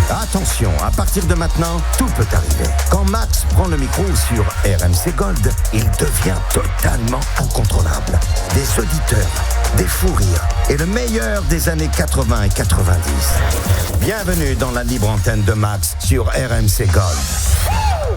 Attention, à partir de maintenant, tout peut arriver. Quand Max prend le micro sur RMC Gold, il devient totalement incontrôlable. Des auditeurs, des fous rires et le meilleur des années 80 et 90. Bienvenue dans la libre antenne de Max sur RMC Gold.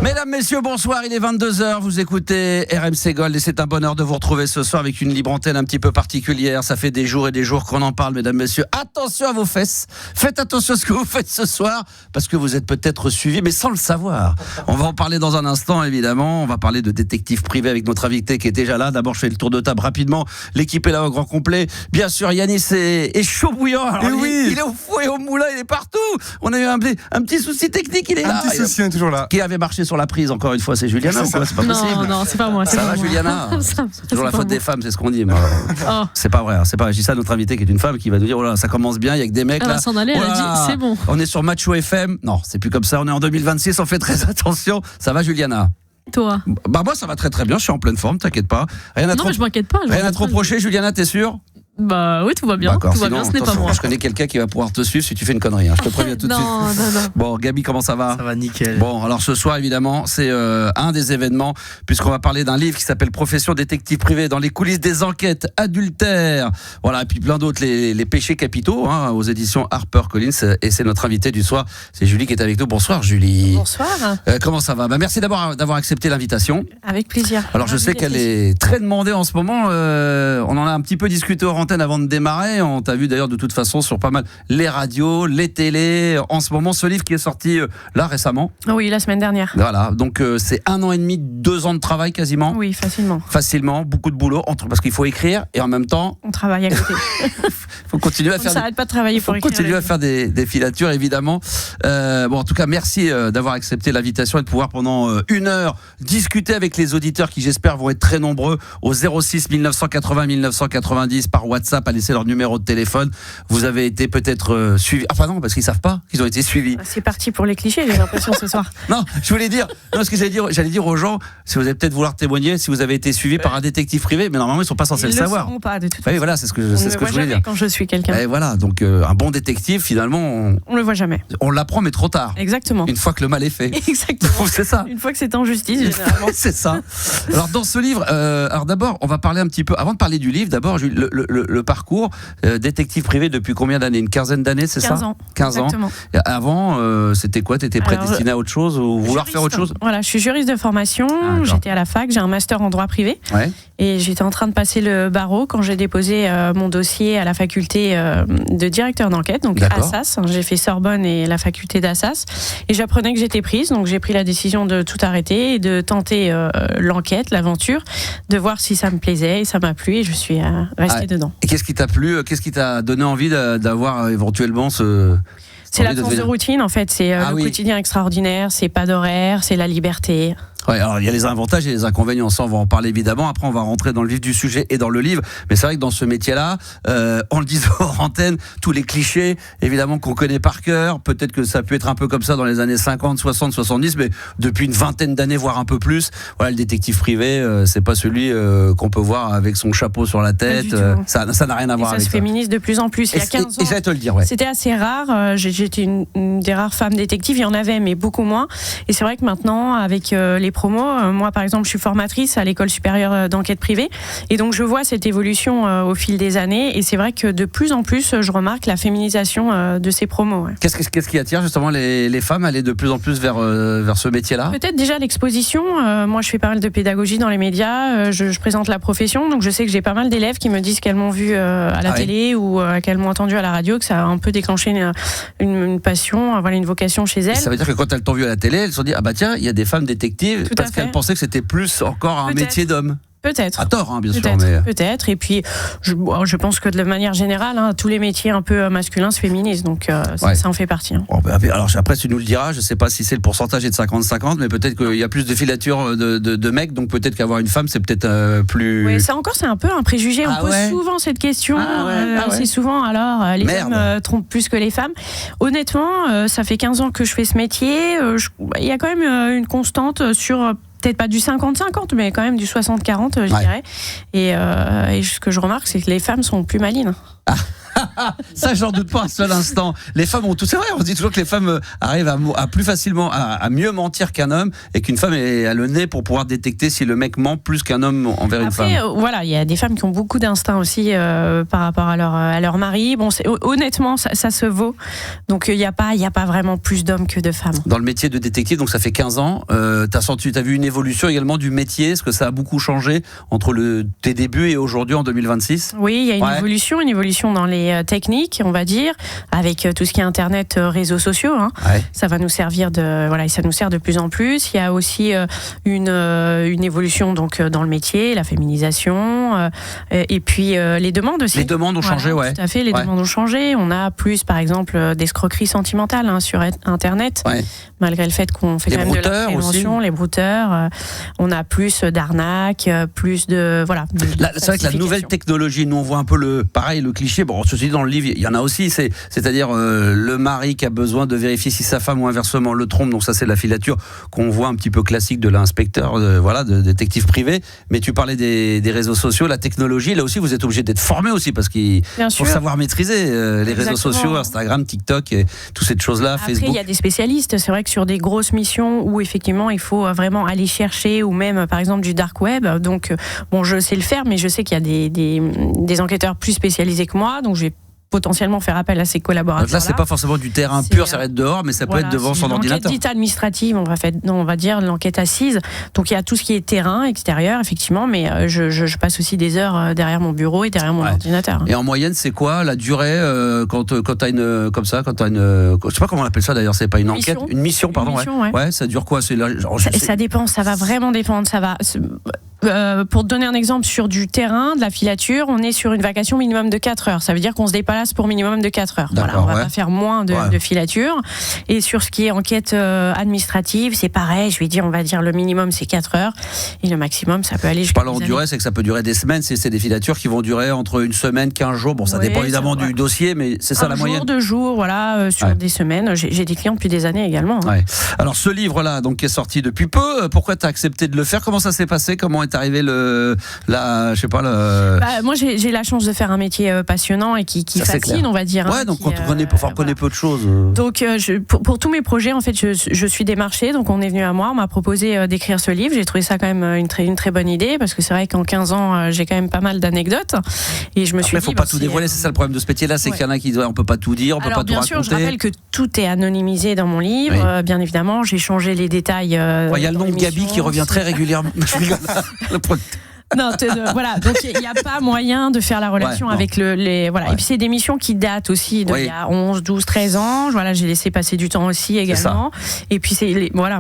Mesdames, messieurs, bonsoir, il est 22h, vous écoutez RMC Gold et c'est un bonheur de vous retrouver ce soir avec une libre antenne un petit peu particulière. Ça fait des jours et des jours qu'on en parle, mesdames, messieurs. Attention à vos fesses, faites attention à ce que vous faites ce soir parce que vous êtes peut-être suivis, mais sans le savoir. On va en parler dans un instant, évidemment. On va parler de détective privé avec notre invité qui est déjà là. D'abord, je fais le tour de table rapidement. L'équipe est là au grand complet. Bien sûr, Yanis est chaud bouillant. Alors, il est au fouet, au moulin, il est partout. On a eu un petit souci technique, il est là. Un petit souci, toujours là. Qui avait marché sur la prise, encore une fois, c'est Juliana ou quoi? C'est pas possible. Non, c'est pas moi. Ça va, Juliana? C'est toujours la faute des femmes, c'est ce qu'on dit. Mais c'est pas vrai. C'est pas. Je dis ça à notre invité qui est une femme qui va nous dire oh là, ça commence bien, il y a que des mecs là. Elle va s'en aller, elle a dit c'est bon. On est sur Macho FM. Non, c'est plus comme ça. On est en 2026. On fait très attention. Ça va, Juliana? Toi? Bah moi, ça va très très bien. Je suis en pleine forme. T'inquiète pas. Rien à mais je m'inquiète pas. Rien à te reprocher, Juliana. T'es sûre? Bah oui, tout va bien. D'accord, tout va bien, ce n'est pas moi. Je connais quelqu'un qui va pouvoir te suivre si tu fais une connerie. Je te préviens tout de suite. Non. Bon, Gabi, comment ça va? Ça va nickel. Bon, alors ce soir, évidemment, c'est un des événements, puisqu'on va parler d'un livre qui s'appelle Profession détective privé dans les coulisses des enquêtes adultères. Voilà, et puis plein d'autres, les péchés capitaux, aux éditions HarperCollins. Et c'est notre invité du soir, c'est Julie qui est avec nous. Bonsoir, Julie. Bonsoir. Comment ça va? Merci d'avoir accepté l'invitation. Avec plaisir. Alors, je sais qu'elle est très demandée en ce moment. On en a un petit peu discuté hors antenne avant de démarrer. On t'a vu d'ailleurs de toute façon sur pas mal les radios, les télés. En ce moment, ce livre qui est sorti là récemment. Oui, la semaine dernière. Voilà, donc c'est 1 an et demi, 2 ans de travail quasiment. Oui, facilement. Facilement, beaucoup de boulot parce qu'il faut écrire et en même temps. On travaille à côté. Faut continuer à faire. On s'arrête pas de travailler pour écrire. Continuer à faire des filatures évidemment. En tout cas, merci d'avoir accepté l'invitation et de pouvoir pendant 1 heure discuter avec les auditeurs qui j'espère vont être très nombreux au 06 1980 1990 par WhatsApp à laisser leur numéro de téléphone. Vous avez été peut-être suivis. Ah, non, parce qu'ils savent pas qu'ils ont été suivis. C'est parti pour les clichés, j'ai l'impression ce soir. Non, je voulais dire. Non, ce que j'allais dire aux gens, si vous allez peut-être vouloir témoigner, si vous avez été suivi par un détective privé, mais normalement ils sont pas censés le savoir. Ils ne le sauront pas de toute façon. Oui, voilà, c'est ce que je voulais dire. Quand je suis quelqu'un. Et voilà, donc un bon détective, finalement, on le voit jamais. On l'apprend, mais trop tard. Exactement. Une fois que le mal est fait. Exactement. C'est ça. Une fois que c'est en justice, généralement. C'est ça. Alors dans ce livre, alors d'abord, on va parler un petit peu. Avant de parler du livre, d'abord le parcours détective privé depuis combien d'années? Une quinzaine d'années, c'est 15 ça? ans. 15 ans. Exactement. Et avant, c'était quoi? T'étais prédestiné à autre chose ou vouloir faire autre chose? Voilà, je suis juriste de formation. J'étais à la fac, j'ai un master en droit privé. Ouais. Et j'étais en train de passer le barreau quand j'ai déposé mon dossier à la faculté de directeur d'enquête, donc Assas. J'ai fait Sorbonne et la faculté d'Assas. Et j'apprenais que j'étais prise, donc j'ai pris la décision de tout arrêter et de tenter l'enquête, l'aventure, de voir si ça me plaisait. Et ça m'a plu et je suis restée dedans. Et qu'est-ce qui t'a plu? Qu'est-ce qui t'a donné envie d'avoir éventuellement ce... C'est l'absence de routine en fait, c'est le quotidien extraordinaire, c'est pas d'horaire, c'est la liberté. Ouais, alors il y a les avantages et les inconvénients, ça on va en parler évidemment. Après on va rentrer dans le vif du sujet et dans le livre. Mais c'est vrai que dans ce métier-là, on le disait hors antenne, tous les clichés évidemment qu'on connaît par cœur. Peut-être que ça a pu être un peu comme ça dans les années 50, 60, 70, mais depuis une vingtaine d'années, voire un peu plus. Voilà, le détective privé, c'est pas celui qu'on peut voir avec son chapeau sur la tête. Ça n'a rien à voir avec ça. Ça se féminise de plus en plus. Il y a 15 ans, et j'allais te le dire, c'était assez rare. J'étais une des rares femmes détectives. Il y en avait, mais beaucoup moins. Et c'est vrai que maintenant, avec les promos, moi par exemple je suis formatrice à l'école supérieure d'enquête privée et donc je vois cette évolution au fil des années et c'est vrai que de plus en plus je remarque la féminisation de ces promos. Qu'est-ce qui attire justement les femmes à aller de plus en plus vers ce métier-là? Peut-être déjà l'exposition. Moi je fais pas mal de pédagogie dans les médias, je présente la profession, donc je sais que j'ai pas mal d'élèves qui me disent qu'elles m'ont vu à la télé ou qu'elles m'ont entendu à la radio, que ça a un peu déclenché une passion, voilà, une vocation chez elles. Et ça veut dire que quand elles t'ont vu à la télé, elles se sont dit ah bah tiens, il y a des femmes détectives. Tout parce qu'elles pensaient que c'était plus encore un métier d'homme. Peut-être. À tort, bien sûr. Peut-être. Et puis, je pense que de manière générale, tous les métiers un peu masculins se féminisent. Donc, ça en fait partie. Bon, alors, après, tu nous le diras. Je ne sais pas si c'est le pourcentage est de 50-50, mais peut-être qu'il y a plus de filatures de mecs. Donc, peut-être qu'avoir une femme, c'est peut-être plus. Oui, ça encore, c'est un peu un préjugé. On pose souvent cette question. C'est souvent, alors, les hommes trompent plus que les femmes. Honnêtement, ça fait 15 ans que je fais ce métier. Il y a quand même une constante sur... peut-être pas du 50-50, mais quand même du 60-40, je dirais. Et ce que je remarque, c'est que les femmes sont plus malines. Ça, j'en doute pas un seul instant. Les femmes ont tout. C'est vrai, on se dit toujours que les femmes arrivent à plus facilement, à mieux mentir qu'un homme, et qu'une femme a le nez pour pouvoir détecter si le mec ment plus qu'un homme envers une femme. Voilà, il y a des femmes qui ont beaucoup d'instinct aussi par rapport à leur mari. Bon, honnêtement, ça se vaut. Donc il y a pas vraiment plus d'hommes que de femmes. Dans le métier de détective, donc ça fait 15 ans, t'as vu une évolution également du métier? Est-ce que ça a beaucoup changé entre tes débuts et aujourd'hui en 2026? Oui, il y a une évolution dans les techniques, on va dire, avec tout ce qui est internet, réseaux sociaux. Hein. Ouais. Ça va nous servir et ça nous sert de plus en plus. Il y a aussi une évolution donc dans le métier, la féminisation, et puis les demandes aussi. Les demandes ont changé, ouais. Tout à fait, les demandes ont changé. On a plus, par exemple, d'escroqueries sentimentales sur Internet, malgré le fait qu'on fait quand même de la prévention, les brouteurs. On a plus d'arnaques, plus de c'est vrai que la nouvelle technologie, nous on voit un peu le cliché. Bon, ceci dit, dans le livre, il y en a aussi. C'est-à-dire le mari qui a besoin de vérifier si sa femme ou inversement le trompe. Donc ça, c'est la filature qu'on voit un petit peu classique de l'inspecteur, de détective privé. Mais tu parlais des réseaux sociaux, la technologie. Là aussi, vous êtes obligé d'être formé aussi parce qu'il faut savoir maîtriser les réseaux sociaux, Instagram, TikTok, et toutes ces choses-là, Après, Facebook. Il y a des spécialistes. C'est vrai que sur des grosses missions où effectivement il faut vraiment aller chercher, ou même par exemple du dark web. Donc bon, je sais le faire, mais je sais qu'il y a des enquêteurs plus spécialisés que moi. Donc je vais potentiellement faire appel à ces collaborateurs. Donc là, c'est pas forcément du terrain pur, ça va être dehors, mais ça peut être devant son ordinateur. L'enquête dite administrative, on va dire l'enquête assise. Donc il y a tout ce qui est terrain, extérieur, effectivement, mais je passe aussi des heures derrière mon bureau et derrière mon ordinateur. Et en moyenne, c'est quoi la durée quand t'as une comme ça, quand t'as une, je sais pas comment on appelle ça d'ailleurs, c'est pas une enquête, une mission, pardon. Ouais, ça dure quoi? Ça dépend, ça va vraiment dépendre, ça va. Pour te donner un exemple, sur du terrain, de la filature, on est sur une vacation minimum de 4 heures. Ça veut dire qu'on se déplace pour minimum de 4 heures. Voilà, on va pas faire moins de filature. Et sur ce qui est enquête administrative, c'est pareil. On va dire le minimum c'est 4 heures. Et le maximum, ça peut aller jusqu'à. Pas longue durée, c'est que ça peut durer des semaines. C'est des filatures qui vont durer entre une semaine, 15 jours. Bon, ça dépend évidemment du dossier, mais c'est ça la moyenne. 2 jours, sur des semaines. J'ai des clients depuis des années également. Ouais. Alors ce livre-là, donc qui est sorti depuis peu, pourquoi tu as accepté de le faire? Comment ça s'est passé? Comment est arrivé moi j'ai la chance de faire un métier passionnant et qui fascine, on va dire. Ouais, donc quand on connaît peu de choses. Donc pour tous mes projets, en fait, je suis démarchée, donc on est venu à moi, on m'a proposé d'écrire ce livre. J'ai trouvé ça quand même une très bonne idée, parce que c'est vrai qu'en 15 ans, j'ai quand même pas mal d'anecdotes. Et je me suis dit, faut pas tout dévoiler, c'est ça le problème de ce métier-là, c'est qu'il y en a qui disent on peut pas tout dire, on peut pas tout raconter. Bien sûr, je rappelle que tout est anonymisé dans mon livre, bien évidemment, j'ai changé les détails. Il y a le nom de Gabi qui revient très régulièrement. Non, voilà, donc il n'y a pas moyen de faire la relation avec Et puis c'est des missions qui datent aussi d'il y a 11, 12, 13 ans. Voilà, j'ai laissé passer du temps aussi également. Et puis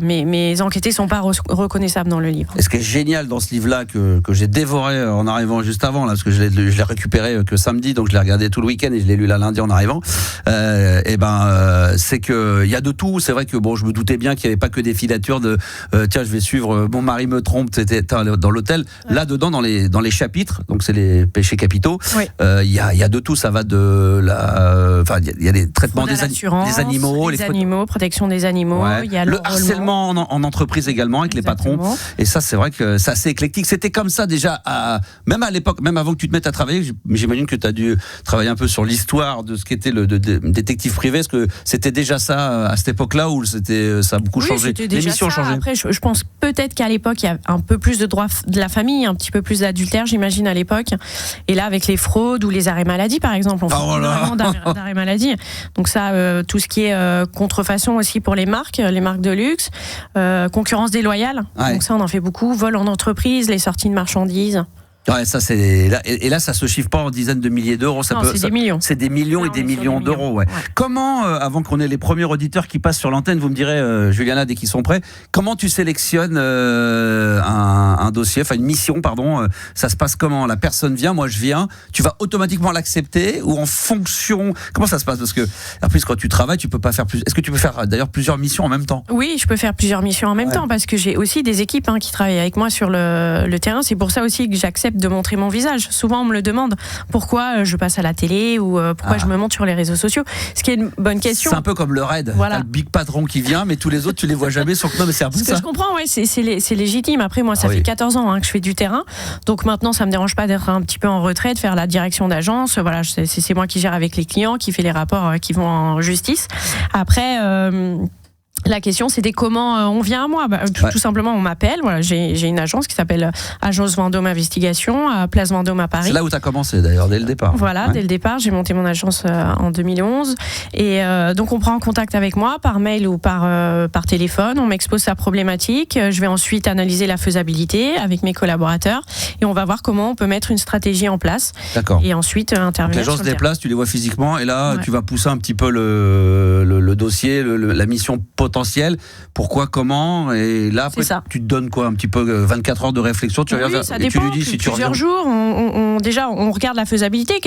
mes enquêtés ne sont pas reconnaissables dans le livre. Et ce qui est génial dans ce livre-là, que j'ai dévoré en arrivant juste avant, là, parce que je l'ai récupéré que samedi, donc je l'ai regardé tout le week-end et je l'ai lu là lundi en arrivant, c'est qu'il y a de tout. C'est vrai que je me doutais bien qu'il n'y avait pas que des filatures de tiens, je vais suivre mon mari me trompe, c'était dans l'hôtel. Là, dans les chapitres, donc c'est les péchés capitaux, il y a de tout, ça va de il y a les traitements des animaux, protection des animaux, il y a le harcèlement en entreprise également avec les patrons, et ça c'est vrai que c'est assez éclectique. C'était comme ça déjà même à l'époque, même avant que tu te mettes à travailler. J'imagine que tu as dû travailler un peu sur l'histoire de ce qu'était le détective privé. Est-ce que c'était déjà ça à cette époque-là, ou ça a beaucoup changé? Les missions ont changé. Après, je pense peut-être qu'à l'époque il y a un peu plus de droits de la famille, un petit peu plus d'adultère, j'imagine, à l'époque. Et là, avec les fraudes ou les arrêts maladie, par exemple, on fait vraiment d'arrêts maladie. Donc ça, tout ce qui est contrefaçon aussi pour les marques de luxe, concurrence déloyale. Donc ça, on en fait beaucoup. Vol en entreprise, les sorties de marchandises. Ouais, ça là ça se chiffre pas en dizaines de milliers d'euros, c'est des millions. C'est des millions et des millions d'euros, ouais. Comment avant qu'on ait les premiers auditeurs qui passent sur l'antenne, vous me direz Juliana dès qu'ils sont prêts, comment tu sélectionnes un dossier, une mission, pardon, ça se passe comment? La personne vient, moi je viens, tu vas automatiquement l'accepter, ou en fonction, comment ça se passe? Parce que après quand tu travailles, tu peux pas faire plus. Est-ce que tu peux faire d'ailleurs plusieurs missions en même temps? Oui, je peux faire plusieurs missions en même temps, parce que j'ai aussi des équipes qui travaillent avec moi sur le terrain. C'est pour ça aussi que j'accepte de montrer mon visage. Souvent, on me le demande. Pourquoi je passe à la télé ou pourquoi je me montre sur les réseaux sociaux? Ce qui est une bonne question. C'est un peu comme le raid. Voilà. T'as le big patron qui vient, mais tous les autres, tu les vois jamais. Non, mais c'est un peu ce ça. que je comprends, ouais, c'est légitime. Après, moi, ça fait 14 ans que je fais du terrain. Donc maintenant, ça me dérange pas d'être un petit peu en retrait, de faire la direction d'agence. Voilà, c'est moi qui gère avec les clients, qui fait les rapports qui vont en justice. Après, la question, c'était comment on vient à moi. Tout simplement, on m'appelle. Voilà, j'ai une agence qui s'appelle Agence Vendôme Investigation à Place Vendôme à Paris. C'est là où tu as commencé d'ailleurs, dès le départ. Voilà, dès le départ. J'ai monté mon agence en 2011. Et donc, on prend contact avec moi par mail ou par téléphone. On m'expose sa problématique. Je vais ensuite analyser la faisabilité avec mes collaborateurs. Et on va voir comment on peut mettre une stratégie en place. D'accord. Et ensuite intervenir. Donc, les gens se déplacent, tu les vois physiquement. Et là, tu vas pousser un petit peu le dossier, la mission potentielle. Pourquoi, comment? Et là, après, tu te donnes quoi? Un petit peu 24 heures de réflexion. Tu regardes, ça et dépend. tu lui dis si tu reviens. Plusieurs jours, déjà, on regarde la faisabilité.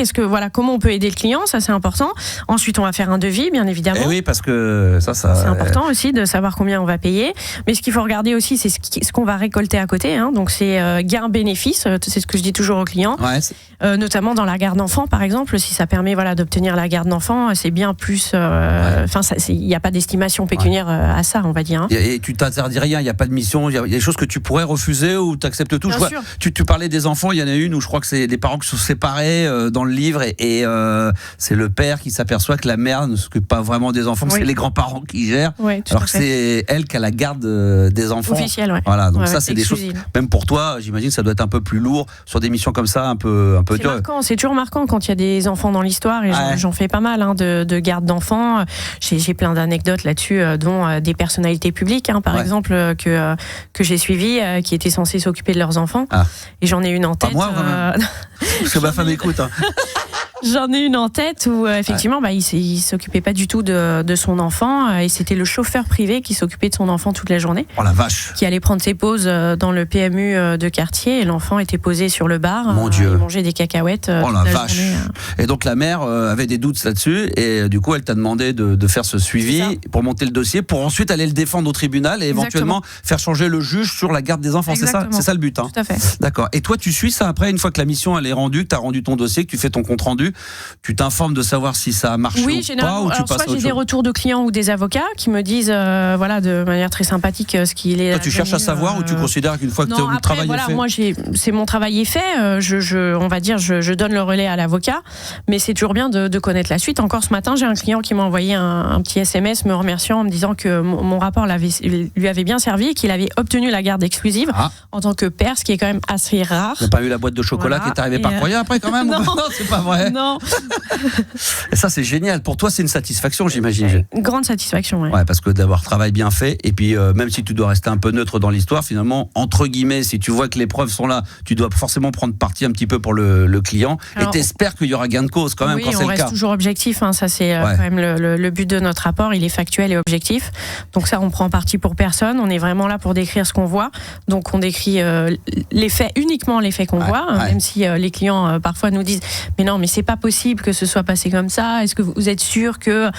Comment on peut aider le client? Ça, c'est important. Ensuite, on va faire un devis, bien évidemment. Et oui, parce que ça. C'est important aussi de savoir combien on va payer. Mais ce qu'il faut regarder aussi, c'est ce qu'on va récolter à côté. Donc, c'est gain-bénéfice. C'est ce que je dis toujours aux clients. Ouais, notamment dans la garde d'enfants, par exemple. Si ça permet d'obtenir la garde d'enfants, c'est bien plus. Il n'y a pas d'estimation pécuniaire à ça, on va dire. Et tu t'interdis rien, il n'y a pas de mission, il y a des choses que tu pourrais refuser ou tu acceptes tout. Bien sûr. Tu parlais des enfants, il y en a une où je crois que c'est les parents qui sont séparés dans le livre et c'est le père qui s'aperçoit que la mère ne s'occupe pas vraiment des enfants, que c'est les grands-parents qui gèrent, alors que c'est elle qui a la garde des enfants. Officielle, Voilà, donc ça c'est des choses, même pour toi, j'imagine ça doit être un peu plus lourd sur des missions comme ça, un peu dur. C'est toujours marquant quand il y a des enfants dans l'histoire et j'en fais pas mal de garde d'enfants. J'ai plein d'anecdotes là-dessus, dont des personnalités publiques, par exemple, que j'ai suivies, qui étaient censées s'occuper de leurs enfants. Et j'en ai une en tête. Pas moi, quand même. Parce que ma femme écoute. J'en ai une en tête où effectivement il s'occupait pas du tout de son enfant et c'était le chauffeur privé qui s'occupait de son enfant toute la journée. Oh la vache. Qui allait prendre ses pauses dans le PMU de quartier et l'enfant était posé sur le bar. Mon Dieu. Il mangeait des cacahuètes. Oh la vache. Journée. Et donc la mère avait des doutes là-dessus et du coup elle t'a demandé de faire ce suivi pour monter le dossier pour ensuite aller le défendre au tribunal et éventuellement faire changer le juge sur la garde des enfants. C'est ça le but. Tout à fait. D'accord. Et toi tu suis ça après, une fois que la mission elle est rendue, que tu as rendu ton dossier, que tu fais ton compte rendu, tu t'informes de savoir si ça a marché ou pas, ou tu passes à autre chose. J'ai des retours de clients ou des avocats qui me disent de manière très sympathique ce qu'il est. Toi, tu cherches à savoir ou tu considères qu'une fois que le travail est fait? Moi, c'est mon travail est fait. On va dire, je donne le relais à l'avocat, mais c'est toujours bien de connaître la suite. Encore ce matin, j'ai un client qui m'a envoyé un petit SMS me remerciant en me disant que mon rapport lui avait bien servi et qu'il avait obtenu la garde exclusive en tant que père, ce qui est quand même assez rare. Tu n'as pas eu la boîte de chocolat qui est arrivée par courrier après quand même? Non, c'est pas vrai. Non. Et ça c'est génial. Pour toi c'est une satisfaction, j'imagine. Une grande satisfaction, ouais, parce que d'avoir travail bien fait et puis même si tu dois rester un peu neutre dans l'histoire, finalement entre guillemets, si tu vois que les preuves sont là, tu dois forcément prendre parti un petit peu pour le client. Alors, et t'espères qu'il y aura gain de cause quand même quand c'est le cas. Oui, on reste toujours objectif. Ça c'est quand même le but de notre rapport. Il est factuel et objectif. Donc ça, on prend parti pour personne. On est vraiment là pour décrire ce qu'on voit. Donc on décrit les faits, uniquement les faits qu'on voit, même si les clients parfois nous disent mais non, mais c'est pas possible que ce soit passé comme ça. Est-ce que vous êtes sûr que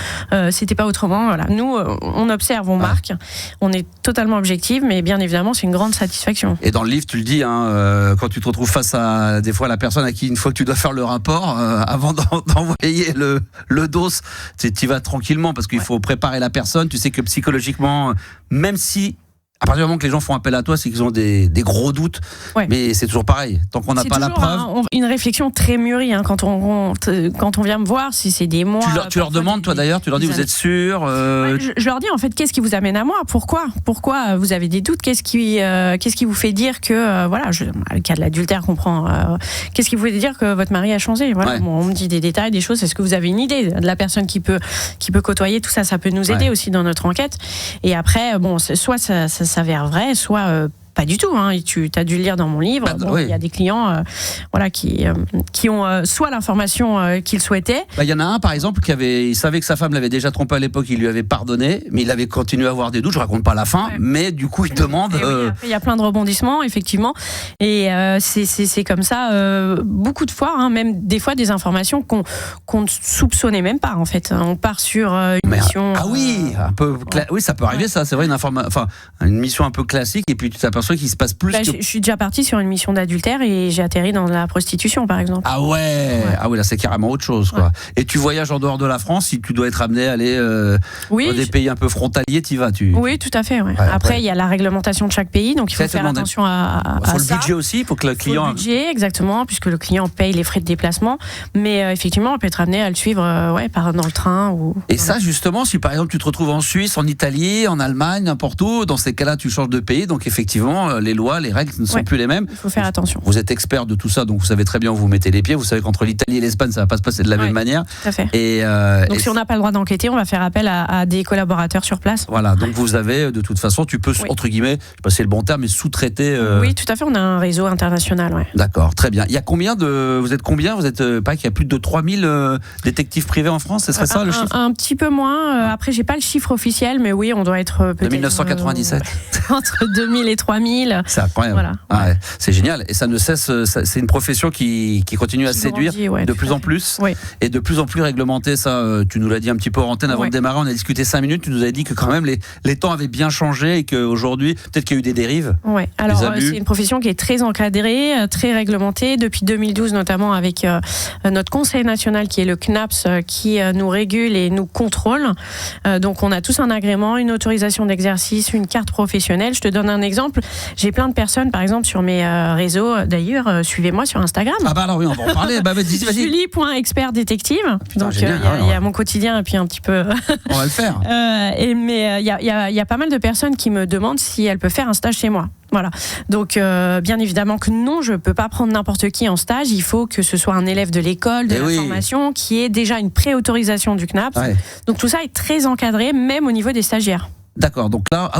c'était pas autrement? Voilà. Nous, on observe, on marque, on est totalement objectif, mais bien évidemment, c'est une grande satisfaction. Et dans le livre, tu le dis, quand tu te retrouves face à des fois la personne à qui une fois que tu dois faire le rapport, avant d'envoyer le dos, tu vas tranquillement parce qu'il faut préparer la personne. Tu sais que psychologiquement, même si à partir du moment que les gens font appel à toi, c'est qu'ils ont des gros doutes. Mais c'est toujours pareil. Tant qu'on n'a pas la preuve. Une réflexion très mûrie quand on vient me voir, si c'est des mois. Tu leur demandes, toi d'ailleurs, tu leur dis, vous êtes sûr je leur dis en fait, qu'est-ce qui vous amène à moi? Pourquoi vous avez des doutes? Qu'est-ce qui vous fait dire que le cas de l'adultère qu'on prend, qu'est-ce qui vous fait dire que votre mari a changé? On me dit des détails, des choses. Est-ce que vous avez une idée de la personne qui peut côtoyer tout ça? Ça peut nous aider aussi dans notre enquête. Et après, soit ça s'avère vrai, soit pas du tout. Tu as dû le lire dans mon livre. Il y a des clients qui ont soit l'information qu'ils souhaitaient. Il y en a un, par exemple, il savait que sa femme l'avait déjà trompé à l'époque, il lui avait pardonné, mais il avait continué à avoir des doutes. Je raconte pas la fin, mais du coup, il demande. Il y a plein de rebondissements, effectivement. Et c'est comme ça, beaucoup de fois, même des fois, des informations qu'on ne soupçonnait même pas, en fait. On part sur une mission. Oui, un peu. Oui, ça peut arriver, ça. C'est vrai, une mission un peu classique, et puis tu t'aperçois l'impression qu'il se passe plus. Je suis déjà partie sur une mission d'adultère et j'ai atterri dans la prostitution, par exemple. Ah ouais. Ah ouais, là c'est carrément autre chose, quoi. Et tu voyages en dehors de la France, si tu dois être amené à aller dans des pays un peu frontaliers, t'y vas, Oui, tout à fait. Ouais. Après, il y a la réglementation de chaque pays, donc il faut faire attention à ça. Il faut le budget aussi, il faut que le client. Le budget, exactement, puisque le client paye les frais de déplacement. Mais effectivement, on peut être amené à le suivre dans le train. Et ça, justement, si par exemple tu te retrouves en Suisse, en Italie, en Allemagne, n'importe où, dans ces cas-là, tu changes de pays, donc effectivement, les lois, les règles ne sont plus les mêmes. Il faut faire attention. Vous êtes expert de tout ça, donc vous savez très bien où vous mettez les pieds. Vous savez qu'entre l'Italie et l'Espagne, ça va pas se passer de la même manière. Tout à fait. Donc si on n'a pas le droit d'enquêter, on va faire appel à des collaborateurs sur place. Voilà, donc vous avez, de toute façon, tu peux, entre guillemets, je sais pas si c'est le bon terme, mais sous-traiter. Oui, tout à fait, on a un réseau international. Ouais. D'accord, très bien. Il y a combien vous êtes combien? Vous êtes pas qu'il y a plus de 3000 détectives privés en France, ce serait ça le chiffre? Un petit peu moins. Après, j'ai pas le chiffre officiel, mais oui, on doit être peut-être. De 1997. Entre 2000 et 3000. C'est incroyable. Voilà. Ah ouais, c'est génial. Et ça ne cesse. C'est une profession qui continue à séduire de plus en plus. Oui. Et de plus en plus réglementée. Ça, tu nous l'as dit un petit peu en antenne avant de démarrer. On a discuté 5 minutes. Tu nous avais dit que quand même les temps avaient bien changé et qu'aujourd'hui, peut-être qu'il y a eu des dérives. Oui. Alors, c'est une profession qui est très encadrée, très réglementée. Depuis 2012, notamment avec notre conseil national qui est le CNAPS, qui nous régule et nous contrôle. Donc, on a tous un agrément, une autorisation d'exercice, une carte professionnelle. Je te donne un exemple. J'ai plein de personnes, par exemple, sur mes réseaux. D'ailleurs, suivez-moi sur Instagram. Ah bah alors oui, on va en parler. Vas-y. Julie.expertdétective. Donc, génial, il y a mon quotidien et puis un petit peu... On va le faire. Mais il y a pas mal de personnes qui me demandent si elles peuvent faire un stage chez moi. Voilà. Donc, bien évidemment que non, je ne peux pas prendre n'importe qui en stage. Il faut que ce soit un élève de l'école, de la formation, qui ait déjà une préautorisation du CNAPS. Ouais. Donc, tout ça est très encadré, même au niveau des stagiaires. D'accord, donc là,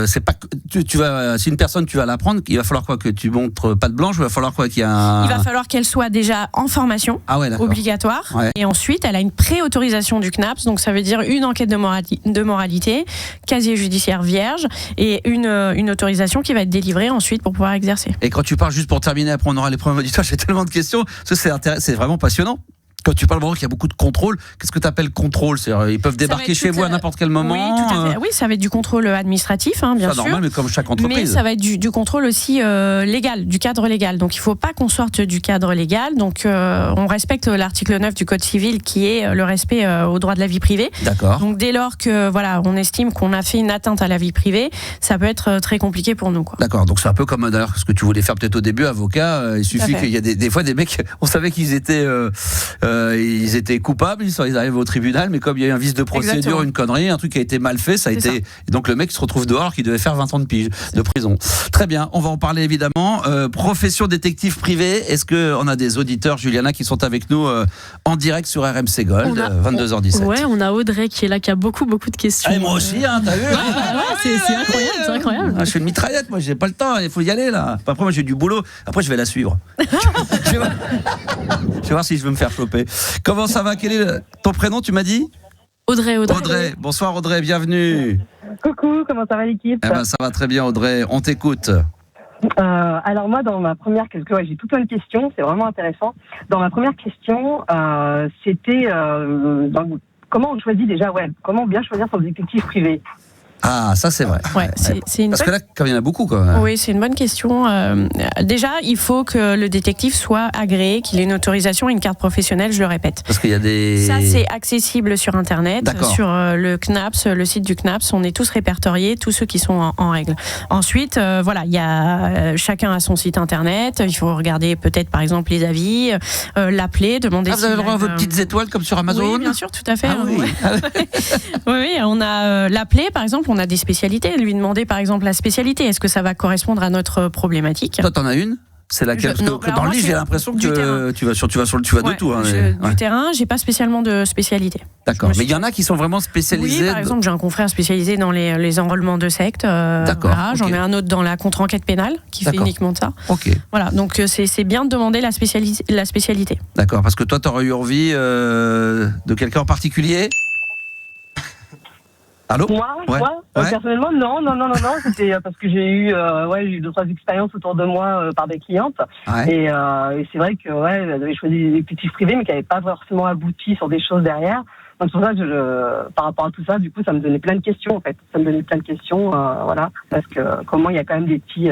c'est pas tu vas, si une personne tu vas la prendre, il va falloir quoi, que tu montres patte blanche, ou il va falloir quoi qu'il y a Il va falloir qu'elle soit déjà en formation, obligatoire, et ensuite elle a une préautorisation du CNAPS, donc ça veut dire une enquête de moralité, casier judiciaire vierge et une autorisation qui va être délivrée ensuite pour pouvoir exercer. Et quand tu parles, juste pour terminer, après on aura les premiers auditeurs, j'ai tellement de questions, parce que c'est vraiment passionnant. Quand tu parles vraiment qu'il y a beaucoup de contrôle, qu'est-ce que tu appelles contrôle? C'est-à-dire, ils peuvent débarquer chez vous à n'importe quel moment. Oui, tout à fait. Oui, ça va être du contrôle administratif, bien sûr. C'est normal, mais comme chaque entreprise. Mais ça va être du contrôle aussi légal, du cadre légal. Donc, il ne faut pas qu'on sorte du cadre légal. Donc, on respecte l'article 9 du Code civil qui est le respect au droit de la vie privée. D'accord. Donc, dès lors que, on estime qu'on a fait une atteinte à la vie privée, ça peut être très compliqué pour nous, quoi. D'accord. Donc, c'est un peu comme d'ailleurs ce que tu voulais faire peut-être au début, avocat. Il suffit qu'il y a des fois des mecs, on savait qu'ils étaient coupables, ils arrivent au tribunal, mais comme il y a eu un vice de procédure, une connerie, un truc qui a été mal fait, ça a été. Et donc le mec se retrouve dehors, qui devait faire 20 ans de prison. Très bien, on va en parler évidemment. Profession détective privé, est-ce qu'on a des auditeurs, Juliana, qui sont avec nous en direct sur RMC Gold, 22h17? Ouais, on a Audrey qui est là, qui a beaucoup de questions. Ah, et moi aussi, t'as vu? C'est incroyable. Je fais une mitraillette, moi, j'ai pas le temps, il faut y aller là. Après, moi, j'ai du boulot. Après, je vais la suivre. Je vais voir si je veux me faire choper. Comment ça va? Quel est ton prénom, tu m'as dit? Audrey. Bonsoir Audrey, bienvenue. Coucou, comment ça va l'équipe? Ça va très bien Audrey, on t'écoute. Alors moi, dans ma première question, j'ai tout plein de questions, c'est vraiment intéressant. Dans ma première question, c'était comment on choisit déjà, comment bien choisir son détective privé? Ah, ça c'est vrai. Ouais, c'est parce que là, comme il y en a beaucoup, quoi. Oui, c'est une bonne question. Déjà, il faut que le détective soit agréé, qu'il ait une autorisation et une carte professionnelle, je le répète. Parce qu'il y a des... Ça, c'est accessible sur Internet, sur le CNAPS, le site du CNAPS. On est tous répertoriés, tous ceux qui sont en règle. Ensuite, il y a chacun a son site Internet. Il faut regarder peut-être, par exemple, les avis, l'appeler, demander. Vous avez le droit à vos petites étoiles comme sur Amazon? Oui, bien sûr, tout à fait. Ah, oui. Oui, on a l'appeler, par exemple. On a des spécialités, lui demander par exemple la spécialité, est-ce que ça va correspondre à notre problématique? Toi, t'en as une? C'est laquelle? Parce que dans le livre, j'ai l'impression que tu vas de tout. Du terrain, j'ai pas spécialement de spécialité. D'accord, mais il y en a qui sont vraiment spécialisés. Oui, par exemple, j'ai un confrère spécialisé dans les enrôlements de sectes. D'accord. Voilà, j'en ai un autre dans la contre-enquête pénale qui fait uniquement de ça. Ok. Voilà, donc c'est bien de demander la spécialité. D'accord, parce que toi, t'aurais eu envie de quelqu'un en particulier? Allô? Moi, personnellement, non. C'était parce que j'ai eu 2-3 expériences autour de moi par des clientes. Ouais. Et c'est vrai que elles avaient choisi des détectives privés, mais qui n'avaient pas forcément abouti sur des choses derrière. Donc pour ça, par rapport à tout ça, du coup, ça me donnait plein de questions en fait. Parce que comment il y a quand même des petits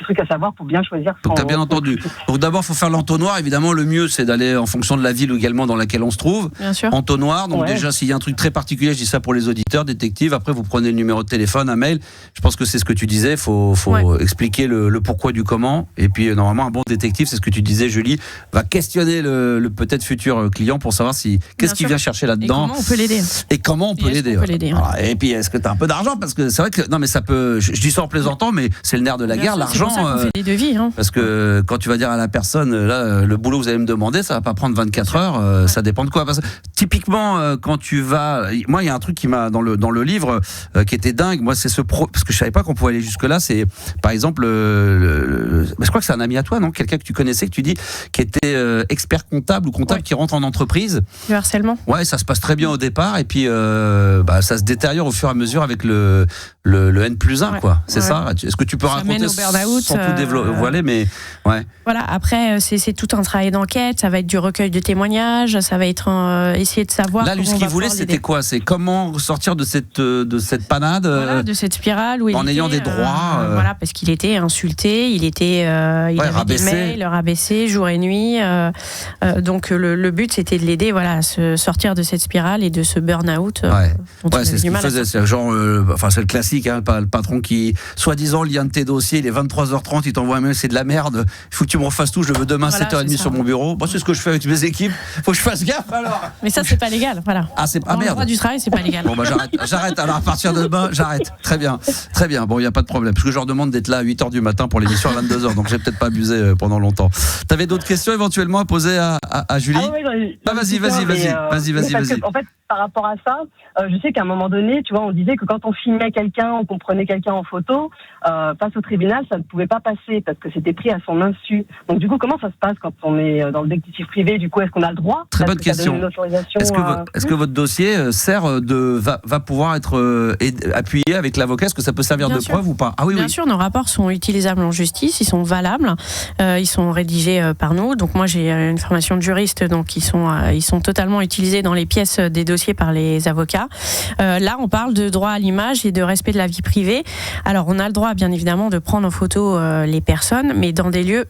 trucs à savoir pour bien choisir. Donc tu as bien entendu. Donc d'abord, il faut faire l'entonnoir. Évidemment, le mieux, c'est d'aller en fonction de la ville également dans laquelle on se trouve. Bien sûr. Entonnoir. Donc déjà, s'il y a un truc très particulier, je dis ça pour les auditeurs, détectives. Après, vous prenez le numéro de téléphone, un mail. Je pense que c'est ce que tu disais. Il faut expliquer le pourquoi du comment. Et puis, normalement, un bon détective, c'est ce que tu disais, Julie, va questionner le peut-être futur client pour savoir qu'est-ce qu'il vient chercher là-dedans. Et comment on peut l'aider. Et comment on peut l'aider. Voilà. Et puis, est-ce que tu as un peu d'argent? Parce que c'est vrai que, non, mais ça peut, je dis ça en plaisantant, mais c'est le nerf de la guerre, l'argent. C'est pour ça qu'on fait des devis, hein. Parce que quand tu vas dire à la personne, là, le boulot que vous allez me demander, ça va pas prendre 24 heures, ça dépend de quoi. Parce que, typiquement, quand tu vas, moi, il y a un truc qui m'a dans le livre qui était dingue. Moi, c'est parce que je savais pas qu'on pouvait aller jusque là. C'est, par exemple, je crois que c'est un ami à toi, non? Quelqu'un que tu connaissais, que tu dis, qui était expert comptable ou comptable qui rentre en entreprise. Le harcèlement. Ouais, ça se passe très bien au départ et puis ça se détériore au fur et à mesure avec le N+1, quoi. C'est ça? Est-ce que tu peux raconter sans tout dévoiler, mais Voilà, après, c'est tout un travail d'enquête, ça va être du recueil de témoignages, ça va être essayer de savoir. Là, lui, ce qu'il voulait, c'était quoi? C'est comment sortir de cette panade, de cette spirale où en ayant des droits. Voilà, parce qu'il était insulté, il avait des mails, rabaissé jour et nuit. Donc le but, c'était de l'aider, à se sortir de cette spirale et de ce burn-out. C'est ce qu'il faisait. C'est genre, c'est le classique, hein, le patron qui, soi-disant, lit un de tes dossiers, il est 23h30, il t'envoie un mail, c'est de la merde. Il faut que tu me refasses tout. Je le veux demain 7h30 sur mon bureau. Bon, c'est ce que je fais avec mes équipes. Faut que je fasse gaffe alors. Mais ça, c'est pas légal. Voilà. Ah, c'est pas merde. Le droit du travail, c'est pas légal. Bon, j'arrête. Alors, à partir de demain, j'arrête. Très bien. Bon, il n'y a pas de problème. Parce que je leur demande d'être là à 8h du matin pour l'émission à 22h. Donc, j'ai peut-être pas abusé pendant longtemps. T'avais d'autres questions éventuellement à poser à Julie? Vas-y. En fait, par rapport à ça, je sais qu'à un moment donné, tu vois, on disait que quand on filmait quelqu'un, on prenait quelqu'un en photo, face au tribunal, ça ne pouvait pas passer parce que c'était pris à son insu. Donc du coup, comment ça se passe quand on est dans le détective privé? Du coup, est-ce qu'on a le droit? Très bonne question. Est-ce que votre dossier va pouvoir être appuyé avec l'avocat? Est-ce que ça peut servir de preuve ou pas? Ah oui, bien sûr, nos rapports sont utilisables en justice, ils sont valables, ils sont rédigés par nous. Donc moi, j'ai une formation de juriste, donc ils sont totalement utilisés dans les pièces des dossiers par les avocats. Là, on parle de droit à l'image et de respect de la vie privée. Alors, on a le droit, bien évidemment, de prendre en photo les personnes, mais dans des lieux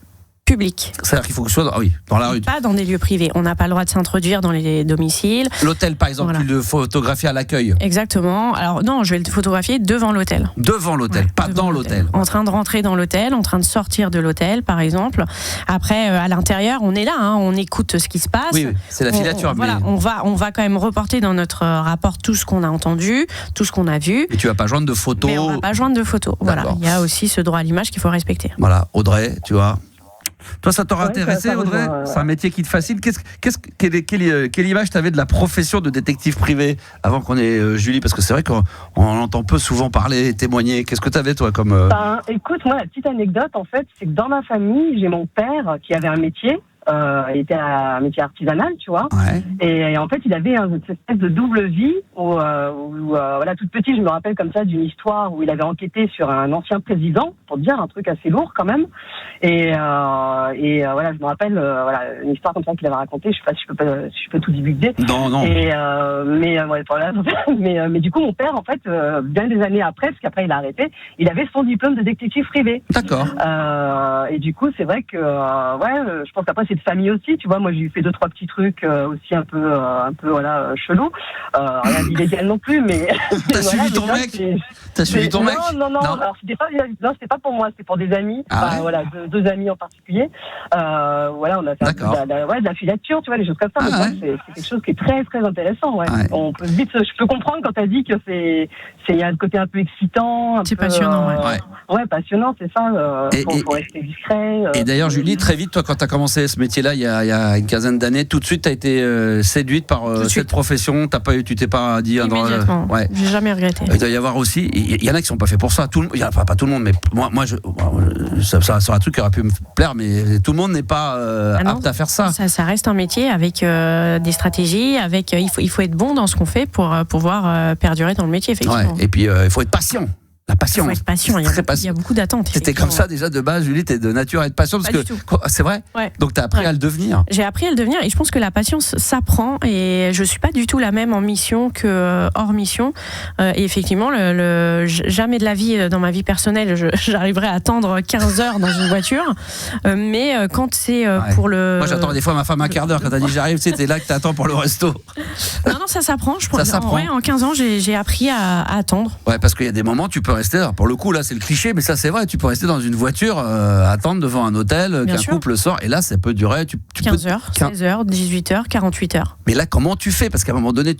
public. C'est-à-dire qu'il faut que ce soit dans la rue. Pas dans des lieux privés. On n'a pas le droit de s'introduire dans les domiciles. L'hôtel, par exemple, tu le photographies à l'accueil. Exactement. Alors non, je vais le photographier devant l'hôtel. Devant l'hôtel, pas dans l'hôtel. En train de rentrer dans l'hôtel, en train de sortir de l'hôtel, par exemple. Après, à l'intérieur, on est là, on écoute ce qui se passe. Oui, c'est la filature. Voilà, on va quand même reporter dans notre rapport tout ce qu'on a entendu, tout ce qu'on a vu. Et tu vas pas joindre de photos. Mais on va pas joindre de photos. Voilà, il y a aussi ce droit à l'image qu'il faut respecter. Voilà, Audrey, tu vois. Toi, ça t'aurait intéressé, Audrey? C'est un métier qui te fascine. Quelle image t'avais de la profession de détective privé avant qu'on ait Julie? Parce que c'est vrai qu'on entend peu souvent parler, témoigner. Qu'est-ce que t'avais, toi, comme... Écoute, moi, la petite anecdote, en fait, c'est que dans ma famille, j'ai mon père qui avait un métier. Il était un métier artisanal, tu vois. Ouais. Et en fait, il avait cette espèce de double vie où voilà, toute petite, je me rappelle comme ça d'une histoire où il avait enquêté sur un ancien président, pour dire un truc assez lourd quand même. Et voilà, je me rappelle voilà une histoire comme ça qu'il avait racontée. Je sais pas si je peux tout divulguer. Non. Et voilà. mais du coup, mon père, en fait, bien des années après, parce qu'après il a arrêté, il avait son diplôme de détective privé. D'accord. Et du coup, c'est vrai que je pense qu'après c'est de famille aussi, tu vois. Moi, j'ai fait 2-3 petits trucs aussi un peu voilà chelou. Rien d'illégal non plus, mais. T'as suivi ton mec? T'as suivi ton mec? Non. Alors c'était pas pour moi, c'était pour des amis. Voilà, deux amis en particulier. Voilà, on a fait de la filature, tu vois, des choses comme ça. C'est quelque chose qui est très très intéressant. Ouais. On peut vite. Je peux comprendre quand t'as dit que il y a un côté un peu excitant. C'est passionnant. Ouais, passionnant, c'est ça. Faut rester discret. Et d'ailleurs, Julie, très vite, toi, quand t'as commencé ce métier-là il y a une quinzaine d'années, tout de suite tu as été séduite par cette profession, tu t'es pas dit immédiatement. J'ai jamais regretté. Il doit y avoir aussi, il y en a qui sont pas faits pour ça. Pas tout le monde, mais moi ça c'est un truc qui aurait pu me plaire, mais tout le monde n'est pas apte à faire ça. Ça reste un métier avec des stratégies, avec il faut être bon dans ce qu'on fait pour pouvoir perdurer dans le métier, effectivement. Ouais, et puis il faut être patient. La patience. Il faut être patient, il y a beaucoup d'attentes. C'était comme ça déjà de base, Julie, t'es de nature à être patiente parce que c'est vrai. Ouais. Donc t'as appris à le devenir. J'ai appris à le devenir et je pense que la patience s'apprend et je suis pas du tout la même en mission que hors mission. Et effectivement, jamais de la vie dans ma vie personnelle, j'arriverai à attendre 15 heures dans une voiture. Mais quand c'est pour le. Moi j'attends des fois ma femme un quart d'heure quand elle dit j'arrive, t'es là que t'attends pour le resto. Non, ça s'apprend. Ça s'apprend. En 15 ans, j'ai appris à attendre. Ouais, parce qu'il y a des moments tu peux rester. Alors pour le coup là c'est le cliché, mais ça c'est vrai. Tu peux rester dans une voiture, attendre devant un hôtel qu'un couple sort, et là ça peut durer. 15 heures, 16 heures, 18 heures, 48 heures. Mais là comment tu fais? Parce qu'à un moment donné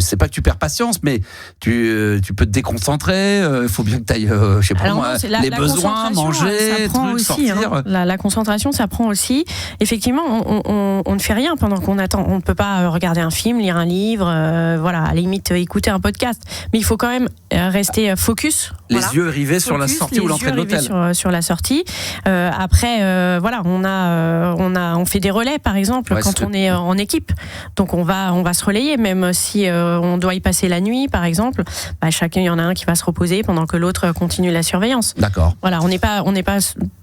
c'est pas que tu perds patience, mais tu peux te déconcentrer. Il faut bien que tu ailles, je sais pas moi, les besoins, manger, sortir. La concentration, ça prend aussi. Effectivement, on ne fait rien pendant qu'on attend. On ne peut pas regarder un film, lire un livre, à la limite écouter un podcast. Mais il faut quand même rester focus. Les yeux rivés sur la sortie ou l'entrée de l'hôtel. Sur la sortie. Après, on fait des relais, par exemple, quand on est en équipe. Donc on va se relayer, même si on doit y passer la nuit, par exemple. Chacun, il y en a un qui va se reposer pendant que l'autre continue la surveillance. D'accord. Voilà, on n'est pas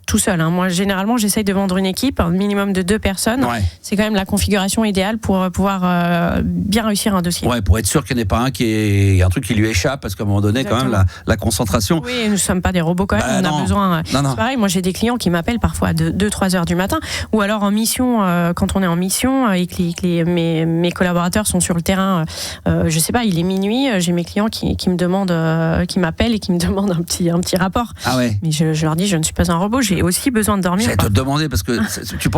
tout seul. Moi, généralement, j'essaye de vendre une équipe, un minimum de 2 personnes. Ouais. C'est quand même la configuration idéale pour pouvoir bien réussir un dossier. Ouais, pour être sûr qu'il n'y en ait pas un qui ait un truc qui lui échappe, parce qu'à un moment donné, quand même, la concentration. Oui, nous ne sommes pas des robots quand même. On a besoin. C'est pareil, moi, j'ai des clients qui m'appellent parfois à 2-3 heures du matin, ou alors en mission, quand on est en mission et que mes collaborateurs sont sur le terrain, je sais pas, il est minuit, j'ai mes clients qui me demandent, qui m'appellent et qui me demandent un petit rapport. Ah ouais. Mais je leur dis, je ne suis pas un robot, j'ai aussi besoin de dormir. J'allais te demander, parce que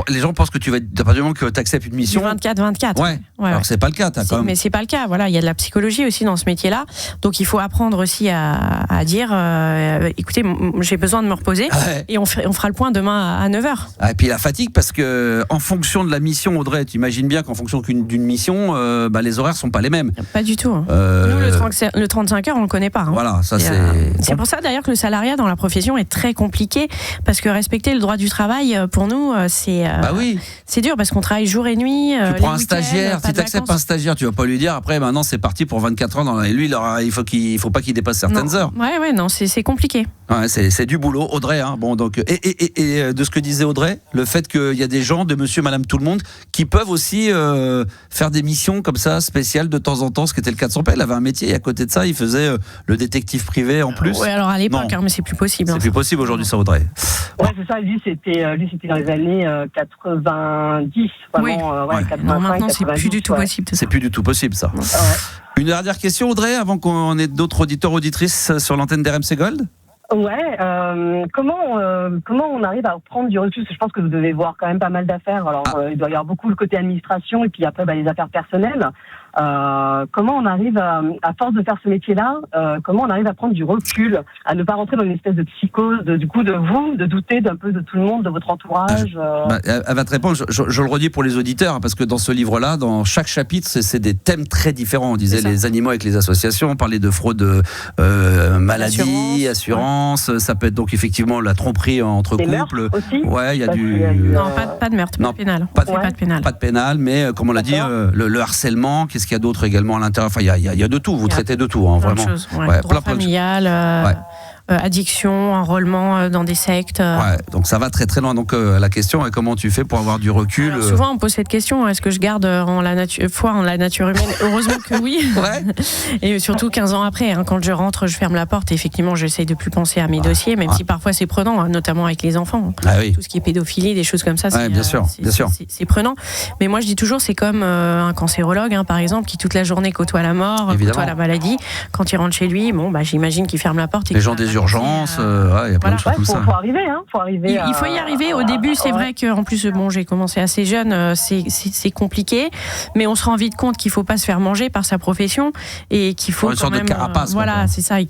les gens pensent que tu vas être, à partir du moment que tu acceptes une mission. 24. Ouais. Alors c'est pas le cas, Mais c'est pas le cas. Voilà, il y a de la psychologie aussi dans ce métier-là. Donc il faut apprendre aussi à dire, écoutez, j'ai besoin de me reposer. Ouais. Et on fera le point demain à 9h. Et puis la fatigue, parce que en fonction de la mission, Audrey, tu imagines bien qu'en fonction d'une mission, les horaires sont pas les mêmes. Pas du tout. Nous, le 35 heures, on le connaît pas. Voilà, ça c'est pour ça d'ailleurs que le salariat dans la profession est très compliqué, parce que respecter le droit du travail, pour nous, c'est dur, parce qu'on travaille jour et nuit. Tu prends un stagiaire, si tu acceptes un stagiaire, tu vas pas lui dire après maintenant c'est parti pour 24 heures et lui il faut pas qu'il dépasse certaines heures. Non, c'est compliqué. Ouais, c'est du boulot, Audrey. Bon, donc et de ce que disait Audrey, le fait qu'il y a des gens de Monsieur, Madame, tout le monde qui peuvent aussi faire des missions comme ça spéciales de temps en temps, ce qui était le cas de son père. Il avait un métier et à côté de ça, il faisait le détective privé en plus. Oui, alors à l'époque, mais c'est plus possible. C'est plus possible aujourd'hui, ça, Audrey. Ouais, c'est ça. Lui, c'était dans les années 90. Vraiment, 85, non, maintenant, c'est plus du tout possible. C'est plus du tout possible, ça. Ouais. Une dernière question, Audrey, avant qu'on ait d'autres auditeurs, auditrices sur l'antenne d'RMC Gold. Ouais, comment on arrive à prendre du recul? Parce que je pense que vous devez voir quand même pas mal d'affaires. Alors, il doit y avoir beaucoup le côté administration et puis après les affaires personnelles. Comment on arrive à force de faire ce métier-là, comment on arrive à prendre du recul, à ne pas rentrer dans une espèce de psychose, de douter d'un peu de tout le monde, de votre entourage. Elle va te répondre. Je le redis pour les auditeurs, parce que dans ce livre-là, dans chaque chapitre, c'est des thèmes très différents. On disait les animaux avec les associations, on parlait de fraude, maladie, assurance. Ça peut être donc effectivement la tromperie entre couples. Aussi. Ouais, il y a non, pas de meurtre, pas de pénal. Pas de pénal. Pas de pénal, mais comme on l'a dit, le harcèlement. Qu'est-ce qu'il y a d'autre également à l'intérieur? Enfin, il y a de tout. Vous traitez de tout, vraiment. Droit familial. Addiction, enrôlement dans des sectes. Ouais, donc ça va très très loin. Donc la question est comment tu fais pour avoir du recul? Alors, souvent on pose cette question, est-ce que je garde foi en la nature humaine? Heureusement que oui. Ouais. Et surtout 15 ans après, quand je rentre, je ferme la porte et effectivement j'essaye de plus penser à mes dossiers, même si parfois c'est prenant, notamment avec les enfants. Tout ce qui est pédophilie, des choses comme ça, bien sûr. C'est prenant. Mais moi je dis toujours, c'est comme un cancérologue, par exemple, qui toute la journée côtoie la mort, côtoie la maladie. Quand il rentre chez lui, j'imagine qu'il ferme la porte. Et les gens des d'urgence. Il y a plein de choses comme ça. Faut arriver, hein. Il faut y arriver. Au début, c'est vrai qu'en plus, j'ai commencé assez jeune, c'est compliqué, mais on se rend vite compte qu'il faut pas se faire manger par sa profession et qu'il faut une sorte de carapace. Voilà, c'est ça, et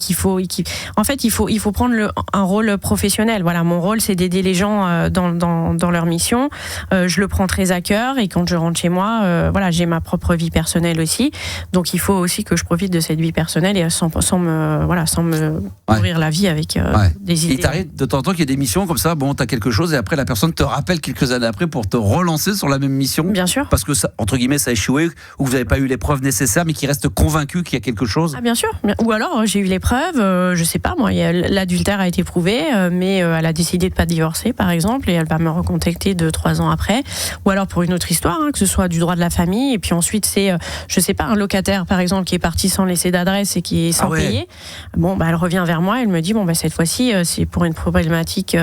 en fait, il faut prendre un rôle professionnel. Voilà, mon rôle, c'est d'aider les gens dans leur mission. Je le prends très à cœur, et quand je rentre chez moi, j'ai ma propre vie personnelle aussi. Donc, il faut aussi que je profite de cette vie personnelle et sans me nourrir la vie avec des idées. Il t'arrive de temps en temps qu'il y ait des missions comme ça, t'as quelque chose et après la personne te rappelle quelques années après pour te relancer sur la même mission. Bien sûr. Parce que ça, entre guillemets, ça a échoué, ou vous n'avez pas eu les preuves nécessaires, mais qui reste convaincu qu'il y a quelque chose. Ah, bien sûr. Ou alors, j'ai eu les preuves, je sais pas, moi, l'adultère a été prouvé, mais elle a décidé de pas divorcer, par exemple, et elle va me recontacter 2-3 ans après. Ou alors pour une autre histoire, que ce soit du droit de la famille, et puis ensuite c'est, je sais pas, un locataire, par exemple, qui est parti sans laisser d'adresse et qui est sans payer. Elle revient vers moi, elle me dit, cette fois-ci, c'est pour une problématique,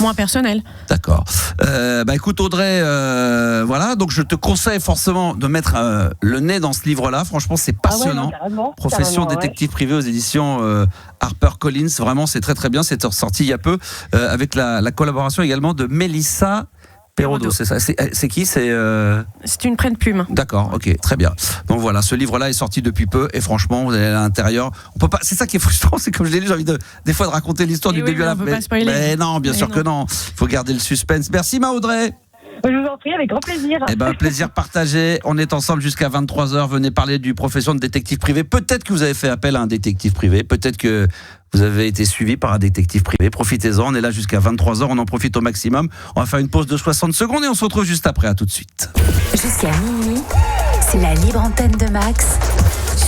moins personnelle. D'accord. Écoute, Audrey, donc je te conseille forcément de mettre le nez dans ce livre-là. Franchement, c'est passionnant. Profession détective privé aux éditions HarperCollins. Vraiment, c'est très très bien. C'est sorti il y a peu avec la collaboration également de Mélissa Perrodo. C'est ça. C'est qui ? C'est une prenne plume. D'accord, ok, très bien. Donc voilà, ce livre-là est sorti depuis peu et franchement, vous allez à l'intérieur. On peut pas. C'est ça qui est frustrant, c'est comme je l'ai lu, j'ai envie des fois de raconter l'histoire du début à la fin. Mais non, bien sûr que non. Il faut garder le suspense. Merci, ma Audrey. Je vous en prie, avec grand plaisir. Plaisir partagé. On est ensemble jusqu'à 23h. Venez parler du profession de détective privé. Peut-être que vous avez fait appel à un détective privé. Peut-être que vous avez été suivi par un détective privé. Profitez-en. On est là jusqu'à 23h. On en profite au maximum. On va faire une pause de 60 secondes et on se retrouve juste après. À tout de suite. Jusqu'à minuit, c'est la libre antenne de Max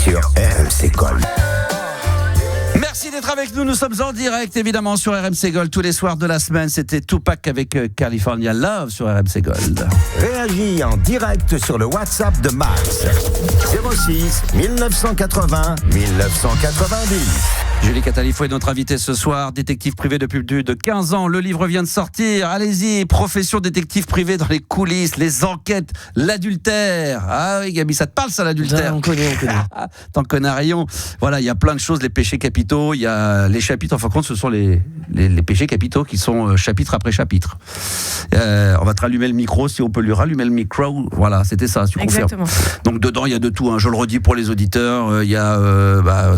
sur RMC Gold. Merci d'être avec nous. Nous sommes en direct, évidemment, sur RMC Gold tous les soirs de la semaine. C'était Tupac avec California Love sur RMC Gold. Réagis en direct sur le WhatsApp de Max. 06 1980 1990. Julie Catalifo est notre invitée ce soir, détective privé depuis plus de 15 ans. Le livre vient de sortir. Allez-y, profession détective privé dans les coulisses, les enquêtes, l'adultère. Ah oui, Gabi, ça te parle ça, l'adultère ? On connaît. T'en connais un rayon. Voilà, il y a plein de choses, les péchés capitaux. Il y a les chapitres. En fin de compte, ce sont les péchés capitaux qui sont chapitre après chapitre. On va te rallumer le micro, si on peut lui rallumer le micro. Voilà, c'était ça, tu confirmes. Exactement. Donc dedans, il y a de tout. Je le redis pour les auditeurs. Il y a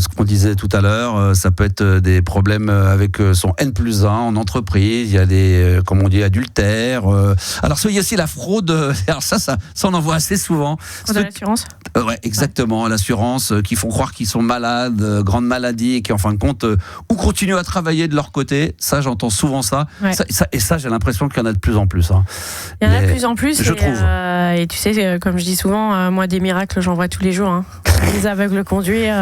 ce qu'on disait tout à l'heure. Ça peut être des problèmes avec son N+1 en entreprise. Il y a des, comme on dit, adultères. Alors, il y a aussi la fraude. Alors ça, on en voit assez souvent. Fraude à l'assurance. Ouais, exactement. L'assurance, qui font croire qu'ils sont malades, grande maladie, et qui, en fin de compte, ou continuent à travailler de leur côté. Ça, j'entends souvent ça. Ouais. Ça, j'ai l'impression qu'il y en a de plus en plus. Il y en a de plus en plus. Je trouve. Et tu sais, comme je dis souvent, moi, des miracles, j'en vois tous les jours. Des aveugles conduire,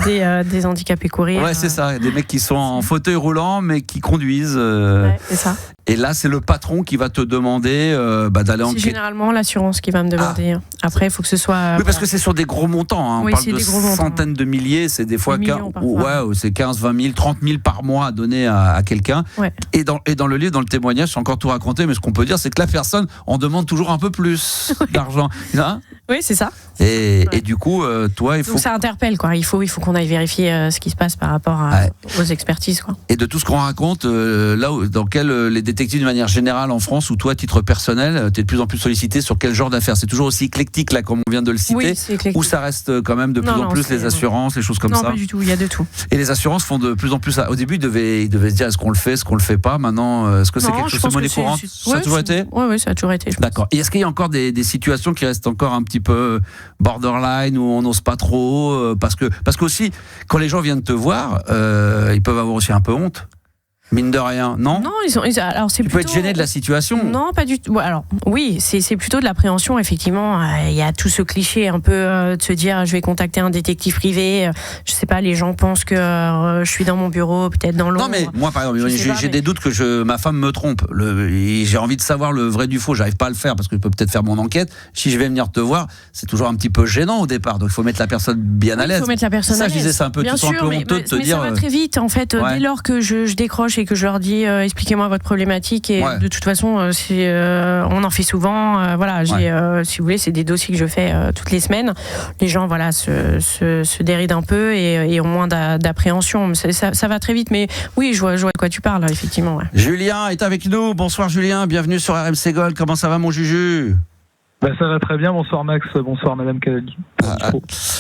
des handicapés courir. Ouais, c'est ça. Des mecs qui sont en fauteuil roulant, mais qui conduisent. Ouais, c'est ça. Et là, c'est le patron qui va te demander d'aller enquêter. C'est généralement l'assurance qui va me demander. Après, il faut que ce soit... Oui, parce que c'est sur des gros montants. On parle de centaines de milliers. C'est des fois c'est 15, 20 000, 30 000 par mois à donner à quelqu'un. Ouais. Et dans le livre, dans le témoignage, c'est encore tout raconté, mais ce qu'on peut dire, c'est que la personne en demande toujours un peu plus d'argent. Hein ? Oui, c'est ça. Et du coup, toi, il faut... Donc ça interpelle, quoi. Il faut qu'on aille vérifier ce qui se passe par rapport aux expertises, quoi. Et de tout ce qu'on raconte, dans quel les détectives de manière générale en France, ou toi, à titre personnel, tu es de plus en plus sollicité sur quel genre d'affaires ? C'est toujours aussi éclectique, là, comme on vient de le citer, oui, ou ça reste quand même de plus en plus les assurances, les choses comme ça ? Non, pas du tout, il y a de tout. Et les assurances font de plus en plus ça. Au début, ils devaient se dire, est-ce qu'on le fait, est-ce qu'on le fait pas ? Maintenant, est-ce que c'est quelque chose de monnaie courante ? Ça a toujours été ? Oui, ça a toujours été. D'accord. Et est-ce qu'il y a encore des situations qui restent encore un petit peu borderline, où on n'ose pas trop, parce que aussi, quand les gens viennent te voir, ils peuvent avoir aussi un peu honte. Mine de rien, non ? Non, alors c'est tu peux être gêné de la situation ? Non, pas du tout. Alors, oui, c'est plutôt de l'appréhension, effectivement. Il y a tout ce cliché un peu de se dire, je vais contacter un détective privé. Je sais pas, les gens pensent que je suis dans mon bureau, peut-être dans l'ombre. Non, mais moi, par exemple, j'ai des doutes que ma femme me trompe. J'ai envie de savoir le vrai du faux. J'arrive pas à le faire parce que je peux peut-être faire mon enquête. Si je vais venir te voir, c'est toujours un petit peu gênant au départ. Donc, il faut mettre la personne bien à l'aise. Il faut mettre la personne à l'aise. Ça, je disais, c'est un peu, bien sûr, sûr, un peu honteux de te dire. Ça va très vite, en fait. Ouais. Dès lors que je décroche et que je leur dis expliquez-moi votre problématique et de toute façon on en fait souvent. Voilà, si vous voulez, c'est des dossiers que je fais toutes les semaines. Les gens se dérident un peu et ont moins d'appréhension. Ça va très vite, mais oui, je vois de quoi tu parles, effectivement. Ouais. Julien est avec nous. Bonsoir Julien, bienvenue sur RMC Gold. Comment ça va mon Juju ? Ça va très bien, bonsoir Max, bonsoir Madame Calali.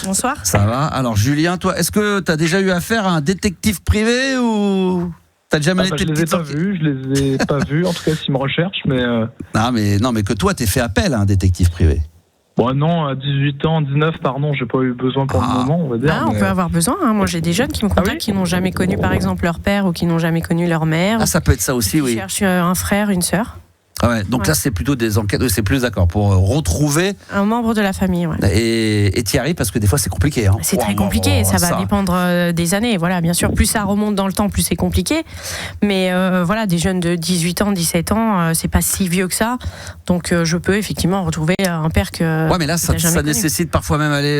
Bonsoir. Ça va. Alors Julien, toi, est-ce que tu as déjà eu affaire à un détective privé ou t'as déjà mené tes petites enquêtes ? Je les ai pas vus, en tout cas s'ils me recherchent, mais... Non mais que toi t'es fait appel à un détective privé. Bon non, à 18 ans, 19, pardon, j'ai pas eu besoin pour le moment, on va dire. On peut avoir besoin, hein. Moi j'ai des jeunes qui me contactent qui n'ont jamais connu par exemple leur père ou qui n'ont jamais connu leur mère. Ça peut être ça aussi, oui. Qui cherchent un frère, une sœur. Ah ouais, donc là c'est plutôt des enquêtes, c'est plus d'accord pour retrouver un membre de la famille. Ouais. Et t'y arrives parce que des fois c'est compliqué. Hein. C'est très compliqué, ça va dépendre des années. Voilà, bien sûr, plus ça remonte dans le temps, plus c'est compliqué. Mais voilà, des jeunes de 18 ans, 17 ans, c'est pas si vieux que ça. Donc je peux effectivement retrouver un père que. Ouais, mais là ça nécessite parfois même aller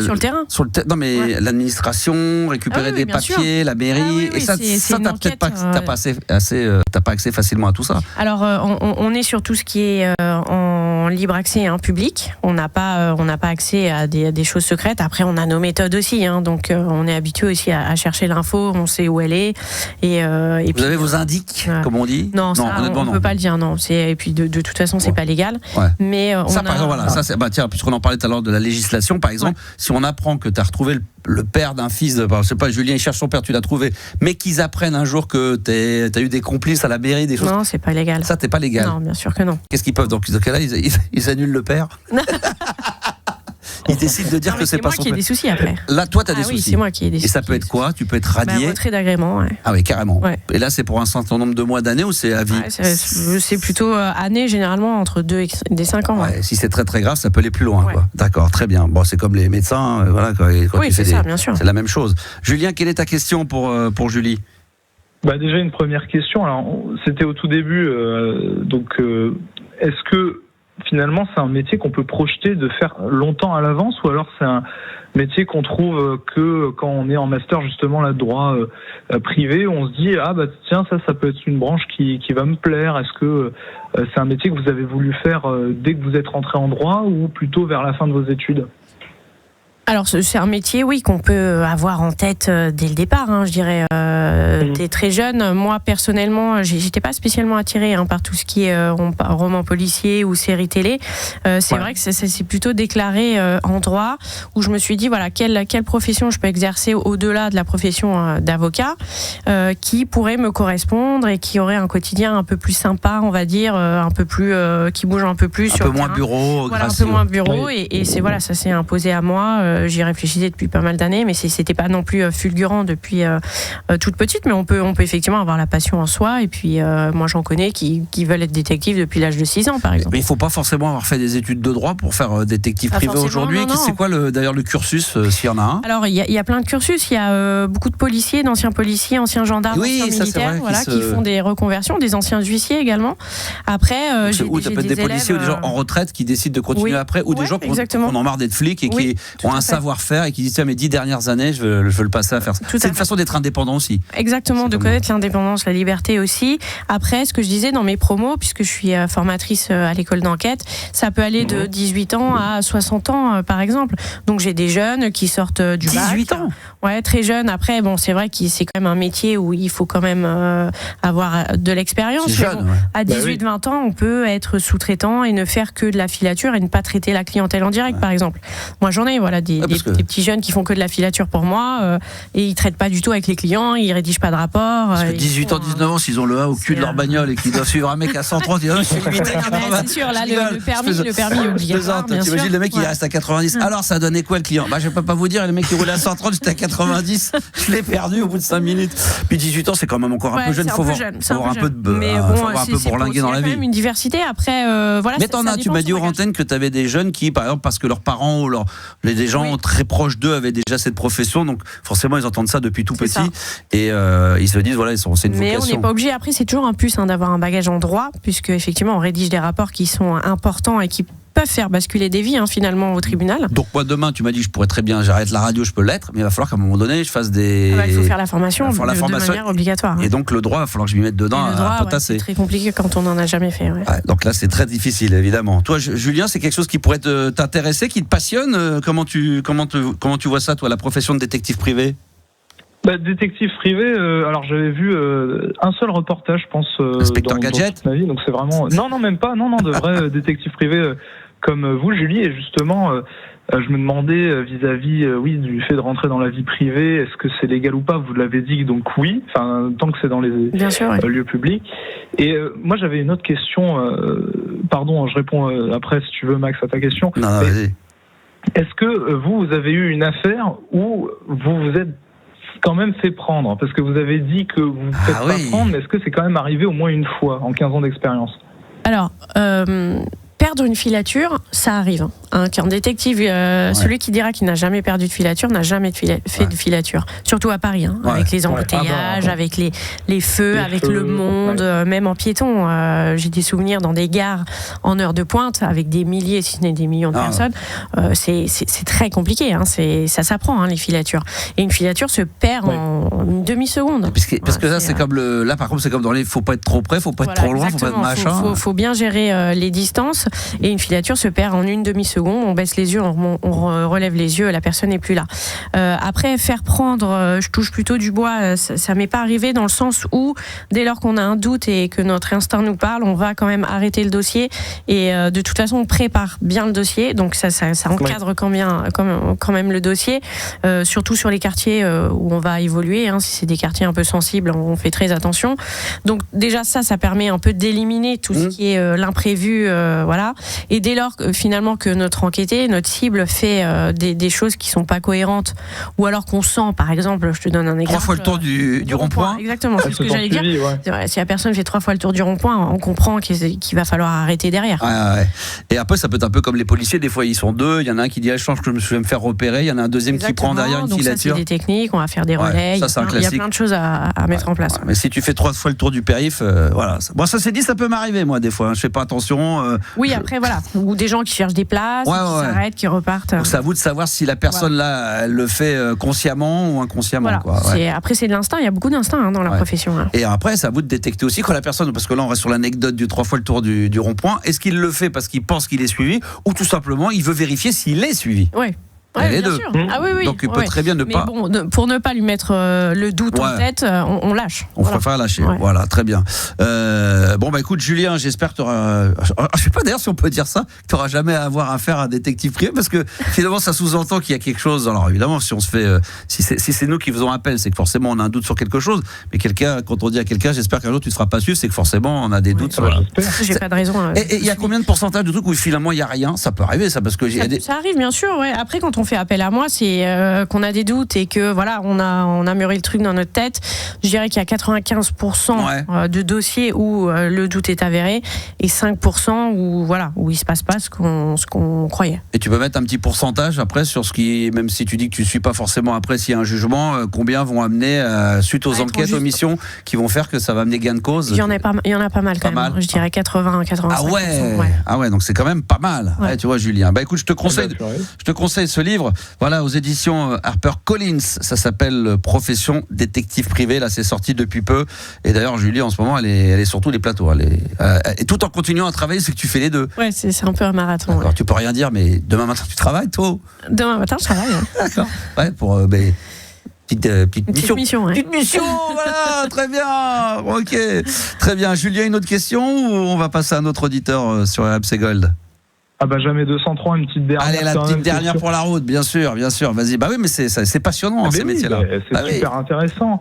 sur le terrain. Non mais l'administration, récupérer des papiers, la mairie, et ça t'as peut-être pas, t'as pas accès facilement à tout ça. Alors on est sur tout ce qui est en libre accès public. On n'a pas accès à des choses secrètes. Après, on a nos méthodes aussi. Donc, on est habitué aussi à chercher l'info. On sait où elle est. Et vous puis, avez vos indices, comme on dit ? Non, on ne peut pas le dire. Non. Et puis, de toute façon, c'est pas légal. Ouais. Mais ça, par exemple, voilà. Tiens, puisqu'on en parlait tout à l'heure de la législation, par exemple, si on apprend que tu as retrouvé le père d'un fils, je sais pas, Julien, il cherche son père, tu l'as trouvé, mais qu'ils apprennent un jour que t'as eu des complices à la mairie, des choses. Non, c'est pas légal. Ça, t'es pas légal. Non, bien sûr que non. Qu'est-ce qu'ils peuvent ? Donc, dans ce cas-là, ils annulent le père. Ils décident de dire que c'est pas son père. C'est moi qui ai des soucis après. Là, toi, t'as des soucis. Oui, c'est moi qui ai des soucis. Et ça peut être quoi ? Tu peux être radié. Retrait d'agrément, ouais. Ah oui, carrément. Ouais. Et là, c'est pour un certain nombre de mois, d'années ou c'est à vie ? C'est plutôt années, généralement, entre 2 et 5 ans. Ouais, si c'est très très grave, ça peut aller plus loin. Ouais. Quoi. D'accord, très bien. Bon, c'est comme les médecins, voilà. Quand oui, c'est ça, bien sûr. C'est la même chose. Julien, quelle est ta question pour Julie ? Déjà, une première question. Alors, c'était au tout début. Est-ce que finalement, c'est un métier qu'on peut projeter de faire longtemps à l'avance, ou alors c'est un métier qu'on trouve que quand on est en master justement là de droit privé, on se dit tiens, ça peut être une branche qui va me plaire. Est-ce que c'est un métier que vous avez voulu faire dès que vous êtes rentré en droit, ou plutôt vers la fin de vos études ? Alors, c'est un métier, oui, qu'on peut avoir en tête dès le départ, je dirais. T'es très jeune. Moi, personnellement, j'étais pas spécialement attirée par tout ce qui est roman policier ou série télé. C'est vrai que c'est plutôt déclaré en droit, où je me suis dit, voilà, quelle profession je peux exercer au-delà de la profession d'avocat, qui pourrait me correspondre et qui aurait un quotidien un peu plus sympa, on va dire, un peu plus, qui bouge un peu plus. Un peu moins bureau. Voilà, un peu moins bureau. Et ça s'est imposé à moi. J'y réfléchissais depuis pas mal d'années, mais c'était pas non plus fulgurant depuis toute petite, mais on peut effectivement avoir la passion en soi. Et puis moi j'en connais qui veulent être détectives depuis l'âge de 6 ans par exemple. Mais il faut pas forcément avoir fait des études de droit pour faire détective privé aujourd'hui. C'est quoi d'ailleurs le cursus, s'il y en a un ? Alors il y a plein de cursus. Il y a beaucoup de policiers, d'anciens policiers, anciens gendarmes, anciens militaires, qui font des reconversions, des anciens huissiers également. Après, ça peut être des policiers ou des gens en retraite qui décident de continuer après, ou des gens qui en ont marre d'être flics et qui ont un savoir-faire et qui disent tiens, mes 10 dernières années je veux le passer à faire ça. C'est une façon d'être indépendant aussi. Exactement, de connaître l'indépendance, la liberté aussi. Après, ce que je disais dans mes promos, puisque je suis formatrice à l'école d'enquête, ça peut aller de 18 ans à 60 ans par exemple. Donc j'ai des jeunes qui sortent du bac. 18 ans. Ouais, très jeunes. Après, c'est vrai que c'est quand même un métier où il faut quand même avoir de l'expérience. Jeune, à 18-20 ans, on peut être sous-traitant et ne faire que de la filature et ne pas traiter la clientèle en direct, par exemple. Moi, j'en ai des petits jeunes qui font que de la filature pour moi et ils traitent pas du tout avec les clients, ils rédigent pas de rapport. Parce que 18 ans, 19 ans, s'ils ont le A au cul de leur bagnole et qu'ils doivent suivre un mec à 130, ils disent je suis limité à 80. C'est sûr, là, le permis obligatoire. T'imagines le mec il reste à 90. Alors ça donnait quoi le client ? Je peux pas vous dire, le mec qui roule à 130, j'étais à 90, je l'ai perdu au bout de 5 minutes. Puis 18 ans, c'est quand même encore un peu jeune, il faut avoir un peu de bourlinguer dans la vie. Il y a quand même une diversité après. Mais tu m'as dit aux antennes que tu avais des jeunes qui, par exemple, parce que leurs parents ou des gens très proches d'eux avaient déjà cette profession, donc forcément ils entendent ça depuis tout petit et ils se disent voilà, c'est une vocation. Mais on n'est pas obligé. Après, c'est toujours un plus d'avoir un bagage en droit, puisque effectivement on rédige des rapports qui sont importants et qui peuvent faire basculer des vies finalement au tribunal. Donc moi demain, tu m'as dit je pourrais très bien, j'arrête la radio, je peux l'être, mais il va falloir qu'à un moment donné je fasse des... il faut faire la formation de manière obligatoire. Et donc le droit, il va falloir que je m'y mette dedans à potasser. C'est très compliqué quand on n'en a jamais fait. Ouais. Ouais, donc là c'est très difficile évidemment. Toi Julien, c'est quelque chose qui pourrait t'intéresser, qui te passionne? Comment tu vois ça toi, la profession de détective privé? Détective privé, alors j'avais vu un seul reportage, je pense, Inspecteur Gadget. dans toute ma vie, donc c'est vraiment... Non, même pas, non, de vrais détectives privés comme vous, Julie, et justement, je me demandais vis-à-vis, du fait de rentrer dans la vie privée, est-ce que c'est légal ou pas? Vous l'avez dit, donc oui, enfin, tant que c'est dans les lieux publics. Et moi, j'avais une autre question, pardon, je réponds après, si tu veux, Max, à ta question. Non, vas-y. Est-ce que vous avez eu une affaire où vous vous êtes quand même fait prendre? Parce que vous avez dit que vous ne faites pas prendre, mais est-ce que c'est quand même arrivé au moins une fois en 15 ans d'expérience? Alors, perdre une filature, ça arrive. Qu'un détective, celui qui dira qu'il n'a jamais perdu de filature, n'a jamais fait de filature. Surtout à Paris, avec les embouteillages, avec les feux, avec le monde, même en piéton. J'ai des souvenirs dans des gares en heure de pointe, avec des milliers, si ce n'est des millions de personnes. C'est très compliqué, ça s'apprend, les filatures. Et une filature se perd en une demi-seconde. Parce que là, c'est comme là, par contre, c'est comme dans les... faut pas être trop près, faut pas être trop loin, faut pas être machin. Faut bien gérer les distances. Et une filature se perd en une demi-seconde. On baisse les yeux, on relève les yeux, la personne n'est plus là. Après, faire prendre, je touche plutôt du bois, ça m'est pas arrivé dans le sens où, dès lors qu'on a un doute et que notre instinct nous parle, on va quand même arrêter le dossier. Et de toute façon, on prépare bien le dossier. Donc ça encadre quand même le dossier. Surtout sur les quartiers où on va évoluer. Si c'est des quartiers un peu sensibles, on fait très attention. Donc déjà, ça permet un peu d'éliminer tout ce qui est l'imprévu. Voilà. Et dès lors finalement que notre enquêté, notre cible fait des choses qui sont pas cohérentes, ou alors qu'on sent, par exemple, je te donne un exemple. 3 fois le tour du rond-point. Exactement, c'est ce que j'allais dire. Si la personne fait 3 fois le tour du rond-point, on comprend qu'il va falloir arrêter derrière. Et après, ça peut être un peu comme les policiers, des fois ils sont deux, il y en a un qui dit je pense que je vais me faire repérer, il y en a un deuxième qui prend derrière une filature. Donc ça, c'est des techniques, on va faire des relais, il y a plein de choses à mettre en place. Mais si tu fais 3 fois le tour du périph', voilà. Bon, ça c'est dit, ça peut m'arriver moi des fois, je fais pas attention. Oui, après voilà, ou des gens qui cherchent des places, qui s'arrêtent, qui repartent. Donc c'est à vous de savoir si la personne là, elle le fait consciemment ou inconsciemment. Voilà. Après c'est de l'instinct, il y a beaucoup d'instinct dans la profession. Et après c'est à vous de détecter aussi quand la personne, parce que là on reste sur l'anecdote du 3 fois le tour du rond-point, est-ce qu'il le fait parce qu'il pense qu'il est suivi ou tout simplement il veut vérifier s'il est suivi? Les deux. Sûr. Oui. Donc il peut très bien ne pas. Bon, pour ne pas lui mettre le doute en tête, on lâche. On préfère lâcher. Voilà, très bien. Écoute, Julien, j'espère que tu auras. Je sais pas d'ailleurs si on peut dire ça, que tu n'auras jamais à avoir affaire à un détective privé, parce que finalement ça sous-entend qu'il y a quelque chose. Alors évidemment, si on se fait, si c'est nous qui faisons appel, c'est que forcément on a un doute sur quelque chose. Mais quand on dit à quelqu'un, j'espère qu'un jour tu ne te feras pas suivre, c'est que forcément on a des doutes. J'ai pas de raison. Et il y a combien de pourcentage de trucs où finalement il y a rien? Ça peut arriver, ça, parce que ça arrive bien sûr. Après, quand on fait appel à moi, c'est qu'on a des doutes et que voilà, on a mûri le truc dans notre tête. Je dirais qu'il y a 95% de dossiers où le doute est avéré et 5% où il se passe pas ce qu'on croyait. Et tu peux mettre un petit pourcentage après sur ce qui, même si tu dis que tu suis pas forcément après s'il y a un jugement, combien vont amener suite aux enquêtes, aux missions qui vont faire que ça va amener gain de cause? Il y en a pas mal quand même. Je dirais 80-85%. Ah ouais, donc c'est quand même pas mal. Tu vois, Julien. Écoute, je te conseille ce livre. Voilà, aux éditions HarperCollins, ça s'appelle Profession détective privé. Là, c'est sorti depuis peu. Et d'ailleurs, Julie, en ce moment, elle est sur tous les plateaux. Et tout en continuant à travailler, c'est que tu fais les deux. Ouais, c'est un peu un marathon. Tu peux rien dire, mais demain matin, tu travailles, toi? Demain matin, je travaille. D'accord. Pour petite mission. Petite mission, voilà, très bien. Ok, très bien. Julien, une autre question ou on va passer à un autre auditeur sur RMC Gold? Jamais 203, une petite dernière. Allez, la petite dernière pour la route, bien sûr. Vas-y. Oui, mais c'est passionnant, ces métiers-là. C'est super intéressant.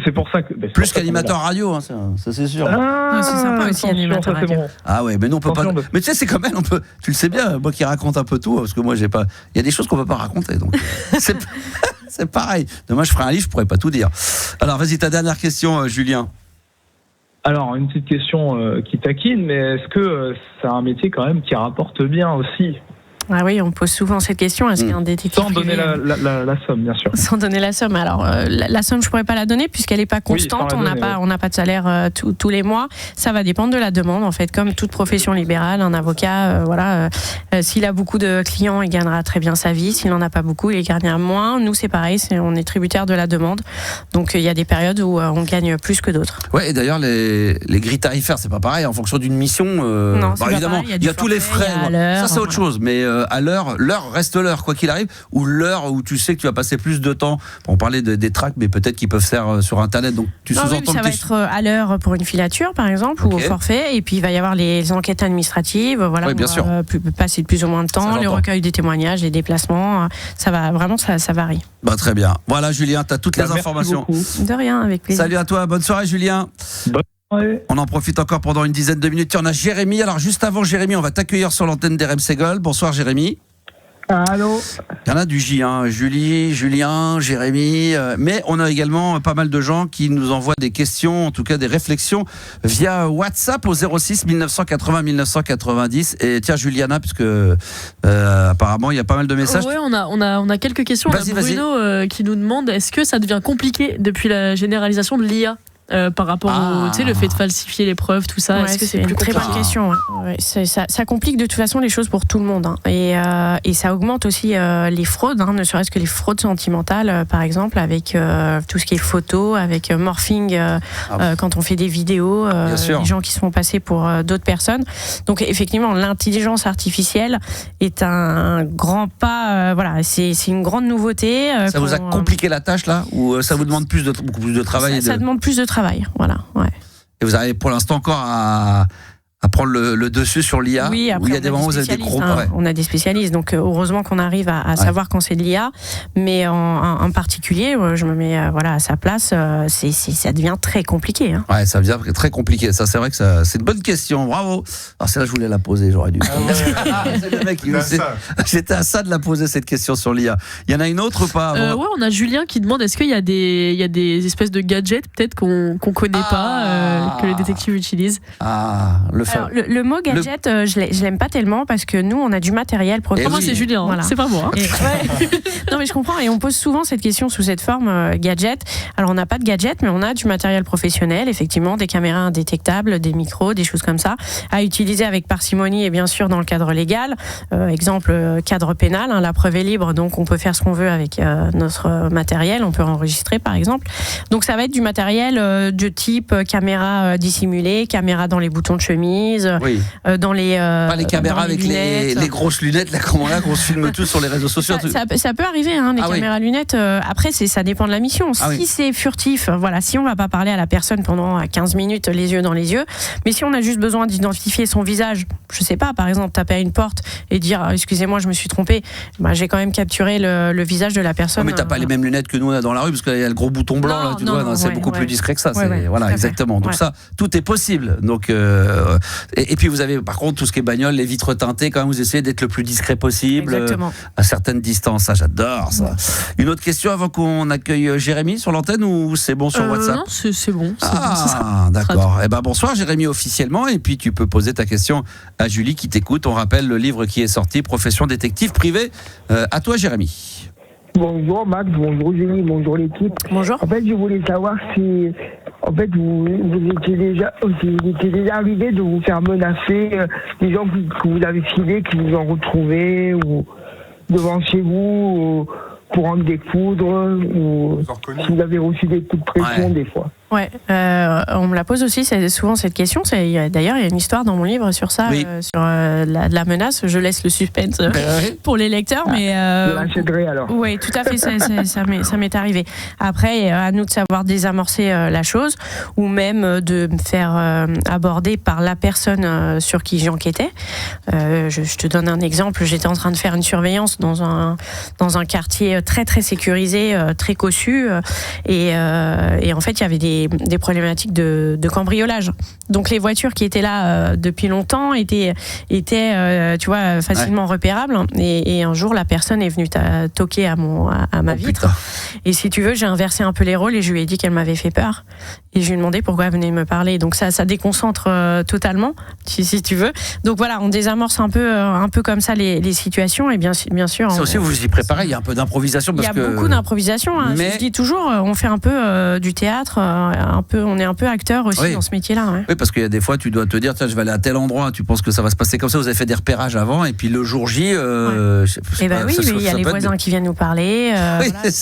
C'est pour ça que. Plus qu'animateur radio, ça c'est sûr. C'est sympa aussi, animateur radio. Bon. Ah ouais, mais non, on peut pas. Mais tu sais, c'est quand même, tu le sais bien, moi qui raconte un peu tout, parce que moi j'ai pas. Il y a des choses qu'on peut pas raconter, donc c'est pareil. Demain, je ferai un livre, je pourrais pas tout dire. Alors, vas-y, ta dernière question, Julien. Alors, une petite question qui taquine, mais est-ce que c'est un métier quand même qui rapporte bien aussi? Ah oui, on pose souvent cette question. Est-ce qu'un détective Sans donner la somme, bien sûr. Sans donner la somme. Alors, la somme, je pourrais pas la donner puisqu'elle n'est pas constante. Oui, on n'a pas de salaire tous les mois. Ça va dépendre de la demande, en fait. Comme toute profession libérale, un avocat, s'il a beaucoup de clients, il gagnera très bien sa vie. S'il n'en a pas beaucoup, il gagnera moins. Nous, c'est pareil. On est tributaire de la demande. Donc, il y a des périodes où on gagne plus que d'autres. Ouais, et d'ailleurs, les grilles tarifaires, c'est pas pareil. En fonction d'une mission, non, c'est évidemment, il y a tous les frais. Ça, c'est autre chose. Mais à l'heure reste l'heure, quoi qu'il arrive, ou l'heure où tu sais que tu vas passer plus de temps. On parlait des tracts, mais peut-être qu'ils peuvent faire sur Internet. Donc tu sous-entends ça va être à l'heure pour une filature, par exemple, ou au forfait. Et puis il va y avoir les enquêtes administratives. Voilà, oui, bien sûr. Passer plus ou moins de temps, le recueil des témoignages, les déplacements. Ça va vraiment, ça varie. Bah, très bien. Voilà, Julien, tu as toutes les informations. De rien, avec plaisir. Salut à toi, bonne soirée, Julien. On en profite encore pendant une dizaine de minutes. Tiens, on a Jérémy. Alors, juste avant Jérémy, on va t'accueillir sur l'antenne d'RMC Gold. Bonsoir, Jérémy. Allô. Il y en a du J, hein. Julie, Julien, Jérémy. Mais on a également pas mal de gens qui nous envoient des questions, en tout cas des réflexions, via WhatsApp au 06 1980 1990. Et tiens, Juliana, puisque apparemment, il y a pas mal de messages. Oui, on a quelques questions. Vas-y, Bruno qui nous demande, est-ce que ça devient compliqué depuis la généralisation de l'IA par rapport au le fait de falsifier les preuves, tout ça? Est-ce que c'est une très bonne question? Ouais, ça complique de toute façon les choses pour tout le monde, hein. Et ça augmente aussi les fraudes, hein, ne serait-ce que les fraudes sentimentales, par exemple, avec tout ce qui est photo, avec morphing, quand on fait des vidéos, les gens qui se font passer pour d'autres personnes. Donc effectivement, l'intelligence artificielle est un grand pas. Voilà, c'est une grande nouveauté. Ça vous a compliqué la tâche là, ou ça vous demande beaucoup plus de travail? Ça demande plus de travail. Voilà, ouais. Et vous avez pour l'instant encore à prendre le dessus sur l'IA. Oui, après, il y a des moments où vous avez des gros on a des spécialistes, donc heureusement qu'on arrive à savoir quand c'est de l'IA, mais en particulier, je me mets à sa place, ça devient très compliqué. Hein. Ouais, ça devient très compliqué. Ça, c'est vrai que c'est une bonne question. Bravo. Alors celle-là, je voulais la poser, j'aurais dû. C'est le mec qui j'étais à ça de la poser, cette question sur l'IA. Il y en a une autre ou pas? Ouais, on a Julien qui demande, est-ce qu'il y a des espèces de gadgets peut-être qu'on connaît pas, que les détectives utilisent? Alors, le mot gadget, je l'aime pas tellement parce que nous, on a du matériel professionnel. Moi, c'est Julien, voilà. C'est pas moi. Non, mais je comprends. Et on pose souvent cette question sous cette forme gadget. Alors, on n'a pas de gadget, mais on a du matériel professionnel, effectivement, des caméras indétectables, des micros, des choses comme ça, à utiliser avec parcimonie et bien sûr dans le cadre légal. Exemple, cadre pénal, la preuve est libre, donc on peut faire ce qu'on veut avec notre matériel. On peut enregistrer, par exemple. Donc, ça va être du matériel de type caméra dissimulée, caméra dans les boutons de chemise. Dans les pas les caméras avec les grosses lunettes là, qu'on se filme tous sur les réseaux sociaux. Ça peut arriver, hein, les caméras lunettes. Après, ça dépend de la mission. Si c'est furtif, si on va pas parler à la personne pendant 15 minutes, les yeux dans les yeux, mais si on a juste besoin d'identifier son visage, je sais pas, par exemple, taper à une porte et dire excusez-moi, je me suis trompé, j'ai quand même capturé le visage de la personne. Mais t'as pas les mêmes lunettes que nous on a dans la rue parce qu'il y a le gros bouton blanc là, tu vois, c'est beaucoup plus discret que ça. Voilà, exactement. Donc ça, tout est possible. Donc et puis vous avez par contre tout ce qui est bagnole, les vitres teintées, quand même vous essayez d'être le plus discret possible, à certaines distances. Ça, j'adore ça. Une autre question avant qu'on accueille Jérémy sur l'antenne, ou c'est bon sur WhatsApp? Non, c'est bon. D'accord. Bonsoir Jérémy officiellement, et puis tu peux poser ta question à Julie qui t'écoute. On rappelle le livre qui est sorti, Profession détective privé. À toi Jérémy. Bonjour Max, bonjour Julie, bonjour l'équipe. Bonjour. En fait, je voulais savoir si, en fait, vous étiez déjà arrivé de vous faire menacer, des gens que vous avez filés, qui vous ont retrouvé ou devant chez vous, pour en découdre, ou si vous avez reçu des coups de pression des fois. Ouais, on me la pose aussi souvent cette question. D'ailleurs, il y a une histoire dans mon livre sur ça, sur la menace. Je laisse le suspense pour les lecteurs, mais je l'achèterai alors. Oui, tout à fait, ça m'est arrivé. Après, à nous de savoir désamorcer la chose, ou même de me faire aborder par la personne sur qui j'enquêtais. Je te donne un exemple. J'étais en train de faire une surveillance dans un quartier très très sécurisé, très cossu, et en fait, il y avait des problématiques de cambriolage. Donc les voitures qui étaient là depuis longtemps étaient tu vois, facilement repérables. Et un jour, la personne est venue toquer à ma vitre. Putain. Et si tu veux, j'ai inversé un peu les rôles et je lui ai dit qu'elle m'avait fait peur. Et je lui ai demandé pourquoi elle venait me parler. Donc ça déconcentre totalement, si tu veux. Donc voilà, on désamorce un peu comme ça les situations. Et bien sûr. Ça aussi, vous vous y préparez. Il y a un peu d'improvisation. Il y a beaucoup d'improvisation. Hein. Mais... Je dis toujours, on fait un peu du théâtre. On est un peu acteur aussi dans ce métier-là. Ouais. Oui, parce qu'il y a des fois, tu dois te dire, tiens, je vais aller à tel endroit. Tu penses que ça va se passer comme ça. Vous avez fait des repérages avant. Et puis le jour J, il y a les voisins qui viennent nous parler.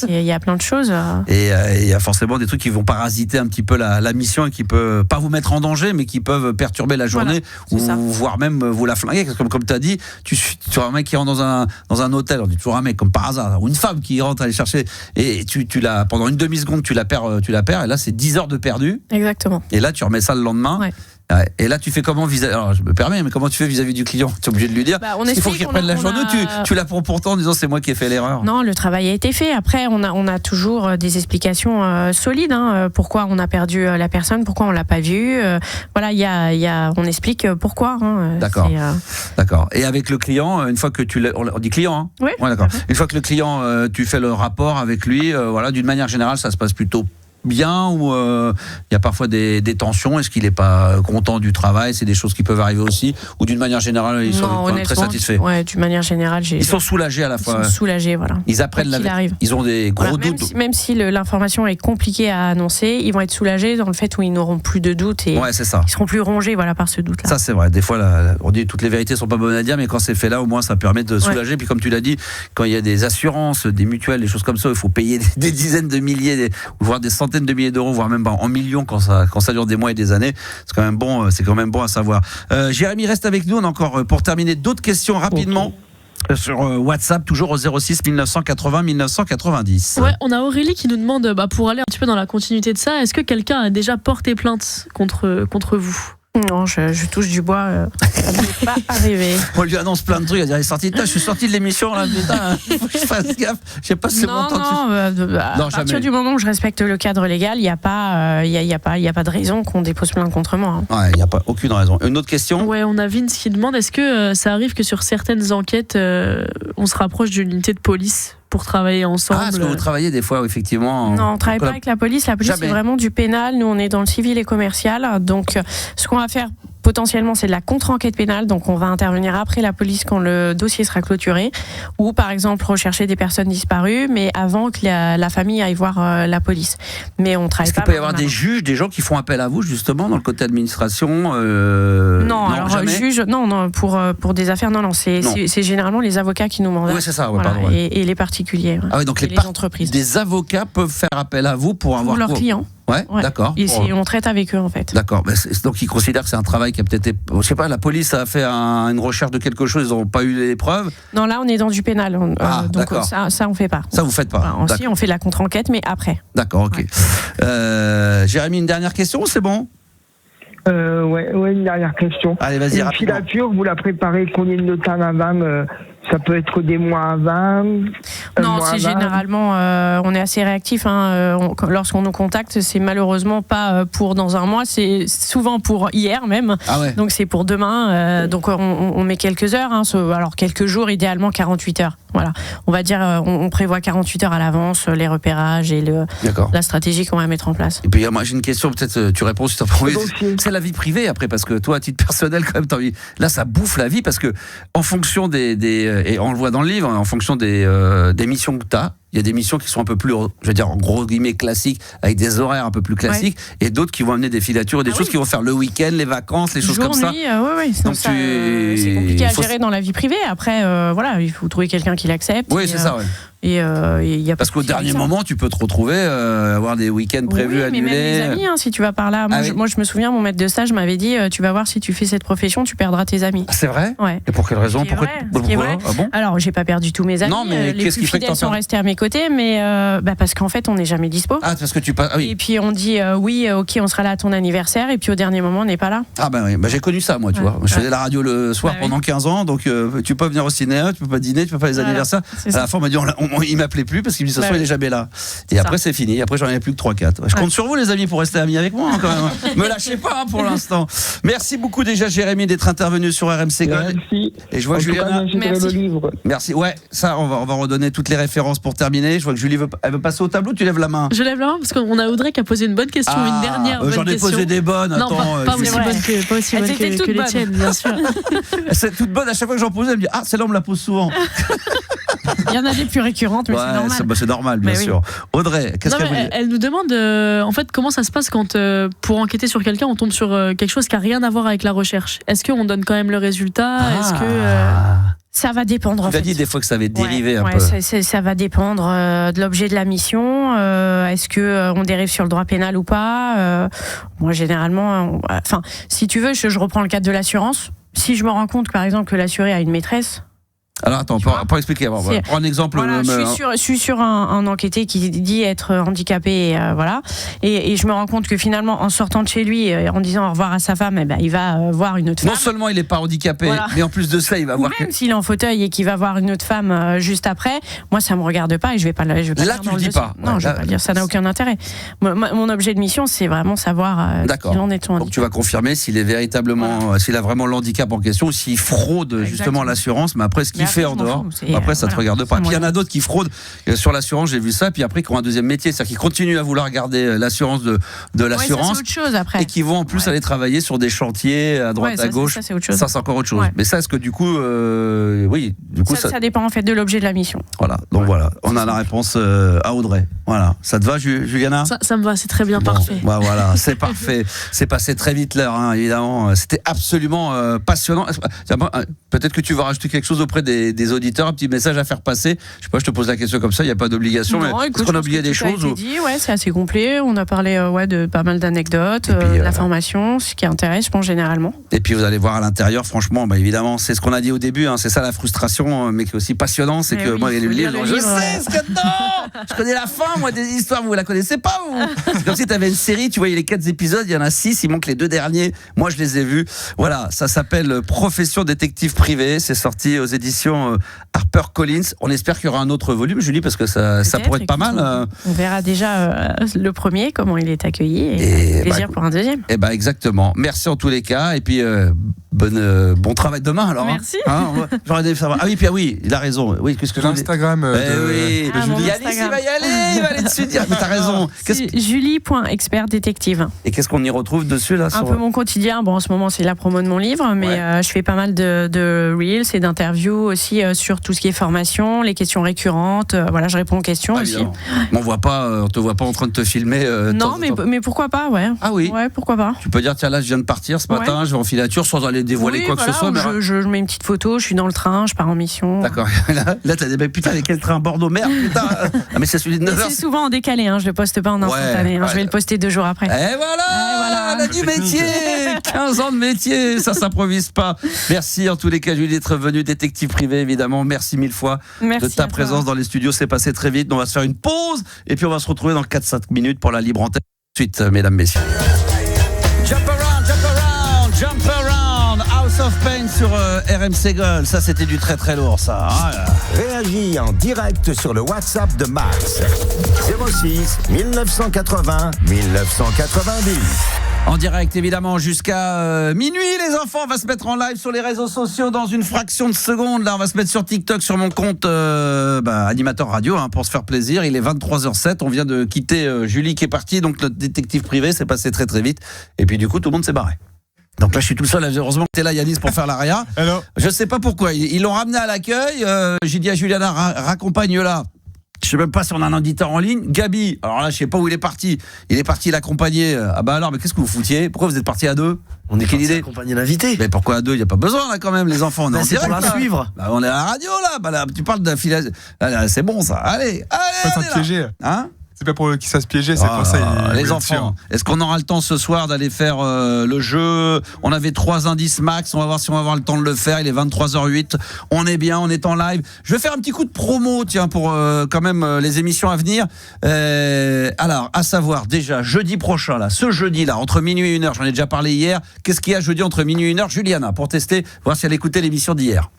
Il y a plein de choses. Et il y a forcément des trucs qui vont parasiter un petit peu la mission et qui peuvent pas vous mettre en danger, mais qui peuvent perturber la journée ou voire même vous la flinguer. Comme tu as dit, tu as un mec qui rentre dans un hôtel, on dit toujours un mec comme par hasard, ou une femme qui rentre aller chercher et tu l'as pendant une demi-seconde, tu la perds, et là c'est 10 heures de perdu. Exactement. Et là tu remets ça le lendemain. Ouais. Et là, tu fais comment vis-à-vis... Alors, je me permets, mais comment tu fais vis-à-vis du client ? Tu es obligé de lui dire. Il faut qu'il reprenne la journée. Tu l'as pourtant en disant c'est moi qui ai fait l'erreur. Non, le travail a été fait. Après, on a toujours des explications solides. Pourquoi on a perdu la personne, pourquoi on l'a pas vue. Voilà, on explique pourquoi. D'accord. D'accord. Et avec le client, une fois que on dit client. Hein ? Oui. Ouais, d'accord. Une fois que le client, tu fais le rapport avec lui. D'une manière générale, ça se passe plutôt bien ou il y a parfois des tensions? Est-ce qu'il n'est pas content du travail? C'est des choses qui peuvent arriver aussi, ou d'une manière générale ils sont très satisfaits? Ouais, d'une manière générale ils sont soulagés à la fois. Ils sont soulagés, voilà. Ils apprennent ils ont des gros doutes. Même si l'information est compliquée à annoncer, ils vont être soulagés dans le fait où ils n'auront plus de doutes et c'est ça. Ils seront plus rongés par ce doute-là. Ça c'est vrai. Des fois on dit toutes les vérités sont pas bonnes à dire, mais quand c'est fait là, au moins ça permet de soulager. Puis comme tu l'as dit, quand il y a des assurances, des mutuelles, des choses comme ça, il faut payer des dizaines de milliers, voire des centaines de milliers d'euros, voire même en millions quand ça dure des mois et des années. C'est quand même bon à savoir. Jérémy, reste avec nous. On a encore pour terminer d'autres questions rapidement. Sur WhatsApp, toujours au 06 1980 1990. Ouais, on a Aurélie qui nous demande, pour aller un petit peu dans la continuité de ça, est-ce que quelqu'un a déjà porté plainte contre vous? Non, je touche du bois, ça ne m'est pas arrivé. On lui annonce plein de trucs, elle dit, je suis sorti de l'émission là, putain, faut que je fasse gaffe. Je sais pas si c'est mon temps. À partir du moment où je respecte le cadre légal, il n'y a pas de raison qu'on dépose plainte contre moi. Ouais, il n'y a pas aucune raison. Une autre question? Ouais, on a Vince qui demande, est-ce que ça arrive que sur certaines enquêtes, on se rapproche d'une unité de police pour travailler ensemble? Est-ce que vous travaillez des fois, effectivement? Non, on ne travaille pas avec la police. La police, c'est vraiment du pénal. Nous, on est dans le civil et commercial. Donc, ce qu'on va faire potentiellement, c'est de la contre-enquête pénale. Donc, on va intervenir après la police quand le dossier sera clôturé. Ou, par exemple, rechercher des personnes disparues, mais avant que la famille aille voir la police. Mais on travaille pas. Est-ce qu'il peut y avoir des juges, des gens qui font appel à vous, justement, dans le côté administration? Non, alors, juge, non, pour des affaires, non. C'est généralement les avocats qui nous mandatent. Oui, c'est ça, pardon. Et les particuliers. Ah oui, donc les entreprises. Des avocats peuvent faire appel à vous pour avoir leurs clients. Ouais, d'accord. Et on traite avec eux en fait. D'accord. Donc ils considèrent que c'est un travail qui a peut-être, je sais pas, la police a fait une recherche de quelque chose, ils n'ont pas eu les preuves. Non, là on est dans du pénal. Donc ça on fait pas. Ça vous faites pas. Si on fait la contre-enquête, mais après. D'accord, ok. Jérémy, une dernière question, c'est bon? Ouais, une dernière question. Allez, vas-y, rapidement. Une filature, vous la préparez combien de temps avant? Ça peut être des mois avant. Non, c'est généralement, on est assez réactif. Lorsqu'on nous contacte, c'est malheureusement pas pour dans un mois, c'est souvent pour hier même. Ah ouais. Donc c'est pour demain. Donc on met quelques heures. Alors quelques jours, idéalement 48 heures. Voilà. On va dire, on prévoit 48 heures à l'avance les repérages et la stratégie qu'on va mettre en place. Et puis moi j'ai une question, peut-être tu réponds si tu as envie. C'est la vie privée après, parce que toi à titre personnel quand même t'as envie. Là ça bouffe la vie, parce que en fonction et on le voit dans le livre, en fonction des missions que tu as, il y a des missions qui sont un peu plus, je veux dire en gros guillemets classiques, avec des horaires un peu plus classiques, et d'autres qui vont amener des filatures et des choses qui vont faire le week-end, les vacances, les choses comme ça. Donc c'est compliqué à gérer dans la vie privée. Après, il faut trouver quelqu'un qui l'accepte. Oui, c'est ça. Ouais. Et y a parce qu'au dernier moment, tu peux te retrouver avoir des week-ends prévus annulés. Mais même les amis, si tu vas par là. Moi, je me souviens, mon maître de stage m'avait dit, tu vas voir, si tu fais cette profession, tu perdras tes amis. Ah, c'est vrai? Ouais. Et pour quelle raison? Pourquoi? Ah bon? Alors, j'ai pas perdu tous mes amis. Non, mais les plus fidèles sont restés à mes côté, mais parce qu'en fait, on n'est jamais dispo. Ah, parce que tu passes. Ah, oui. Et puis on dit oui, ok, on sera là à ton anniversaire, et puis au dernier moment, on n'est pas là. Ah oui, j'ai connu ça moi, tu vois. Je faisais la radio le soir pendant 15 ans, donc tu peux pas venir au cinéma, tu peux pas dîner, tu peux pas les anniversaires. À la fin, on m'a dit, il m'appelait plus parce qu'il me dit ce soir il est jamais là. Et après c'est fini. Après j'en avais plus que 3-4. Je compte sur vous les amis pour rester amis avec moi quand même. Me lâchez pas pour l'instant. Merci beaucoup déjà Jérémy d'être intervenu sur RMC Gold. Merci. Et je vois que Juliana. Merci. Ouais, ça on va redonner toutes les références pour terminer. Je vois que Julie elle veut passer au tableau. Tu lèves la main. Je lève la main parce qu'on a Audrey qui a posé une bonne question, une dernière bonne question. J'en ai posé des bonnes. Non, pas aussi bonne que les tiennes, bien sûr. C'est toute bonne. À chaque fois que j'en posais, elle me dit celle-là on me la pose souvent. Il y en a des plus récurrentes, mais c'est normal. C'est normal, bien sûr. Audrey, qu'est-ce qu'elle voulait ? Elle nous demande en fait comment ça se passe quand pour enquêter sur quelqu'un on tombe sur quelque chose qui a rien à voir avec la recherche. Est-ce qu'on donne quand même le résultat ? Est-ce que ça va dépendre. Tu as dit des fois que ça avait dérivé un peu. Ça va dépendre de l'objet de la mission. Est-ce que on dérive sur le droit pénal ou pas ? Moi, généralement, si tu veux, je reprends le cadre de l'assurance. Si je me rends compte, par exemple, que l'assuré a une maîtresse. Alors attends, pour expliquer, prends un exemple. Voilà, je suis sur un enquêté qui dit être handicapé, voilà, et je me rends compte que finalement, en sortant de chez lui, en disant au revoir à sa femme, il va voir une autre femme. Non seulement il n'est pas handicapé, mais en plus de ça, il va voir. Même s'il est en fauteuil et qu'il va voir une autre femme juste après, moi ça me regarde pas et je vais pas. Là, tu le dis pas. Non, je vais pas le dire. Ça n'a aucun intérêt. Mon objet de mission, c'est vraiment savoir. D'accord. Qu'il en est. Donc tu vas confirmer s'il est véritablement, s'il a vraiment le handicap en question, ou s'il fraude justement l'assurance, mais après ce qu'il fait en dehors. Après, ça te regarde pas. Puis il y en a d'autres qui fraudent sur l'assurance, j'ai vu ça, puis après qui ont un deuxième métier, c'est-à-dire qu'ils continuent à vouloir garder l'assurance de l'assurance, ça, c'est autre chose, après. Et qui vont en plus aller travailler sur des chantiers à droite, à gauche. Ça, c'est autre chose. Ça, c'est encore autre chose. Mais ça, est-ce que du coup, ça dépend en fait de l'objet de la mission. Voilà. Donc voilà, on a la réponse à Audrey. Voilà. Ça te va, Juliana ? Ça me va, c'est très bien, parfait. Voilà, c'est parfait. C'est passé très vite l'heure, évidemment. C'était absolument passionnant. Peut-être que tu vas rajouter quelque chose auprès des auditeurs, un petit message à faire passer. Je sais pas, je te pose la question comme ça, il n'y a pas d'obligation. Non, mais écoute, est-ce qu'on a oublié des choses c'est assez complet. On a parlé de pas mal d'anecdotes, de la formation, ce qui intéresse, je pense, généralement. Et puis vous allez voir à l'intérieur, franchement, évidemment, c'est ce qu'on a dit au début, c'est ça la frustration, mais qui est aussi passionnant, c'est que moi, le livre, je sais ce que je connais la fin, moi, des histoires, vous la connaissez pas, vous. C'est comme si tu avais une série, tu voyais les 4 épisodes, il y en a 6, il manque les 2 derniers. Moi, je les ai vus. Voilà, ça s'appelle Profession détective privé. C'est sorti aux éditions HarperCollins. On espère qu'il y aura un autre volume, Julie, parce que ça pourrait être pas mal. On verra déjà le premier, comment il est accueilli, et plaisir pour un deuxième. Exactement. Merci en tous les cas, et puis bon travail demain alors. Merci. J'aurais dû savoir. Oui, il a raison. Oui, qu'est-ce que l'Instagram Julie. Yanis, il va aller dessus dire. Mais t'as raison. Julie.expertdétective. Et qu'est-ce qu'on y retrouve dessus là Un peu mon quotidien. Bon, en ce moment, c'est la promo de mon livre, mais je fais pas mal de reels et d'interviews aussi sur tout ce qui est formation, les questions récurrentes. Voilà, je réponds aux questions aussi. On te voit pas en train de te filmer. Non, mais pourquoi pas, ouais. Ah oui. Ouais, pourquoi pas. Tu peux dire tiens là, je viens de partir ce matin, je vais en filature sans aller dévoiler quoi que ce soit. Je mets une petite photo, je suis dans le train, je pars en mission. D'accord. Là t'as des putain, avec quel train Bordeaux merde putain. Ah mais c'est celui de 9h. C'est souvent en décalé, je le poste pas en instantané. Je vais le poster 2 jours après. Et voilà, on a du métier. 15 ans de métier, ça s'improvise pas. Merci en tous les cas Julie d'être venue, détective privé évidemment. Merci 1000 fois de ta présence dans les studios. C'est passé très vite. On va se faire une pause et puis on va se retrouver dans 4-5 minutes pour la libre antenne. Suite, mesdames, messieurs. Jump around, House of Pain sur RMC Gold. Ça, c'était du très très lourd, ça. Réagis en direct sur le WhatsApp de Max. 06 1980 1990. En direct, évidemment, jusqu'à minuit, les enfants. On va se mettre en live sur les réseaux sociaux dans une fraction de seconde. Là, on va se mettre sur TikTok, sur mon compte animateur radio, pour se faire plaisir. Il est 23h07. On vient de quitter Julie qui est partie. Donc, notre détective privé, c'est passé très très vite. Et puis, du coup, tout le monde s'est barré. Donc là, je suis tout seul. Heureusement que t'es là, Yanis, pour faire l'aria. Je sais pas pourquoi. Ils l'ont ramené à l'accueil. J'ai dit à Juliana, raccompagne-la. Je sais même pas si on a un auditeur en ligne. Gabi, alors là, je sais pas où il est parti. Il est parti l'accompagner. Ah bah alors, mais qu'est-ce que vous foutiez ? Pourquoi vous êtes partis à 2 ? On est quelle idée accompagner l'invité. Mais pourquoi à 2 ? Il n'y a pas besoin là quand même, les enfants. On est en direct, pour la suivre. Bah, on est à la radio là. Bah, là tu parles de la filiation. C'est bon ça. Allez. Pas piéger. C'est pas pour qu'ils se fassent piéger, c'est pour ça. Les enfants, est-ce qu'on aura le temps ce soir d'aller faire le jeu? On avait 3 indices max, on va voir si on va avoir le temps de le faire. Il est 23h08, on est bien, on est en live. Je vais faire un petit coup de promo, tiens, pour quand même les émissions à venir. Alors, à savoir, déjà, jeudi prochain, là, ce jeudi-là, entre minuit et 1h, j'en ai déjà parlé hier. Qu'est-ce qu'il y a jeudi entre minuit et 1h? Juliana, pour tester, voir si elle écoutait l'émission d'hier.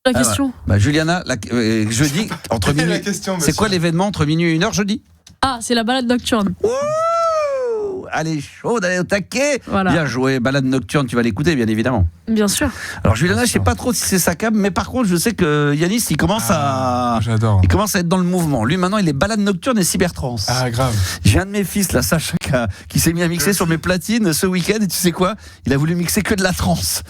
La question. Juliana, jeudi, entre minuit. C'est quoi l'événement entre minuit et 1h jeudi? Ah, c'est la balade nocturne. Allez, chaud d'aller au taquet. Voilà. Bien joué, balade nocturne, tu vas l'écouter, bien évidemment. Bien sûr. Alors Juliana, je sais pas trop si c'est sa cam, mais par contre, je sais que Yanis, il commence à être dans le mouvement. Lui, maintenant, il est balade nocturne et cybertrance. Ah, grave. J'ai un de mes fils, là, Sacha, qui s'est mis à mixer sur mes platines ce week-end, et tu sais quoi? Il a voulu mixer que de la trance.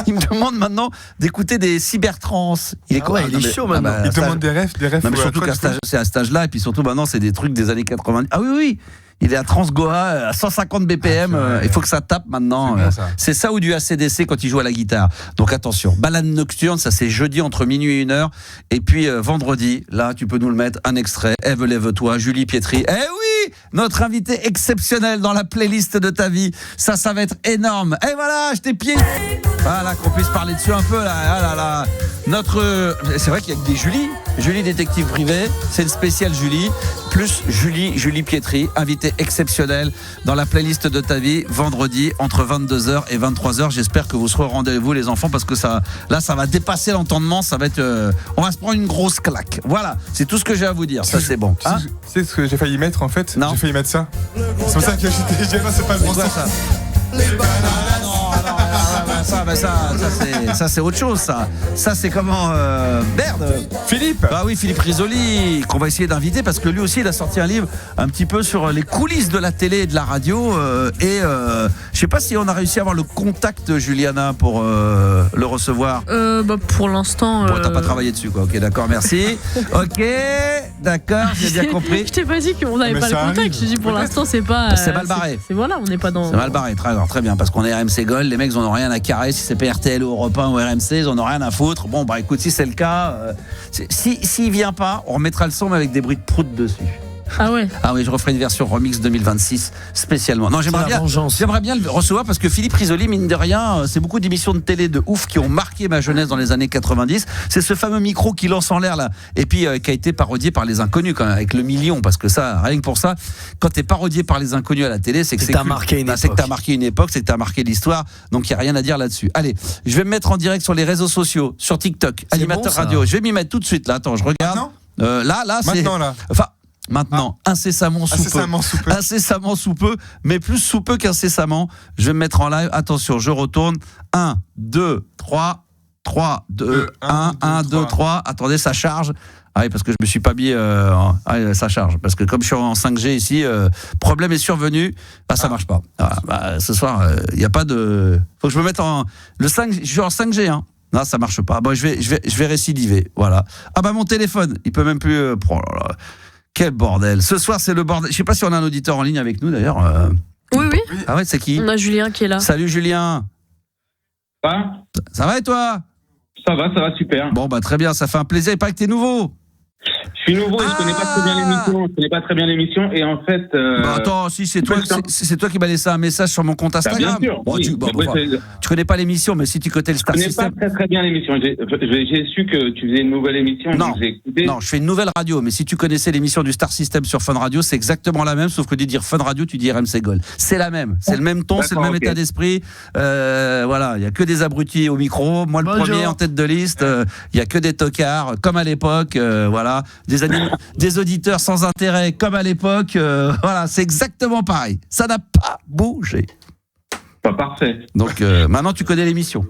Il me demande maintenant d'écouter des cybertrance. Il est quoi? Il est chaud maintenant. Il demande des refs. Non, mais surtout c'est à cet âge-là, et puis surtout maintenant, c'est des trucs des années 90. Ah oui. Il est à Transgoa à 150 BPM. Il faut que ça tape maintenant. C'est ça ou du AC/DC quand il joue à la guitare. Donc attention, balade nocturne, ça c'est jeudi entre minuit et 1h. Et puis vendredi, là tu peux nous le mettre, un extrait. Ève, lève-toi, Julie Pietri. Eh oui, notre invité exceptionnel dans la playlist de ta vie. Ça va être énorme. Et voilà, je t'ai pied. Voilà, qu'on puisse parler dessus un peu là. Ah là là. C'est vrai qu'il y a que des Julie détective privé, c'est une spéciale Julie, plus Julie Pietri, invité exceptionnel dans la playlist de ta vie, vendredi entre 22h et 23h. J'espère que vous serez au rendez-vous les enfants, parce que ça va dépasser l'entendement, ça va être on va se prendre une grosse claque. Voilà, c'est tout ce que j'ai à vous dire. Ça c'est bon. Tu sais ce que j'ai failli mettre en fait? Non. J'ai failli mettre ça. C'est pour ça que j'ai dit c'est pas le bon sens. Ça c'est autre chose, ça c'est comment merde, Philippe. Ah oui, Philippe Risoli, qu'on va essayer d'inviter, parce que lui aussi il a sorti un livre un petit peu sur les coulisses de la télé et de la radio, je sais pas si on a réussi à avoir le contact, Juliana, pour le recevoir. Pour l'instant. Bon, t'as pas travaillé dessus quoi. Ok, d'accord, merci. Ok, d'accord, j'ai bien compris. Je t'ai pas dit qu'on n'avait pas le contact. Je dis pour l'instant c'est pas. C'est mal barré. C'est voilà, on n'est pas dans. C'est mal barré, très bien, parce qu'on est RMC Gold, les mecs ils en ont rien à carrer, si c'est PRTL ou Europe 1 ou RMC, ils en ont rien à foutre. Bon bah écoute, si c'est le cas, s'il vient pas, on remettra le son mais avec des bruits de prout dessus. Ah ouais. Ah oui, je referai une version remix 2026 spécialement. Non, j'aimerais bien le recevoir, parce que Philippe Risoli, mine de rien, c'est beaucoup d'émissions de télé de ouf qui ont marqué ma jeunesse dans les années 90. C'est ce fameux micro qui lance en l'air là, et puis qui a été parodié par les Inconnus quand même, avec le million, parce que ça, rien que pour ça, quand t'es parodié par les Inconnus à la télé, c'est que t'as marqué une époque. C'est que t'as marqué une époque, c'est que t'as marqué l'histoire. Donc il y a rien à dire là-dessus. Allez, je vais me mettre en direct sur les réseaux sociaux, sur TikTok, animateur radio. Je vais m'y mettre tout de suite là. Attends, je regarde. Là, c'est maintenant là. Enfin. Maintenant, incessamment sous peu, mais plus sous peu qu'incessamment. Je vais me mettre en live. Attention, je retourne. 1, 2, 3, 3, 2, 1, 1, 2, 3. Attendez, ça charge. Ah oui, parce que je me suis pas mis. Ça charge. Parce que comme je suis en 5G ici, problème est survenu. Ça marche pas. Ce soir, il n'y a pas de. Faut que je me mette en. Le 5, je suis en 5G, hein. Non, ça marche pas. Bon, je vais récidiver. Voilà. Ah bah mon téléphone, il peut même plus. Oh là là. Quel bordel. Ce soir, c'est le bordel. Je sais pas si on a un auditeur en ligne avec nous, d'ailleurs. Oui. Ah ouais, c'est qui? On a Julien qui est là. Salut, Julien. Ça va et toi? Ça va super. Bon, bah très bien, ça fait un plaisir. Il paraît que t'es nouveau. Je suis nouveau et je connais pas très bien l'émission. Et en fait... attends, si, c'est toi qui m'as laissé un message sur mon compte Instagram. Bien sûr. Bon, tu connais pas l'émission, mais si tu connais le Star System... Je connais pas très bien l'émission. J'ai su que tu faisais une nouvelle émission. Non, je fais une nouvelle radio. Mais si tu connaissais l'émission du Star System sur Fun Radio, c'est exactement la même, sauf que de dire Fun Radio, tu dis RMC Gold. C'est la même. C'est le même ton, c'est le même état d'esprit. Voilà, il y a que des abrutis au micro. Moi, le premier en tête de liste. Il y a que des tocards, comme à l'époque. Voilà. Des auditeurs sans intérêt comme à l'époque, voilà, c'est exactement pareil. Ça n'a pas bougé. Pas parfait. Donc maintenant tu connais l'émission.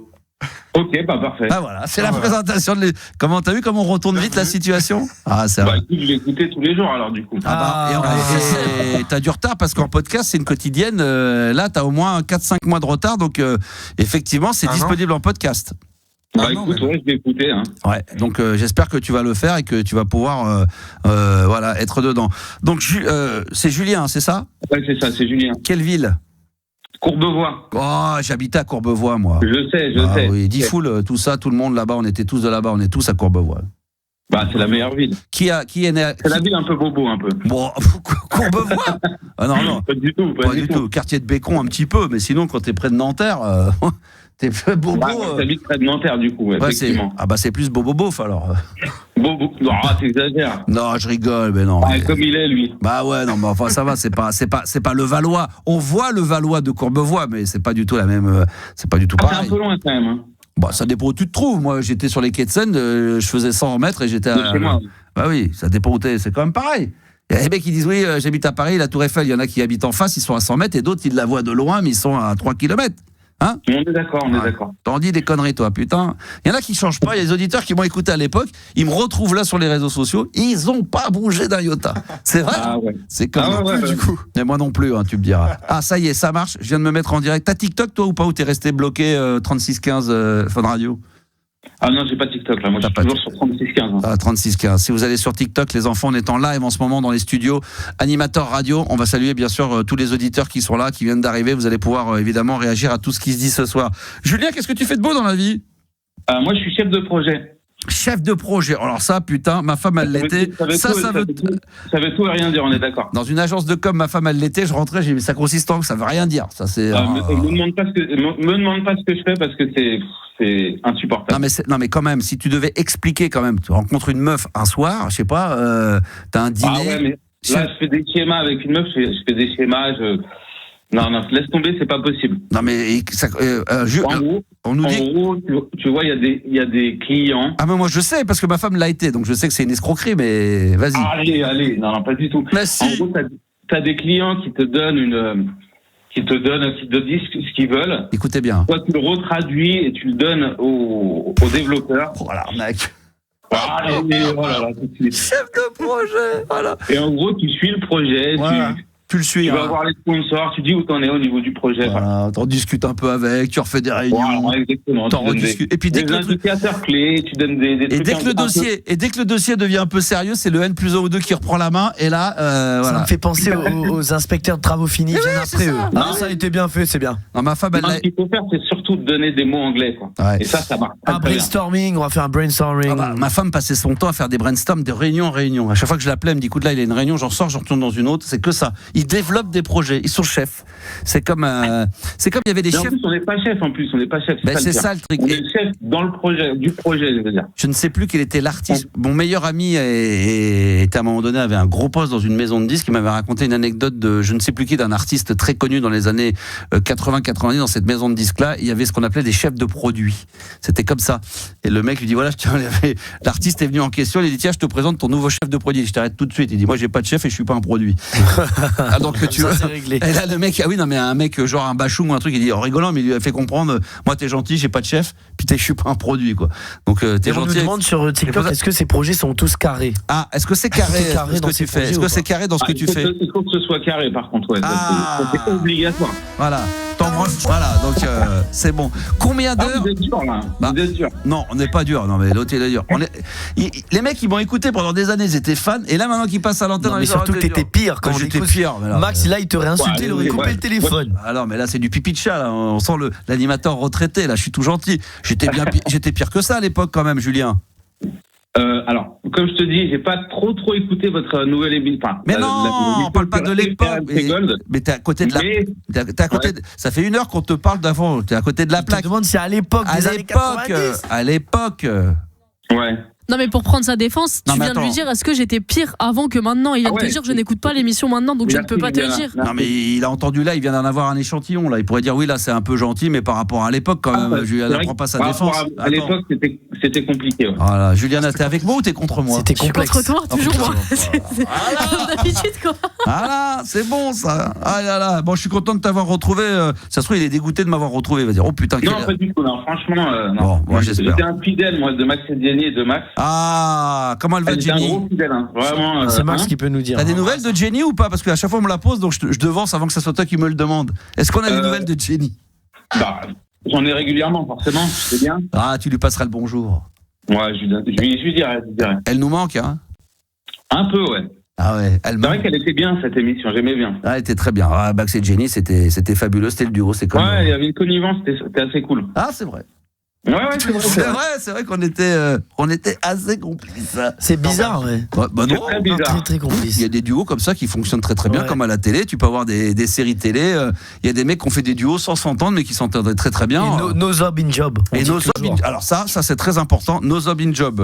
Ok, pas parfait. Ah voilà, c'est la présentation de comment t'as vu comment on retourne vite la situation? Ah c'est vrai. Je l'écoutais tous les jours alors du coup. Et t'as du retard parce qu'en podcast c'est une quotidienne. Là t'as au moins 4-5 mois de retard, donc effectivement c'est disponible en podcast. Écoute, je vais écouter. Hein. Ouais, donc j'espère que tu vas le faire et que tu vas pouvoir voilà, être dedans. Donc c'est Julien, c'est ça? Ouais, c'est ça, c'est Julien. Quelle ville? Courbevoie. Oh, j'habitais à Courbevoie, moi. Je sais. Oui, Diffoul, tout ça, tout le monde là-bas, on était tous de là-bas, on est tous à Courbevoie. Bah, c'est la meilleure ville. Qui est né C'est la ville un peu bobo, un peu. Bon, Courbevoie. Ah non. Pas du tout. Pas du tout. Quartier de Bécon un petit peu, mais sinon quand t'es près de Nanterre, t'es bobo. Bah, t'habites près de Nanterre du coup, effectivement. C'est plus bobo-beauf alors. Bobo. Non, t'exagères. Non, je rigole, mais non. Mais... Comme il est lui. Bah ouais, non, mais enfin ça va, c'est pas le Valois. On voit le Valois de Courbevoie, mais c'est pas du tout la même. C'est pas du tout pareil. C'est un peu loin quand même. Hein. Bah, ça dépend où tu te trouves. Moi, j'étais sur les quais de Seine, je faisais 100 mètres et j'étais à. Chez moi. Bah oui, ça dépend où t'es. C'est quand même pareil. Il y a des mecs qui disent oui, j'habite à Paris, la Tour Eiffel. Il y en a qui habitent en face, ils sont à 100 mètres, et d'autres, ils la voient de loin, mais ils sont à 3 km. Hein? On est d'accord, on est d'accord. T'en dis des conneries, toi, putain. Il y en a qui changent pas. Il y a des auditeurs qui m'ont écouté à l'époque. Ils me retrouvent là sur les réseaux sociaux. Ils ont pas bougé d'un iota. C'est vrai. Ah ouais. C'est comme du coup. Mais moi non plus, hein, tu me diras. Ah, ça y est, ça marche. Je viens de me mettre en direct. T'as TikTok, toi, ou pas? Ou t'es resté bloqué 3615 Fun Radio? Ah non, j'ai pas TikTok là. Moi, je suis toujours sur 3615. Hein. Ah, 3615. Si vous allez sur TikTok, les enfants, on est en live en ce moment dans les studios Animateur Radio. On va saluer bien sûr tous les auditeurs qui sont là, qui viennent d'arriver. Vous allez pouvoir évidemment réagir à tout ce qui se dit ce soir. Julien, qu'est-ce que tu fais de beau dans la vie? Moi, je suis chef de projet. Chef de projet. Alors ça, putain, ma femme, elle l'était. Ça veut tout et rien dire, on est d'accord. Dans une agence de com, ma femme, elle l'était. Je rentrais, j'ai dit, ça consiste en que ça veut rien dire. Ça, c'est. Me demande pas ce que je fais parce que c'est insupportable. Non mais quand même, si tu devais expliquer quand même, tu rencontres une meuf un soir, je sais pas, t'as un dîner. Ah ouais, mais là, je fais des schémas avec une meuf, je fais des schémas, Non, laisse tomber, c'est pas possible. Non mais En gros, tu vois, il y a des clients. Ah mais moi je sais parce que ma femme l'a été, donc je sais que c'est une escroquerie, mais vas-y. Allez, non, pas du tout. Mais si. En gros, t'as des clients qui te donnent qui te disent ce qu'ils veulent. Écoutez bien. Toi, tu le retraduis et tu le donnes aux développeurs. Oh l'arnaque. Voilà, tout de suite. Chef de projet, voilà. Et en gros, tu suis le projet, voilà. Tu le suis. Tu vas voir les sponsors, tu dis où t'en es au niveau du projet. Voilà, t'en discutes un peu avec, tu refais des réunions. Voilà, exactement. T'en rediscutes. Et puis dès que le indicateurs clés, tu donnes des trucs. Et dès que le dossier devient un peu sérieux, c'est le N+1 ou 2 qui reprend la main. Et là, ça me fait penser aux inspecteurs de travaux finis qui viennent après eux. Non, ça a été bien fait, c'est bien. Non, ma femme, ce qu'il faut faire, c'est surtout de donner des mots anglais, quoi. Ouais. Et ça marche. Un brainstorming, on va faire un brainstorming. Ma femme passait son temps à faire des brainstorms de réunion en réunion. À chaque fois que je l'appelais, elle me dit écoute, là, il y a une réunion, j'en sors, je retourne dans une autre. C'est que ça. Ils développent des projets. Ils sont chefs. C'est comme il y avait des chefs. En plus, on n'est pas chef. C'est ça le truc. On est chef dans le projet, du projet, je veux dire. Je ne sais plus quel était l'artiste. Mon meilleur ami était à un moment donné avait un gros poste dans une maison de disques. Il m'avait raconté une anecdote de je ne sais plus qui d'un artiste très connu dans les années 80-90 dans cette maison de disques là. Il y avait ce qu'on appelait des chefs de produits. C'était comme ça. Et le mec lui dit voilà, l'artiste est venu en question. Il dit tiens, je te présente ton nouveau chef de produit. Je t'arrête tout de suite. Il dit moi j'ai pas de chef et je suis pas un produit. Ah, donc tu vois. Réglé. Et là le mec un mec genre un bachung ou un truc, il dit en rigolant, mais il lui a fait comprendre moi t'es gentil, j'ai pas de chef, puis je suis pas un produit quoi. Donc t'es gentil. On nous demande sur TikTok est-ce que ces projets sont tous carrés? Ah, est-ce que c'est carré dans ce que tu fais? Est-ce que c'est carré dans ce que tu fais? Il faut que ce soit carré par contre, ouais. C'est obligatoire. Voilà. Voilà, donc c'est bon. Combien d'heures? Vous êtes dur là. Vous êtes dur. Non, on n'est pas dur. Non mais l'autre il est dur. Les mecs ils m'ont écouté pendant des années, ils étaient fans, et là maintenant qu'ils passent à l'antenne, mais surtout que t'étais pire quand j'étais pire. Max là il te réinsultait, il aurait coupé le téléphone. Alors mais là c'est du pipi de chat là. On sent l'animateur retraité là. Je suis tout gentil. J'étais pire que ça à l'époque quand même, Julien. Alors, comme je te dis, j'ai pas trop écouté votre nouvelle émission. Mais on parle pas de l'époque. Mais t'es à côté de la. T'es à côté. Ça fait 1 heure qu'on te parle d'avant. T'es à côté de la plaque. Je te demande si à l'époque des années 90. À l'époque. Ouais. Non mais pour prendre sa défense, tu viens de lui dire est-ce que j'étais pire avant que maintenant? Il vient de te dire je n'écoute pas l'émission maintenant, donc je ne peux pas te le dire. Non mais il a entendu là, il vient d'en avoir un échantillon là. Il pourrait dire oui là c'est un peu gentil, mais par rapport à l'époque quand même, Juliana prend pas sa défense. À l'époque c'était compliqué. Voilà, Juliana, t'es avec moi ou t'es contre moi? C'était complexe. Je suis contre toi, toujours moi. Comme d'habitude quoi. Voilà, c'est bon ça. Ah là là, bon je suis content de t'avoir retrouvé. Ça se trouve il est dégoûté de m'avoir retrouvé. Il va dire oh putain. Non pas du tout, non franchement non. Bon, j'espère. J'étais un fidèle moi de Max et Jenny et de Max. Ah, comment elle va Jenny? Un gros fidèle, hein. Vraiment. C'est Max qui peut nous dire. T'as des nouvelles de Jenny ou pas? Parce qu'à chaque fois on me la pose, donc je devance avant que ça soit toi qui me le demande. Est-ce qu'on a des nouvelles de Jenny? J'en ai régulièrement, forcément, c'est bien. Ah, tu lui passeras le bonjour. Ouais, je lui dirai. Elle nous manque, hein? Un peu, ouais. Ah ouais, c'est vrai qu'elle était bien cette émission, j'aimais bien. Ah, elle était très bien. Max et Jenny, c'était fabuleux, c'était le duo, c'est comme. Ouais, il y avait une connivence, c'était assez cool. Ah, c'est vrai. C'est vrai qu'on était assez complices. C'est bizarre, ouais. Bah non, très bizarre. Très, très complice. il y a des duos comme ça qui fonctionnent très très bien, comme à la télé. Tu peux avoir des séries télé. Il y a des mecs qui ont fait des duos sans s'entendre, mais qui s'entendraient très très bien. Et no job in job. Et no job in... Alors ça c'est très important. No job in job.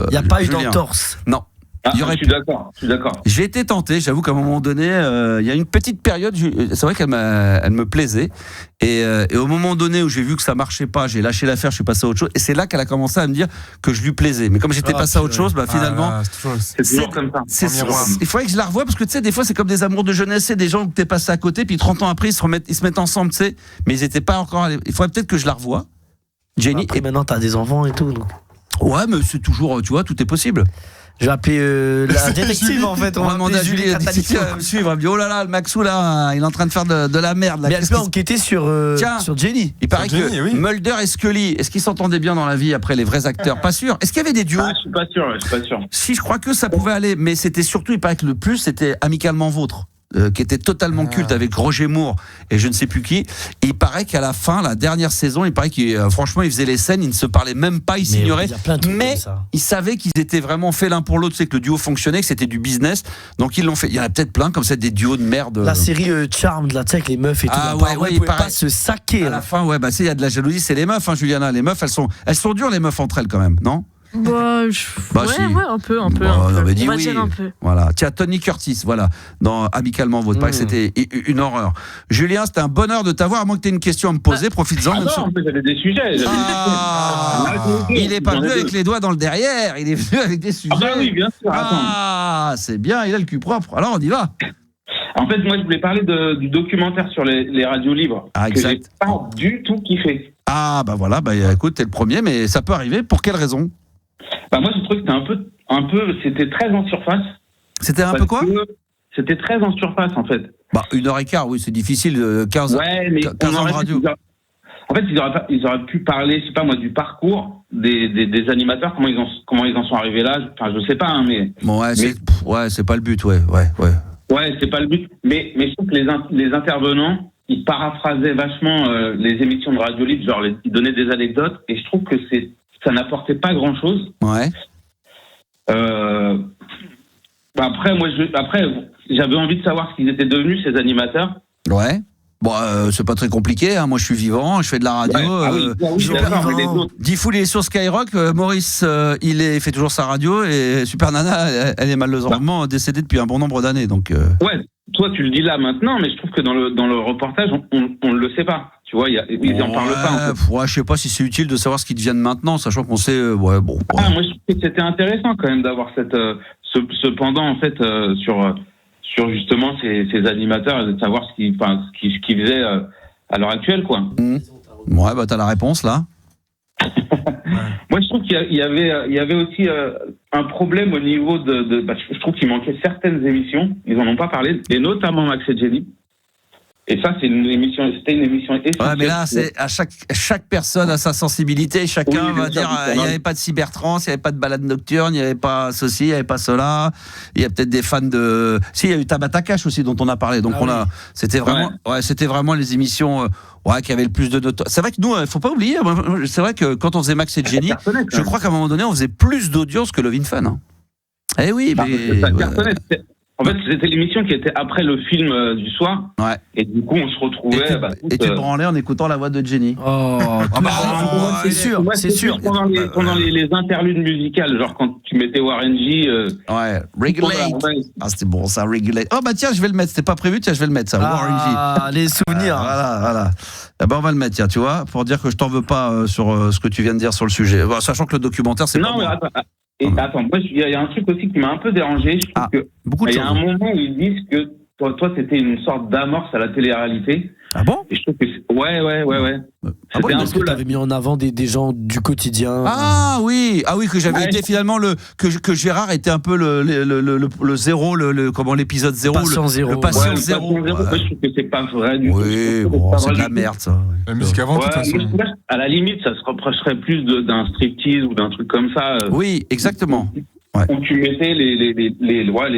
Il n'y a pas eu Julien. d'entorse. Non. Je suis d'accord. J'ai été tenté, j'avoue qu'à un moment donné, il y a une petite période, c'est vrai qu'elle me plaisait, et au moment donné où j'ai vu que ça marchait pas, j'ai lâché l'affaire, je suis passé à autre chose, et c'est là qu'elle a commencé à me dire que je lui plaisais. Mais comme j'étais passé à autre chose, finalement, c'est toujours comme ça. Il faudrait que je la revoie, parce que tu sais, des fois c'est comme des amours de jeunesse, c'est des gens que t'es passé à côté, puis 30 ans après ils se mettent ensemble, tu sais, mais ils étaient pas encore. Il faudrait peut-être que je la revoie, Jenny. Et maintenant t'as des enfants et tout. Donc. Ouais, mais c'est toujours, tu vois, tout est possible. Je vais appeler la détective en fait. On va demander à Julie de me suivre. Elle me dit oh là là, le Maxou là, il est en train de faire de la merde. Là. Mais elle peut enquêter sur Jenny. Il paraît que Mulder et Scully, est-ce qu'ils s'entendaient bien dans la vie après les vrais acteurs? Pas sûr. Est-ce qu'il y avait des duos? Je suis pas sûr. Si, je crois que ça pouvait aller, mais c'était surtout, il paraît que le plus, c'était Amicalement Vôtre. Qui était totalement culte avec Roger Moore et je ne sais plus qui. Et il paraît qu'à la fin, la dernière saison, il paraît qu'il franchement, ils faisaient les scènes, ils ne se parlaient même pas, ils s'ignoraient. Mais ils savaient qu'ils étaient vraiment faits l'un pour l'autre, c'est que le duo fonctionnait, que c'était du business. Donc ils l'ont fait. Il y en a peut-être plein comme ça, des duos de merde. La série Charmed, là, tu sais, avec les meufs et tout. Il paraît pas se saquer. À la fin, il y a de la jalousie, c'est les meufs, Juliana. Les meufs, elles sont dures, les meufs entre elles quand même, non? Si. Un peu. On va dire un peu. Voilà. Tiens, Tony Curtis, dans Amicalement Vôtre. Pareil, c'était une horreur. Julien, c'était un bonheur de t'avoir. À moins que tu aies une question à me poser, profites-en. Non, en fait, j'avais des sujets. Il est pas venu avec les doigts dans le derrière. Il est venu avec des sujets. Oui, bien sûr. C'est bien. Il a le cul propre. Alors, on y va. En fait, moi, je voulais parler du documentaire sur les radios libres. Que j'ai pas du tout kiffé. Écoute, t'es le premier, mais ça peut arriver. Pour quelle raison? Moi, je trouve que c'était c'était très en surface. C'était un peu quoi? C'était très en surface, en fait. 1h15, oui, c'est difficile, 15 ans de radio. En fait, ils auraient pu parler, je sais pas moi, du parcours des animateurs, comment ils en sont arrivés là. Enfin, je sais pas, hein, mais. C'est pas le but, ouais. Ouais, c'est pas le but. Mais je trouve que les intervenants, ils paraphrasaient vachement les émissions de radio libre, genre ils donnaient des anecdotes, et je trouve que ça n'apportait pas grand-chose. Ouais. Après, j'avais envie de savoir ce qu'ils étaient devenus, ces animateurs. Ouais. C'est pas très compliqué, hein. Moi je suis vivant, je fais de la radio. Diffoul est sur Skyrock, Maurice il fait toujours sa radio, et Super Nana elle est malheureusement décédée depuis un bon nombre d'années. Donc Ouais, toi tu le dis là maintenant, mais je trouve que dans le reportage on le sait pas. Tu vois, ils en parlent pas. En fait. Je sais pas si c'est utile de savoir ce qu'ils deviennent maintenant, sachant qu'on sait. Moi je trouve que c'était intéressant quand même d'avoir ce pendant en fait sur justement ces animateurs et de savoir ce qu'ils faisaient à l'heure actuelle, quoi. Ouais, t'as la réponse là. Moi, je trouve qu'il y avait aussi un problème au niveau je trouve qu'il manquait certaines émissions. Ils en ont pas parlé, et notamment Max et Jenny. Et ça, c'était une émission essentielle. Ouais, mais là, c'est à chaque personne a sa sensibilité. Chacun va dire, il n'y avait pas de cybertrance, il n'y avait pas de balade nocturne, il n'y avait pas ceci, il n'y avait pas cela. Il y a peut-être des fans de. Si, il y a eu Tabata Cash aussi dont on a parlé. Donc c'était vraiment les émissions qui avaient le plus de notoriété. C'est vrai que nous, il faut pas oublier. C'est vrai que quand on faisait Max et Jenny, je crois qu'à un moment donné, on faisait plus d'audience que Love in Fun. Hein. Eh oui, mais. Ça cartonnait. En fait, c'était l'émission qui était après le film du soir. Ouais. Et du coup, on se retrouvait. Et tu te branlais en écoutant la voix de Jenny. C'est sûr, c'est sûr. Pendant les interludes musicales, genre quand tu mettais Warren G. Regulate. C'était bon ça, Regulate. Tiens, je vais le mettre. C'était pas prévu, tiens, je vais le mettre ça. Warren G. Les souvenirs. Voilà. On va le mettre, tiens, tu vois, pour dire que je t'en veux pas sur ce que tu viens de dire sur le sujet. Sachant que le documentaire, c'est pas bon. Attends, moi, il y a un truc aussi qui m'a un peu dérangé. Je trouve que il y a un moment où ils disent que toi, c'était une sorte d'amorce à la télé-réalité. Ah bon? Et je trouve que ouais. C'était un peu que t'avais mis en avant des gens du quotidien. Ah oui, que j'avais été finalement que Gérard était un peu le zéro, l'épisode 0, le patient zéro. Je trouve que c'est pas vrai du tout. Oui, c'est de la merde ça. La musique avant, de toute façon. À la limite, ça se reprocherait plus d'un striptease ou d'un truc comme ça. Oui, exactement. où tu mettais les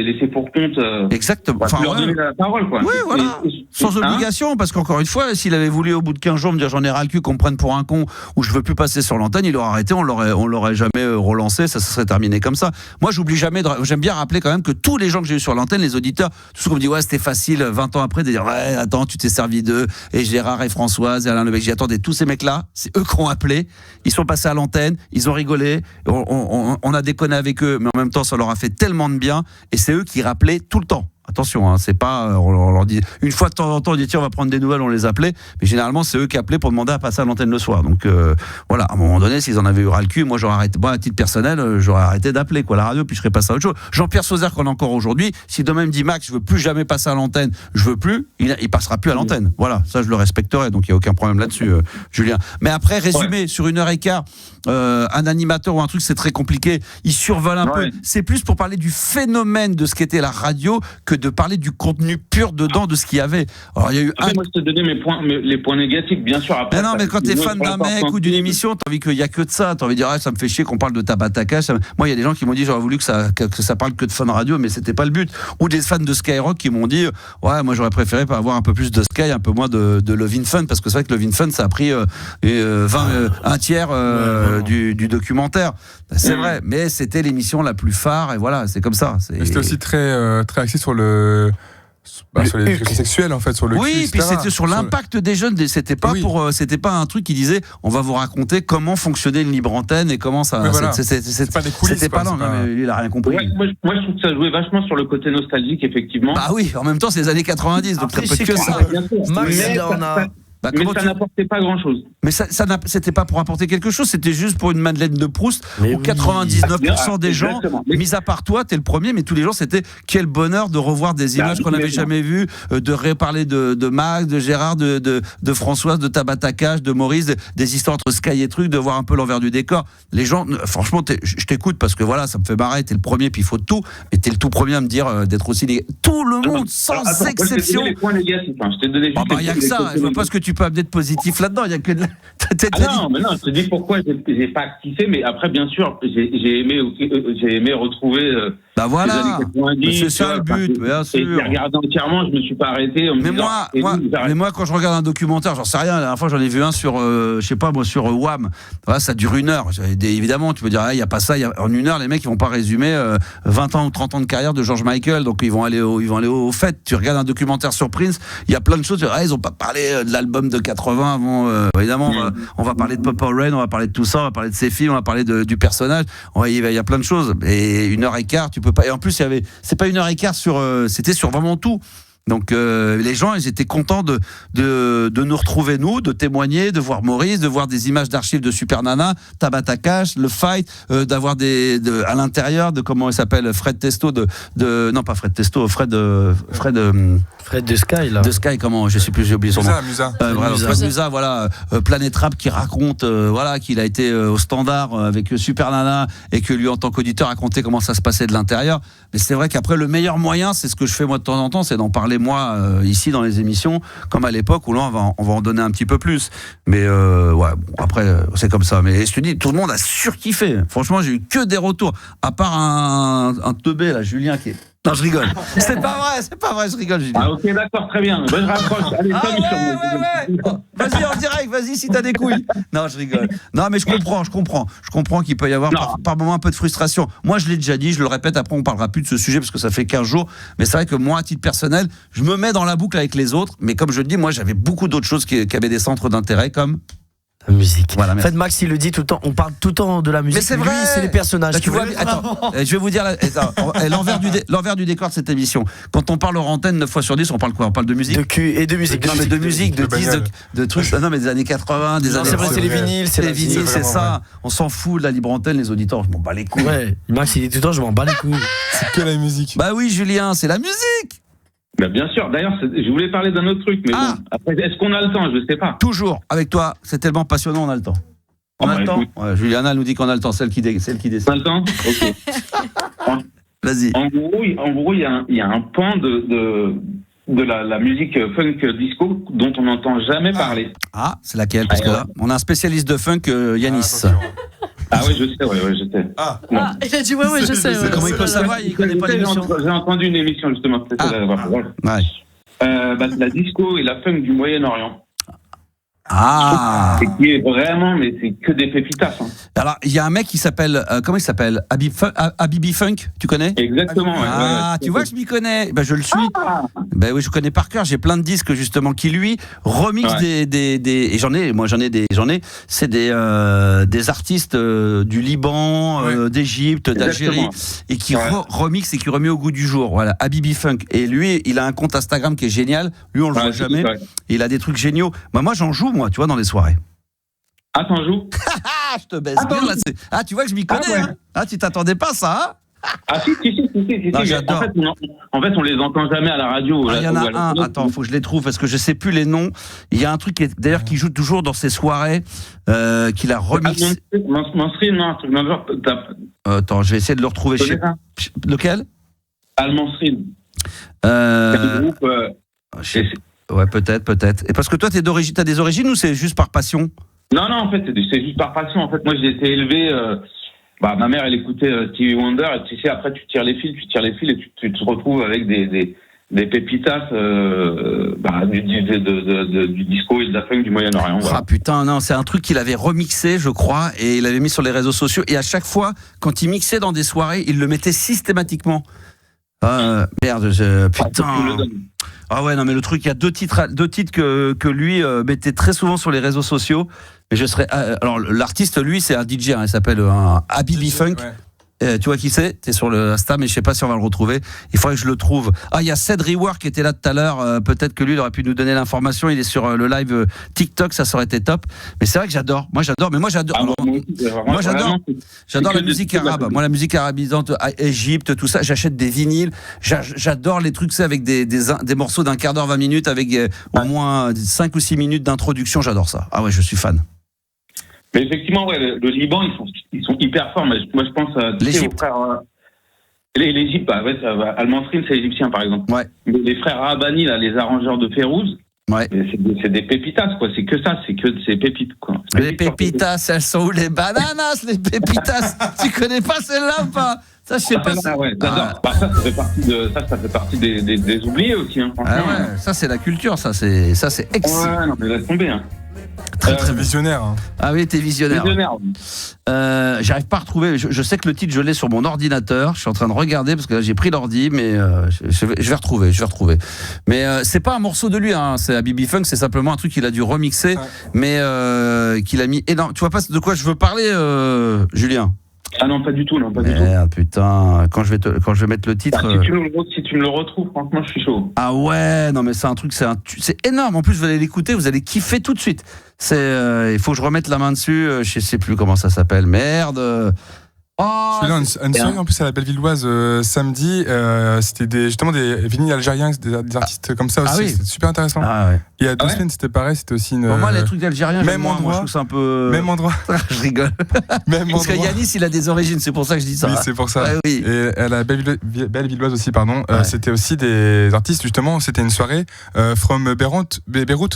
laissés pour compte. Exactement. Enfin, leur donner la parole, quoi. Oui, voilà. Sans obligation, parce qu'encore une fois, s'il avait voulu au bout de 15 jours me dire j'en ai ras le cul, qu'on me prenne pour un con ou je veux plus passer sur l'antenne, il aurait arrêté, on l'aurait jamais relancé, ça se serait terminé comme ça. Moi, j'oublie jamais, j'aime bien rappeler quand même que tous les gens que j'ai eu sur l'antenne, les auditeurs, tout ce qu'on me dit, ouais, c'était facile 20 ans après de dire, ouais, attends, tu t'es servi d'eux, et Gérard et Françoise et Alain Lebec. J'ai attendez, tous ces mecs-là, c'est eux qui ont appelé, ils sont passés à l'antenne, ils ont rigolé, on a déconné avec eux, mais en même temps, ça leur a fait tellement de bien, et c'est eux qui rappelaient tout le temps. Attention, hein, c'est pas, on leur dit une fois de temps en temps, on dit tiens, on va prendre des nouvelles, on les appelait, mais généralement c'est eux qui appelaient pour demander à passer à l'antenne le soir. Donc voilà, à un moment donné, s'ils en avaient eu ras le cul, moi j'aurais arrêté, à titre personnel, j'aurais arrêté d'appeler la radio, puis je serais passé à autre chose. Jean-Pierre Sauzère qu'on a encore aujourd'hui, si demain il me dit Max, je veux plus jamais passer à l'antenne, je veux plus, il passera plus à l'antenne. Voilà, ça je le respecterai, donc il y a aucun problème là-dessus, Julien. Mais après, résumé sur 1h15, un animateur ou un truc, c'est très compliqué. Il survole un peu. C'est plus pour parler du phénomène de ce qu'était la radio que de parler du contenu pur dedans de ce qu'il y avait. Alors il y a eu moi je te donnais les points négatifs, bien sûr. Après, mais non, mais quand t'es fan d'un mec ou d'une émission, t'as envie qu'il y a que de ça. T'as envie de dire ça me fait chier qu'on parle de Tabata Cash. Moi il y a des gens qui m'ont dit j'aurais voulu que ça parle que de fun radio, mais c'était pas le but. Ou des fans de Skyrock qui m'ont dit ouais, moi j'aurais préféré avoir un peu plus de Sky, un peu moins de Love in Fun, parce que c'est vrai que Love in Fun ça a pris un tiers du documentaire. C'est vrai, mais c'était l'émission la plus phare et voilà, c'est comme ça. C'était aussi très axé sur sur les trucs sexuels en fait, sur le cul, puis etc. c'était sur l'impact des jeunes. C'était pas c'était pas un truc qui disait on va vous raconter comment fonctionnait une libre antenne et comment ça. Voilà. C'est pas des coulisses. C'était pas non, mais lui il a rien compris. Moi je trouve que ça jouait vachement sur le côté nostalgique effectivement. Bah oui, en même temps c'est les années 90, donc ça peut être que ça. Mais ça n'apportait pas grand-chose. Mais c'était pas pour apporter quelque chose, c'était juste pour une Madeleine de Proust où 99% des gens, mis à part toi, t'es le premier, mais tous les gens, c'était quel bonheur de revoir des images qu'on n'avait jamais vues, de reparler de Max, de Gérard, de Françoise, de Tabata Cash, de Maurice, des histoires entre Sky et trucs, de voir un peu l'envers du décor. Les gens, franchement, je t'écoute parce que voilà, ça me fait marrer, t'es le premier, puis il faut tout, mais t'es le tout premier à me dire d'être aussi tout le monde, sans exception. Je t'ai donné les points négatifs, je t'ai donné juste y a que ça, je vois pas ce que tu peux amener de positif là-dedans, il y a que de non, je te dis pourquoi j'ai pas activé, mais après bien sûr j'ai aimé retrouver bah voilà, les années 90, c'est ça le but, bien sûr. Et j'ai regardé entièrement, je me suis pas arrêté. Mais moi quand je regarde un documentaire, j'en sais rien, la dernière fois j'en ai vu un sur je sais pas moi, sur WAM. Voilà, ça dure 1 heure. Évidemment, tu peux dire il y a pas ça, en 1 heure les mecs ils vont pas résumer 20 ans ou 30 ans de carrière de George Michael, donc ils vont aller au fait. Tu regardes un documentaire sur Prince, il y a plein de choses, ils ont pas parlé de l'album de 80 avant, évidemment on va parler de Purple Rain, on va parler de tout ça, on va parler de ses films, on va parler du personnage, il y a plein de choses, et 1h15 tu peux pas, et en plus c'est pas 1h15 c'était sur vraiment tout. Donc les gens ils étaient contents de nous retrouver, nous, de témoigner, de voir Maurice, de voir des images d'archives de Super Nana, Tabata Cash, le fight, d'avoir à l'intérieur de comment il s'appelle, Fred Testo non pas Fred Testo, Fred de Sky là. De Sky, comment j'ai oublié son nom. Fred Musa, voilà, Planète Rap qui raconte voilà qu'il a été au Standard avec Super Nana et que lui en tant qu'auditeur racontait comment ça se passait de l'intérieur. Mais c'est vrai qu'après le meilleur moyen, c'est ce que je fais moi de temps en temps, c'est d'en parler moi ici dans les émissions comme à l'époque où là on va en donner un petit peu plus, mais après c'est comme ça, mais je te dis tout le monde a surkiffé, franchement j'ai eu que des retours à part un teubé là, Julien qui est... Non, je rigole. C'est pas vrai, je rigole, Julien. Ah, ok, d'accord, très bien. Je rapproche. Allez, salut ouais. Vas-y, en direct, vas-y, si t'as des couilles. Non, je rigole. Non, mais je comprends qu'il peut y avoir par moment un peu de frustration. Moi, je l'ai déjà dit, je le répète, après, on parlera plus de ce sujet parce que ça fait 15 jours. Mais c'est vrai que moi, à titre personnel, je me mets dans la boucle avec les autres. Mais comme je le dis, moi, j'avais beaucoup d'autres choses qui avaient des centres d'intérêt, comme la musique. Voilà, en fait, Max, il le dit tout le temps. On parle tout le temps de la musique. Mais c'est vrai. Lui, c'est les personnages. Bah, tu vois, attends, je vais vous dire l'envers du décor de cette émission. Quand on parle hors antenne 9 fois sur 10, on parle quoi? On parle de musique. De cul et de musique. Non, mais de musique, de 10, de trucs. Non, mais des années 80, des années. C'est vrai, c'est les vinyles. C'est les vinyles, c'est ça. On s'en fout de la libre antenne, les auditeurs. Je m'en bats les couilles. Ouais. Max, il dit tout le temps, je m'en bats les couilles. C'est que la musique. Bah oui, Julien, c'est la musique. Bah bien sûr, d'ailleurs, je voulais parler d'un autre truc, mais bon, après, est-ce qu'on a le temps? Je sais pas. Toujours, avec toi, c'est tellement passionnant, on a le temps. On a le temps. Ouais, Juliana nous dit qu'on a le temps, celle qui décide. On a le temps. Ok. Vas-y. En gros, il y a un pan de la musique funk disco dont on n'entend jamais parler. Ah, c'est laquelle? Parce que là, on a un spécialiste de funk, Yanis. Ah oui, je sais, je sais. Ah, il a dit ouais, je sais. Comment il peut savoir? Il connaît pas l'émission. J'ai entendu une émission justement. Ouais. C'est la disco et la funk du Moyen-Orient. Ah. Et qui est vraiment, mais c'est que des pépitas. Hein. Alors, il y a un mec qui s'appelle, comment il s'appelle? Habibi Funk, tu connais? Exactement. Tu vois, je m'y connais. Ben, je le suis. Ben oui, je connais par cœur. J'ai plein de disques justement qui lui remixent des et j'en ai. C'est des artistes du Liban, d'Égypte, d'Algérie, et qui remixent et qui remet au goût du jour. Voilà, Habibi Funk. Et lui, il a un compte Instagram qui est génial. Lui, on le voit jamais. Et il a des trucs géniaux. Moi, j'en joue. Moi, tu vois, dans les soirées. Ah, t'en joues? Je te baisse bien là. Tu vois que je m'y connais. Tu t'attendais pas ça, hein? Si. Non, j'adore. En fait, on les entend jamais à la radio. Il y en a un. Attends, faut que je les trouve parce que je sais plus les noms. Il y a un truc d'ailleurs qui joue toujours dans ces soirées qu'il a remixé. Al-Mansri, non, un truc dans le genre. Attends, je vais essayer de le retrouver. Lequel? Al-Mansri. C'est un groupe. Ouais, peut-être. Et parce que toi, t'as des origines ou c'est juste par passion? Non, en fait, c'est juste par passion. En fait, moi, j'ai été élevé. Ma mère, elle écoutait Stevie Wonder. Et tu sais, après, tu tires les fils et tu te retrouves avec des pépitas du disco et de la funk du Moyen-Orient. Ah putain, non, c'est un truc qu'il avait remixé, je crois, et il avait mis sur les réseaux sociaux. Et à chaque fois, quand il mixait dans des soirées, il le mettait systématiquement. Putain. Ah ouais, non, mais le truc, il y a deux titres que lui mettait très souvent sur les réseaux sociaux. Mais je serais. Alors, l'artiste, lui, c'est un DJ, il s'appelle Habibi Funk. Tu vois qui c'est? T'es sur le Insta, mais je sais pas si on va le retrouver. Il faudrait que je le trouve. Ah, il y a Ced Rework qui était là tout à l'heure. Peut-être que lui, il aurait pu nous donner l'information. Il est sur le live TikTok, ça aurait été top. Mais c'est vrai que j'adore. Moi, j'adore la musique arabe. Moi, la musique arabisante, Égypte, tout ça. J'achète des vinyles. J'adore les trucs, avec des morceaux d'un quart d'heure, 20 minutes, avec au moins 5 ou 6 minutes d'introduction. J'adore ça. Ah ouais, je suis fan. Mais effectivement, le Liban, ils sont hyper forts. Moi, je pense à l'Égypte. L'Égypte, Al-Mansri, c'est égyptien, par exemple. Ouais. Mais les frères Rabani, là, les arrangeurs de Férouz, ouais. C'est des pépitas, quoi. C'est que ça, c'est que ces pépites, quoi. Les pépitas, elles sont où? Les bananas, les pépitas. Tu connais pas celle-là ou pas? Ça, je sais pas. J'adore. Ça fait partie des oubliés aussi, hein, franchement. Ah ouais, ça, c'est la culture, ça, c'est excellent. Ouais, non, mais laisse tomber, hein. Très visionnaire. Hein. Ah oui, t'es visionnaire. J'arrive pas à retrouver. Je sais que le titre, je l'ai sur mon ordinateur. Je suis en train de regarder parce que là, j'ai pris l'ordi, mais je vais retrouver. Mais c'est pas un morceau de lui. Hein. C'est Habibi Funk. C'est simplement un truc qu'il a dû remixer, mais qu'il a mis énorme. Tu vois pas de quoi je veux parler, Julien? Ah non, pas du tout, Putain, quand je vais mettre le titre. Si tu me le retrouves, franchement, je suis chaud. Ah ouais, non mais c'est un truc, c'est énorme. En plus, vous allez l'écouter, vous allez kiffer tout de suite. Il faut que je remette la main dessus. Je sais plus comment ça s'appelle. Merde. Je suis là une soirée en plus à la Bellevilloise samedi. C'était justement des vinyles algériens, des artistes comme ça aussi. Oui. C'était super intéressant. Il y a 2 semaines, c'était pareil. C'était aussi une. Pour moi, les trucs d'Algériens, même endroit. Moi, je trouve ça un peu. Même endroit. Je rigole. Même parce endroit. que Yanis, il a des origines, c'est pour ça que je dis ça. Oui, c'est pour ça. Ouais, oui. Et à la Bellevilloise aussi, pardon. C'était aussi des artistes justement. C'était une soirée from Beyrouth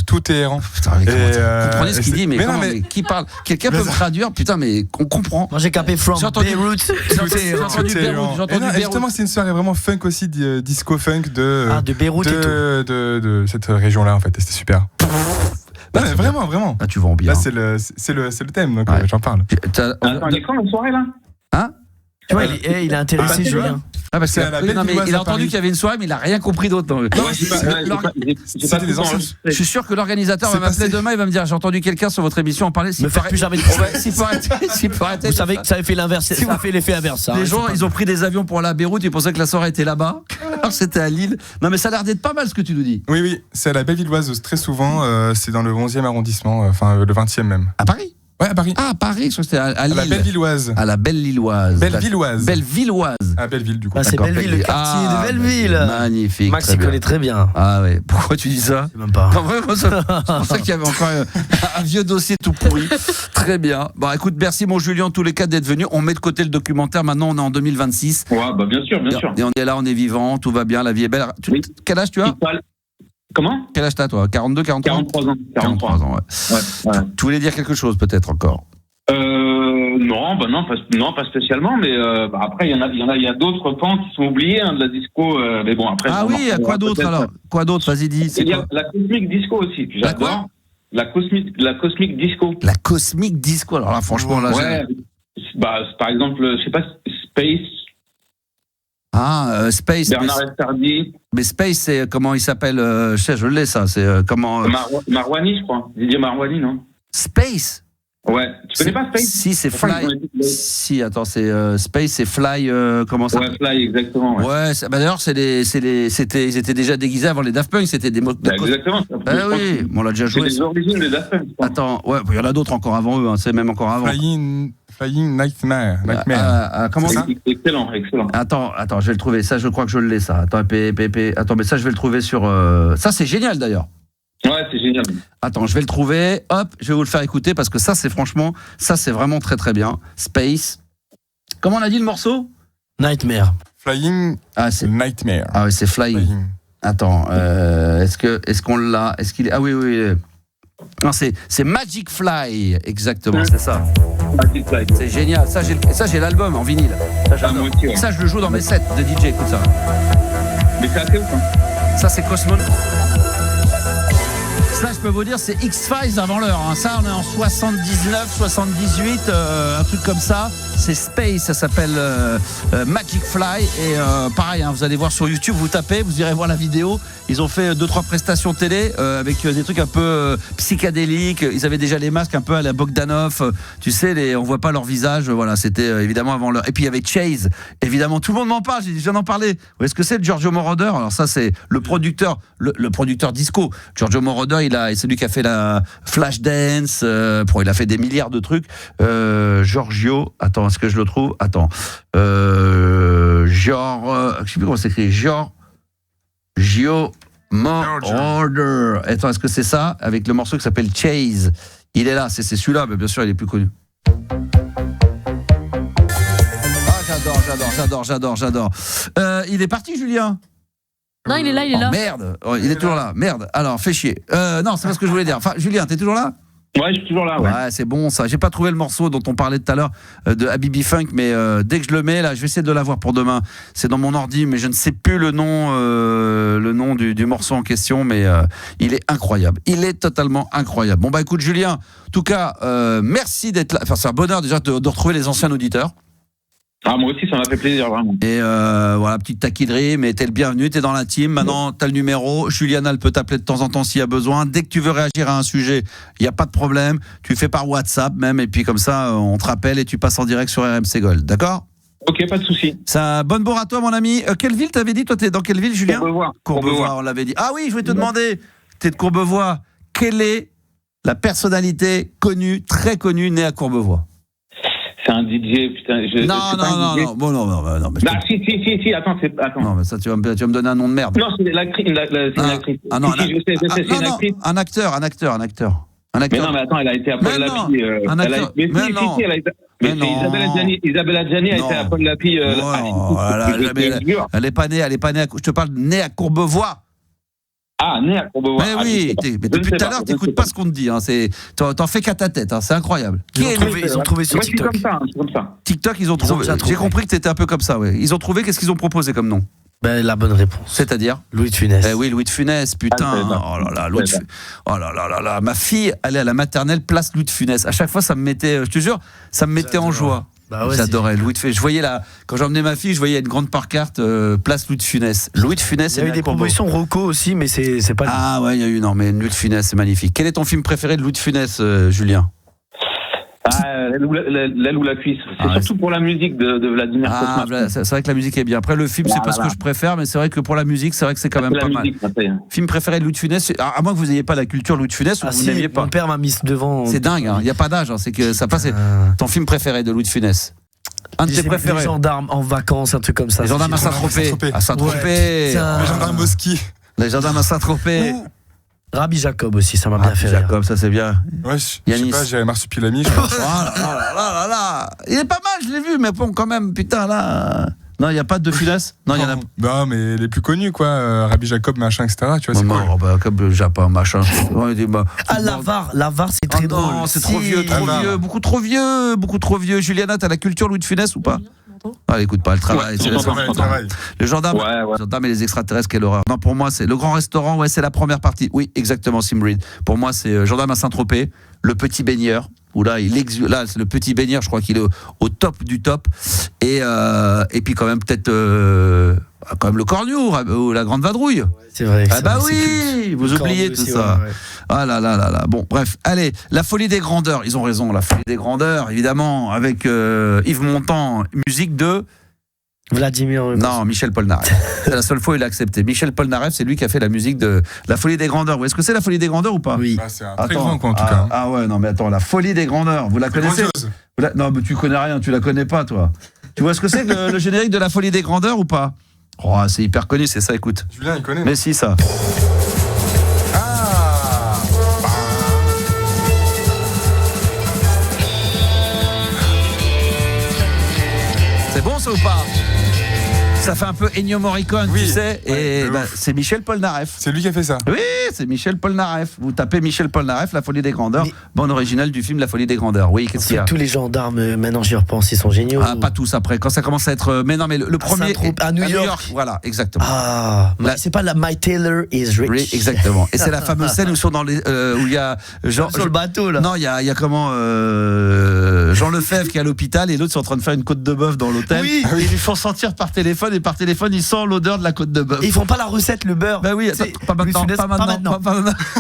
to Téhéran. Putain, mais vous comprenez ce qu'il dit, mais qui parle? Quelqu'un peut me traduire? Putain, mais on comprend. Moi, j'ai capé from Beyrouth. J'ai entendu Beyrouth. Justement, c'est une soirée vraiment funk aussi, disco funk de Beyrouth et tout. De cette région-là, en fait. Et c'était super. Non, mais vraiment. Là, tu vends bien. Là, c'est le thème, donc j'en parle. Attends, elle est quand la soirée, là? Hein? Tu vois, il a intéressé Julien. Ah parce que il a entendu qu'il y avait une soirée, mais il a rien compris d'autre. Je suis sûr que l'organisateur va m'appeler demain, il va me dire j'ai entendu quelqu'un sur votre émission en parler. Ne faites plus jamais de problème. S'il faut arrêter. Vous savez que ça a fait l'inverse. Ça a fait l'effet inverse. Les gens, ils ont pris des avions pour aller à Beyrouth, ils pensaient que la soirée était là-bas. Alors c'était à Lille. Non mais ça a l'air d'être pas mal ce que tu nous dis. Oui, c'est à la Bellevilloise très souvent. C'est dans le 11e arrondissement, enfin le 20e même. À Paris? Ouais, à Paris. Ah, à Paris, je crois que c'était à Lille. À la Bellevilloise. À la Bellevilloise. Bellevilloise. À Belleville, du coup. Ah, c'est Belleville, le quartier de Belleville. Magnifique. Max, il connaît très bien. Ah ouais. Pourquoi tu dis ça? Je sais même pas. En vrai, c'est pour ça qu'il y avait encore un vieux dossier tout pourri. Très bien. Bon, écoute, merci mon Julien, en tous les cas, d'être venu. On met de côté le documentaire. Maintenant, on est en 2026. Ouais, bah bien sûr. Et on est là, on est vivant, tout va bien, la vie est belle. Quel âge tu as? Comment? Quel âge t'as, toi? 42, 43 ans. 43 ans, ouais. Tu voulais dire quelque chose, peut-être, encore? Non, pas spécialement, mais après il y a d'autres pans qui sont oubliés de la disco. Mais bon, après. Ah oui, quoi d'autre alors? Quoi d'autre? Vas-y, dis. Il y a la cosmic disco aussi. Que j'adore. La cosmic disco. La cosmic disco. Alors là, franchement, là. Ouais. Par exemple, je sais pas, Space. Space. Bernard Estardi. Mais Space, c'est comment il s'appelle? Je l'ai ça. C'est comment? Marouani, je crois. Didier Marouani, non? Space. Ouais. Tu connais pas Space? Si, c'est Fly. Si, attends, c'est Space, c'est Fly. Comment ça? Ouais, Fly, exactement. Ouais. D'ailleurs, ils étaient déjà déguisés avant les Daft Punk. C'était des mots. Exactement. Oui, on l'a déjà joué. C'est les origines des Daft Punk. Attends, ouais, il y en a d'autres encore avant eux. C'est même encore avant. Flying Nightmare. Comment ça? Excellent. Attends, je vais le trouver. Ça, je crois que je l'ai, ça. Attends, Attends, mais ça, je vais le trouver sur. Ça, c'est génial d'ailleurs. Ouais, c'est génial. Attends, je vais le trouver. Hop, je vais vous le faire écouter parce que ça, c'est vraiment très très bien. Space. Comment on a dit le morceau? Nightmare. Flying. C'est Nightmare. Ah oui, c'est Flying. Attends, est-ce qu'on l'a? Est-ce qu'il est? Ah oui. Non, c'est Magic Fly, exactement, c'est ça. Magic Fly. C'est génial. Ça, j'ai l'album en vinyle. Ça, je le joue dans mes sets de DJ. Écoute ça. Mais c'est assez ouf. Ça, c'est Cosmon. Ça, je peux vous dire, c'est X-Files avant l'heure. Ça, on est en 79, 78, un truc comme ça. C'est Space, ça s'appelle Magic Fly. Et pareil, vous allez voir sur YouTube, vous tapez, vous irez voir la vidéo. Ils ont fait 2-3 prestations télé avec des trucs un peu psychédéliques. Ils avaient déjà les masques un peu à la Bogdanov. Tu sais, on voit pas leur visage. Voilà, c'était évidemment avant l'heure. Et puis il y avait Chase. Évidemment, tout le monde m'en parle. J'ai dit, je viens d'en parler. Vous voyez ce que c'est, Giorgio Moroder? Alors ça, c'est le producteur disco. Giorgio Moroder, c'est lui qui a fait la Flashdance. Il a fait des milliards de trucs. Giorgio, attends, est-ce que je le trouve? Attends. Je sais plus comment c'est écrit. Giorgio Moroder. Attends, est-ce que c'est ça? Avec le morceau qui s'appelle Chase. Il est là, c'est celui-là, mais bien sûr, il est plus connu. J'adore. Il est parti, Julien? Non, il est là. Merde, il est toujours là. Merde. Alors, fais chier. Non, c'est pas ce que je voulais dire. Enfin, Julien, t'es toujours là? Ouais, je suis toujours là. Ouais, c'est bon ça. J'ai pas trouvé le morceau dont on parlait tout à l'heure de Habibi Funk, mais dès que je le mets là, je vais essayer de l'avoir pour demain. C'est dans mon ordi, mais je ne sais plus le nom du morceau en question, mais il est incroyable. Il est totalement incroyable. Bon bah écoute Julien, en tout cas, merci d'être là. Enfin, c'est un bonheur déjà de retrouver les anciens auditeurs. Ah, moi aussi, ça m'a fait plaisir, vraiment. Et voilà, petite taquinerie, mais t'es le bienvenu, t'es dans la team. Maintenant, t'as le numéro. Juliana, elle peut t'appeler de temps en temps s'il y a besoin. Dès que tu veux réagir à un sujet, il n'y a pas de problème. Tu fais par WhatsApp même, et puis comme ça, on te rappelle et tu passes en direct sur RMC Gold. D'accord? Ok, pas de souci. Ça, bonne bourre à toi, mon ami. Quelle ville t'avais dit? Toi, t'es dans quelle ville, Julien? Courbevoie, on l'avait dit. Ah oui, je voulais te demander. T'es de Courbevoie. Quelle est la personnalité connue, très connue, née à Courbevoie? C'est un DJ, putain. Non. Bon, non. Si, attends. Non, mais ça, tu vas me donner un nom de merde. Non, c'est l'actrice. C'est une actrice. Ah non, je sais, c'est une actrice. Un acteur. Mais non, mais attends, elle a été à Paul Lapie. Isabelle Adjani a été à Paul Lapie. Elle est pas née je te parle, née à Courbevoie. Ah, né à Courbevoie. Mais oui, mais depuis tout à l'heure, t'écoutes pas ce qu'on te dit. T'en fais qu'à ta tête, c'est incroyable. Ils ont trouvé sur TikTok. Je suis comme ça. TikTok, ils ont trouvé. J'ai compris que t'étais un peu comme ça, ouais. Ils ont trouvé, qu'est-ce qu'ils ont proposé comme nom? La bonne réponse. C'est-à-dire Louis de Funès. Oui, Louis de Funès, putain. Oh là là, ma fille allait à la maternelle place Louis de Funès. À chaque fois, ça me mettait, je te jure, ça me mettait en joie. Bah ouais, j'adorais Louis de Funès. Je voyais quand j'emmenais ma fille, je voyais une grande pancarte place Louis de Funès. Louis de Funès. Il y a eu des promotions Rocco aussi, mais c'est pas. Ah ouais, il y a eu mais Louis de Funès, c'est magnifique. Quel est ton film préféré de Louis de Funès, Julien? L'aile ou la cuisse. C'est surtout pour la musique de Vladimir Cosma. C'est vrai que la musique est bien. Après, le film, c'est pas ce que je préfère, mais c'est vrai que pour la musique, c'est vrai que c'est quand même pas mal. Film préféré de Louis de Funès, à moins que vous n'ayez pas la culture Louis de Funès, ou vous n'aimiez pas. Mon père m'a mis devant. C'est dingue, il n'y a pas d'âge. C'est que ça passe. Ton film préféré de Louis de Funès? Un de tes préférés? Les gendarmes en vacances, un truc comme ça. Les gendarmes à Saint-Tropez. À Saint-Tropez. Les gendarmes au ski. Les gendarmes à Saint-Tropez. Rabbi Jacob aussi, ça m'a bien fait rire. Jacob, ça c'est bien. Ouais, je sais pas, j'irais Marsupilami, je pense. Là. Il est pas mal, je l'ai vu, mais bon, quand même, putain, là. Non, il n'y a pas de Funès. Non, il y en a. Non, mais les plus connus, quoi. Rabbi Jacob, machin, etc. Tu vois, c'est non, Jacob, Japon, machin. L'avare, c'est très drôle. Non, c'est trop vieux, beaucoup trop vieux. Juliana, t'as la culture Louis de Funès ou pas? Elle écoute pas, elle travaille. Le gendarme, et les extraterrestres, quelle horreur. Non, pour moi, c'est le grand restaurant, ouais, c'est la première partie. Oui, exactement, Simrid. Pour moi, c'est gendarme à Saint-Tropez, le petit baigneur. Où là, là, c'est le petit baigneur, je crois qu'il est au top du top. Et puis quand même peut-être quand même le Cornu ou la Grande Vadrouille. C'est vrai. Ah bah oui, vous oubliez tout ça. Ouais. Ah là là là là. Bon, bref, allez, la folie des grandeurs. Ils ont raison, la folie des grandeurs, évidemment, avec Yves Montand, musique de Vladimir. Non, Michel Polnareff. C'est la seule fois où il a accepté. Michel Polnareff, c'est lui qui a fait la musique de La Folie des Grandeurs. Est-ce que c'est La Folie des Grandeurs ou pas? Oui. Bah, c'est un très grand, quoi, en tout cas. Ah ouais, non, mais attends, La Folie des Grandeurs, vous la connaissez? Non, mais tu connais rien, tu la connais pas, toi. Tu vois ce que c'est que le générique de La Folie des Grandeurs ou pas? Oh, c'est hyper connu, c'est ça, écoute. Julien, il connaît. Mais si, ça. C'est bon, ça ou pas? Ça fait un peu Ennio Morricone, tu sais, et c'est Michel Polnareff. C'est lui qui a fait ça. Oui, c'est Michel Polnareff. Vous tapez Michel Polnareff, La Folie des Grandeurs, bande originale du film La Folie des Grandeurs. Oui, qu'est-ce qu'il y a? Tous les gendarmes, maintenant j'y repense, ils sont géniaux. Ah, pas tous après. Quand ça commence à être, mais non, mais le premier à New York. Voilà, exactement. Ah, c'est pas la My Taylor is Rich. Oui, exactement. Et c'est la fameuse scène où sont dans les, où il y a sur le bateau là. Non, il y a comment Jean Lefebvre qui est à l'hôpital et l'autre sont en train de faire une côte de bœuf dans l'hôtel. Oui. Et ils lui font sentir par téléphone et par téléphone ils sentent l'odeur de la côte de bœuf. Et ils font pas la recette, le beurre. Bah oui, attends, pas maintenant.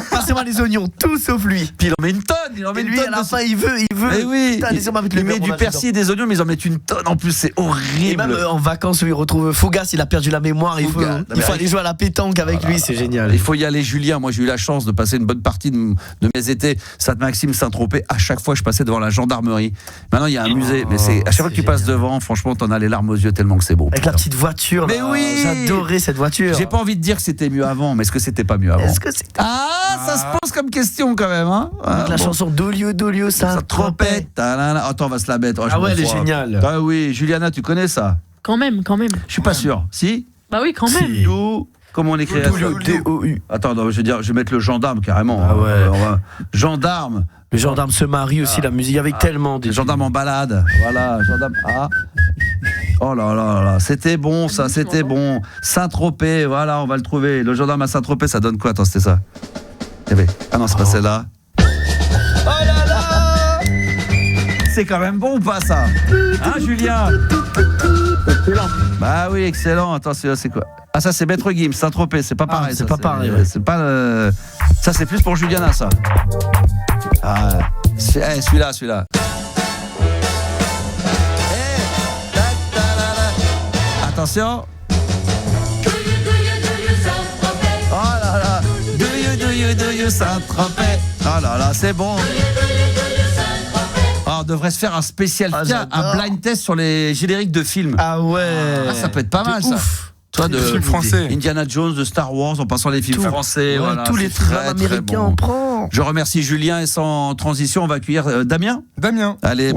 Passez-moi les oignons, tout sauf lui. Puis il en met une tonne. Et lui, à la fin, il veut. Mais oui. Putain, il met du persil et des oignons, mais ils en mettent une tonne en plus, c'est horrible. Et même en vacances où il retrouve Fougas, il a perdu la mémoire. Il faut aller jouer à la pétanque avec lui, c'est génial. Il faut y aller, Julien. Moi, j'ai eu la chance de passer une bonne partie de mes étés Sainte-Maxime, Saint-Tropez. À chaque fois, je passais devant la gendarmerie. Maintenant, il y a un musée, mais à chaque fois que tu passes devant, franchement, t'en as les larmes aux yeux tellement que c'est beau. Avec la petite voiture. Mais oui, j'adorais cette voiture. J'ai pas envie de dire que c'était mieux avant, mais est-ce que c'était pas mieux avant? Ça se pose comme question quand même, hein. La chanson Dolio, Saint-Tropez. Attends, on va se la mettre. Ah ouais, elle est géniale. Ah oui, Juliana, tu connais ça? Quand même. Je suis pas sûr. Si? Bah oui, quand même. Comment on écrit ça? D-O-U. Attends, non, je vais mettre le gendarme carrément. Ah ouais. Gendarme. Le gendarme se marie aussi, la musique avec tellement de. Gendarme en balade. Voilà, gendarme. Oh là là là, c'était bon ça, c'était bon. Saint-Tropez, voilà, on va le trouver. Le gendarme à Saint-Tropez, ça donne quoi? Attends, c'était ça. Ah non, c'est pas celle-là. Oh là là! C'est quand même bon ou pas ça? Hein, Julien? Excellent. Bah oui, excellent. Attends, c'est quoi? Ah, ça c'est Maître Gims, Saint-Tropez, c'est pas pareil. C'est pas pareil. C'est pas le... Ça c'est plus pour Juliana, ça. Ah, celui-là. Attention. Oh là là. Do you Saint-Tropez. Oh là là, c'est bon. On devrait se faire un spécial, un blind test sur les génériques de films. Ah ouais. Ça peut être pas mal, ça. Toi, de films français. Indiana Jones, de Star Wars, en passant les films français. Voilà, tous les films américains, on prend. Je remercie Julien et sans transition, on va accueillir Damien. Allez,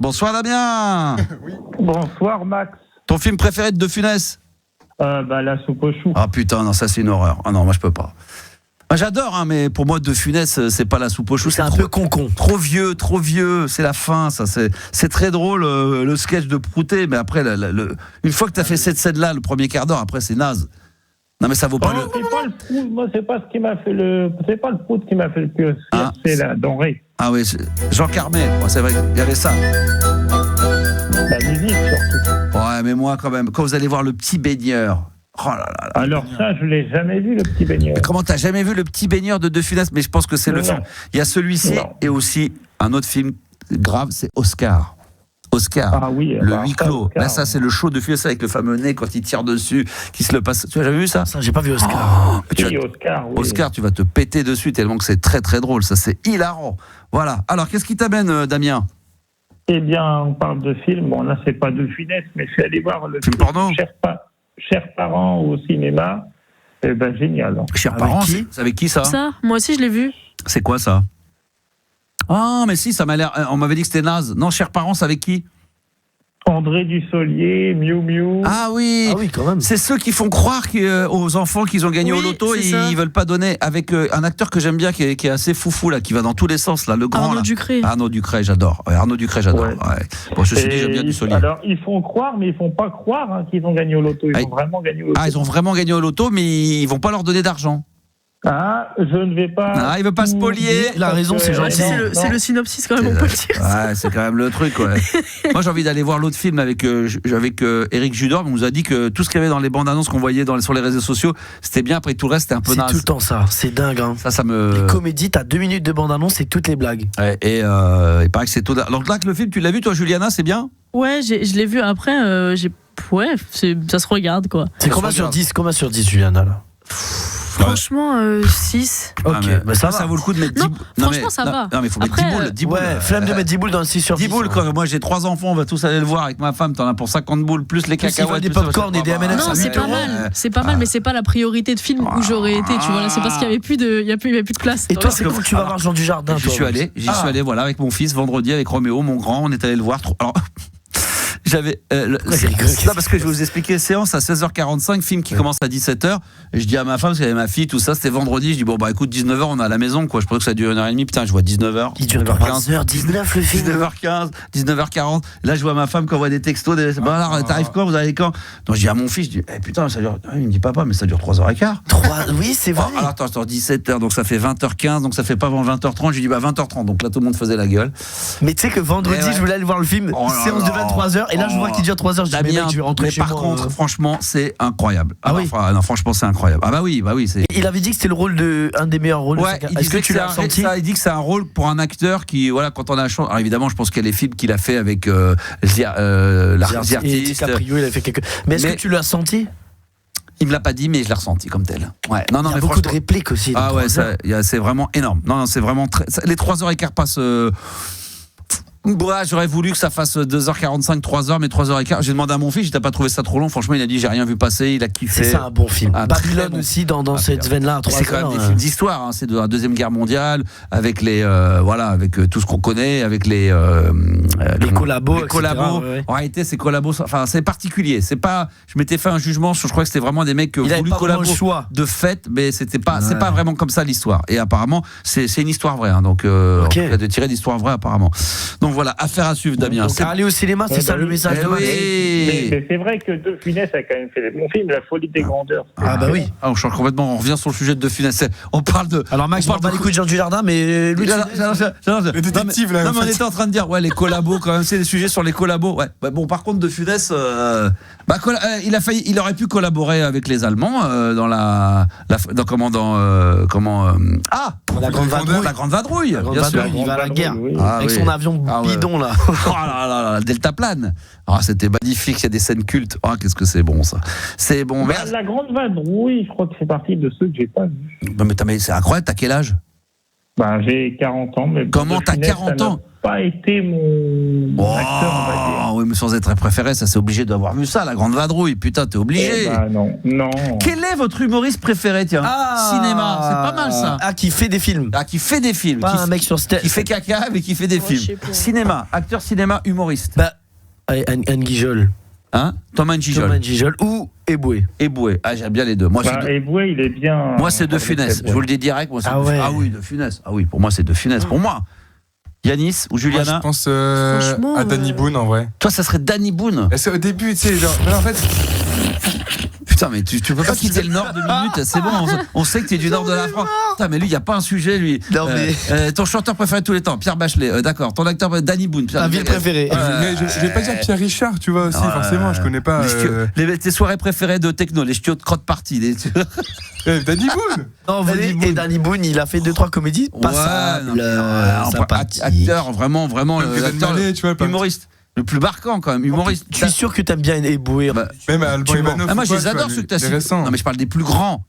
bonsoir Damien. Oui. Bonsoir Max. Ton film préféré de Funès? La soupe aux choux. Ah putain, non, ça c'est une horreur. Ah non, moi je peux pas. Moi, j'adore, hein, mais pour moi, De Funès, c'est pas la soupe aux choux. C'est un peu concon. Trop vieux, c'est la fin, ça. C'est très drôle, le sketch de Prouté, mais après, une fois que t'as fait cette scène-là, le premier quart d'heure, après, c'est naze. Non, mais ça vaut pas le... C'est pas le Prout, moi, c'est pas ce qui m'a fait le... C'est pas le Prout qui m'a fait le plus... C'est la denrée. Ah oui, Jean Carmet, c'est vrai, il y avait ça. La musique, surtout. Ouais, mais moi, quand même, quand vous allez voir Le Petit Baigneur... Oh là là, alors ça, je l'ai jamais vu, Le Petit Baigneur. Mais comment t'as jamais vu Le Petit Baigneur de Funès? Mais je pense que c'est le film. Il y a celui-ci et aussi un autre film grave, c'est Oscar. Ah oui, le huis clos. Oscar. Là, ça, c'est le show de Funès avec le fameux nez quand il tire dessus, qui se le passe. Tu as jamais vu ça? Ça, j'ai pas vu Oscar. Oscar, tu vas te péter dessus tellement que c'est très très drôle. Ça, c'est hilarant. Voilà. Alors, qu'est-ce qui t'amène, Damien? Eh bien, on parle de film. Bon, là, c'est pas de Funès, mais je suis allé voir le film porno. Chers parents au cinéma, génial. Chers parents, c'est avec qui ça? Ça, moi aussi je l'ai vu. C'est quoi ça? Ah, mais si, ça m'a l'air. On m'avait dit que c'était naze. Non, Chers parents, c'est avec qui? André Dussolier, Miu Miu. Ah oui, quand même. C'est ceux qui font croire aux enfants qu'ils ont gagné au loto et ils veulent pas donner. Avec un acteur que j'aime bien qui est assez foufou là, qui va dans tous les sens là, le grand. Arnaud Ducré. Arnaud Ducré, j'adore. Ouais, Arnaud Ducré, j'adore. Ouais. Ouais. Bon, ceci dit, j'aime bien Dussolier. Alors, ils font croire, mais ils font pas croire qu'ils ont gagné au loto. Ils ont vraiment gagné au loto. Ah, ils ont vraiment gagné au loto, mais ils vont pas leur donner d'argent. Ah, je ne vais pas. Ah, il veut pas spolier. Il a raison, c'est gentil. C'est le synopsis quand même, on peut le dire. Ouais, c'est quand même le truc. Ouais. Moi, j'ai envie d'aller voir l'autre film avec Éric Judor. On nous a dit que tout ce qu'il y avait dans les bandes annonces qu'on voyait sur les réseaux sociaux, c'était bien. Après tout le reste, c'était un peu naze. C'est tout le temps ça. C'est dingue. Hein. Ça me. Les comédies, t'as 2 minutes de bande annonce et toutes les blagues. Ouais, et il paraît que c'est tout. Donc là, que le film, tu l'as vu, toi, Juliana, c'est bien. Ouais, je l'ai vu après. Ouais, ça se regarde quoi. C'est combien sur 10 Juliana là? Franchement, 6. Ok, mais ça vaut le coup de mettre 10 boules. Franchement, ça va. Non, mais il faut mettre 10 boules. Ouais, flemme de mettre 10 boules dans le 6 sur 10. 10 boules, quand moi j'ai 3 enfants, on va tous aller le voir avec ma femme. T'en as pour 50 boules, plus les cacahuètes. Des popcorn et des M&M's. Non, c'est pas mal. C'est pas mal, mais c'est pas la priorité de film où j'aurais été. Tu vois, là, c'est parce qu'il y avait plus de place. Et toi, c'est quand tu vas voir Jean Dujardin? J'y suis allé, voilà, avec mon fils vendredi, avec Roméo, mon grand. On est allé le voir. Alors. J'avais là parce que je vais vous expliquer les séances à 16h45, film qui commence à 17h et je dis à ma femme parce qu'elle avait ma fille, tout ça, c'était vendredi, je dis bon bah écoute 19h on est à la maison quoi, je pensais que ça dure 1h30, putain je vois 19h, il dure 3h19 le film, 19h15, 19h40, là je vois ma femme qui envoie des textos, bon alors t'arrives quand, vous allez quand, donc je dis à mon fils, je dis putain ça dure, il me dit papa mais ça dure 3h15. Oui c'est vrai. Alors attends 17h donc ça fait 20h15 donc ça fait pas avant 20h30, je lui dis bah 20h30 donc là tout le monde faisait la gueule. Mais tu sais que vendredi je voulais aller voir le film, séance de 23h et là je vois qu'il dure 3h, je dis mec, je vais rentrer chez moi. Par contre, franchement, c'est incroyable. Ah oui. Non, franchement, c'est incroyable. Ah bah oui, c'est. Il avait dit que c'était le rôle un des meilleurs rôles. Ouais, est-ce que tu l'as senti? Il dit que c'est un rôle pour un acteur qui, voilà, quand on a la chance. Alors évidemment, je pense qu'il y a les films qu'il a fait avec l'artiste. DiCaprio, il a fait quelques. Mais est-ce que tu l'as senti? Il me l'a pas dit, mais je l'ai ressenti comme tel. Ouais. Non, il y a beaucoup de répliques aussi. Ah ouais, c'est vraiment énorme. Non, c'est vraiment très. Les 3h15 passent. Ouais, j'aurais voulu que ça fasse 2h45, 3h, mais 3h15. J'ai demandé à mon fils, t'as pas trouvé ça trop long? Franchement, il a dit, j'ai rien vu passer, il a kiffé. C'est un bon film. Babylone aussi, dans cette veine-là. C'est quand même des films d'histoire, hein. C'est de la Deuxième Guerre mondiale, avec avec tout ce qu'on connaît, avec les collabos. Ouais. En réalité, ces collabos, enfin, c'est particulier. C'est pas, je m'étais fait un jugement, je crois que c'était vraiment des mecs qui ont voulu collabos de fait, mais c'était pas, c'est pas vraiment comme ça l'histoire. Et apparemment, c'est une histoire vraie, hein. Donc, de tirer d'histoire vraie, apparemment. Donc voilà, affaire à suivre, Damien. Donc aller au cinéma, c'est ça le message de Max. Mais c'est vrai que De Funès a quand même fait des bons films, La Folie des Grandeurs. Ah bah oui. On change complètement, on revient sur le sujet de Funès. On parle de. Alors Max, on parle pas les coups de Jean Dujardin, mais lui, le détective là. Non, mais on était en train de dire, ouais, les collabos quand même, c'est des sujets sur les collabos. Ouais. Bah, bon, par contre, De Funès, il aurait pu collaborer avec les Allemands dans la Grande Vadrouille. Bien sûr. Il va à la guerre avec son avion bidon là. Oh là là, Deltaplane. Ah, c'était magnifique, il y a des scènes cultes. Ah, qu'est-ce que c'est bon ça. C'est bon. Bah, la Grande Vadrouille, je crois que c'est partie de ceux que j'ai pas vus. Non, mais c'est incroyable, t'as quel âge? Bah, j'ai 40 ans. Mais comment t'as 40 ans? Pas été mon acteur, on va dire. Oui, mais sans être préféré, ça c'est obligé d'avoir vu ça, La Grande Vadrouille. Putain, t'es obligé. Non. Quel est votre humoriste préféré, tiens? Cinéma, c'est pas mal ça. Ah, qui fait des films. Pas un mec sur stage. Qui fait caca, mais qui fait des films. Cinéma, acteur cinéma, humoriste. Bah, Anne Guijol. Hein? Thomas Guijol ou Eboué. Ah, j'aime bien les deux. Moi, Eboué, il est bien. Moi, c'est De Funès. Je vous le dis direct. Moi, ah oui, De Funès. Ah oui, pour moi, c'est De Funès. Pour moi. Yanis ou Juliana? Moi, je pense à Danny Boone en vrai. Toi, ça serait Danny Boone. Au début, tu sais, genre, en fait. Putain, mais tu peux pas quitter le Nord 2 minutes, c'est bon, on sait que tu es du Nord de la France. Putain, mais lui, il n'y a pas un sujet, lui. Non, mais. Ton chanteur préféré de tous les temps, Pierre Bachelet, d'accord. Ton acteur, Danny Boone. Ta ville préférée. Mais je vais pas dire Pierre Richard, tu vois, aussi, forcément, je connais pas. Tes soirées préférées de techno, les ch'tiots de crotte party. Danny Boone. Non, et Danny Boone, il a fait 2-3 comédies. Acteur, vraiment, acteur, humoriste. Le plus marquant quand même, humoriste. Je suis sûr que t'aimes bien Eboué. Même Alban Ivanov. Moi je les adore ceux que t'as cités. Non mais je parle des plus grands.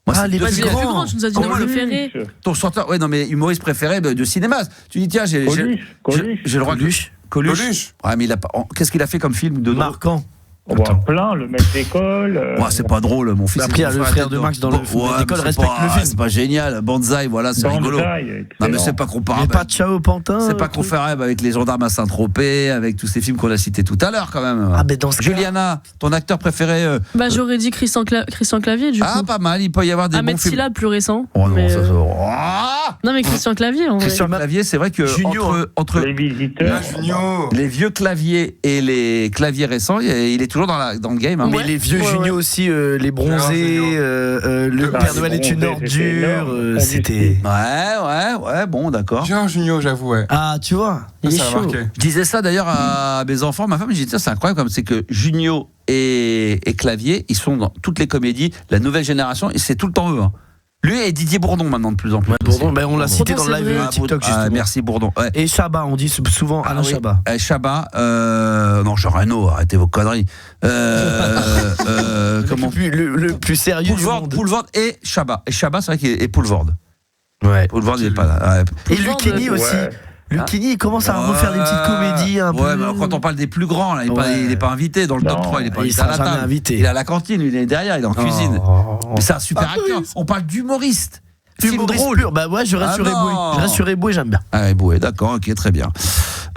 Moi, les plus grands, tu nous as dit nos préférés. Ton chanteur, ouais non mais humoriste préféré de cinéma. Tu dis tiens j'ai le droit Coluche. Ouais mais il a pas. Qu'est-ce qu'il a fait comme film de marquant? plein, le maître d'école. C'est pas drôle, mon fils. Après, il y a le frère de Max dans le d'école, respecte le film. C'est pas génial. Banzai, voilà, c'est rigolo. Non, mais c'est pas comparable. Mais pas de Ciao Pantin. C'est pas comparable avec les gendarmes à Saint-Tropez, avec tous ces films qu'on a cités tout à l'heure, quand même. Juliana, ton acteur préféré J'aurais dit Christian Clavier, du coup. Ah, pas mal. Il peut y avoir des bons films. Ahmed Sylla, plus récent. Oh non, non, mais Christian Clavier, en vrai. Christian Clavier, c'est vrai que entre les visiteurs, les vieux claviers et les claviers récents, il est toujours dans le game. Mais les vieux Junio aussi, les bronzés, le Père Noël est une ordure, c'était. Ouais, bon, d'accord. J'ai un Junio, j'avoue, ouais. Ah, tu vois, il est chaud. Je disais ça d'ailleurs à mes enfants, ma femme, je disais, c'est incroyable, comme c'est que Junio et Clavier, ils sont dans toutes les comédies, la nouvelle génération, et c'est tout le temps eux. Lui et Didier Bourdon maintenant de plus en plus. Bourdon, on l'a cité dans le live TikTok justement. Merci Bourdon. Ouais. Et Chabat, on dit souvent Alain Chabat. Chabat, non, Jean Reno, arrêtez vos conneries. Comment le plus sérieux Poulvord et Chabat. Et Chabat, c'est vrai qu'il est Poulvord. Ouais. Poulvord, il est pas là. Ouais. Et Lucchini aussi. Lucchini, il commence à refaire des petites comédies un peu. Ouais, mais quand on parle des plus grands, là, il n'est pas invité dans le top 3, il n'est pas invité à la table. Invité. Il est à la cantine, il est derrière, il est en cuisine. Mais c'est un super acteur. On parle d'humoriste. Film drôle. Pur. Bah ouais, je reste sur Eboué. Je reste sur Eboué, j'aime bien. Ah, Eboué, d'accord, ok, très bien.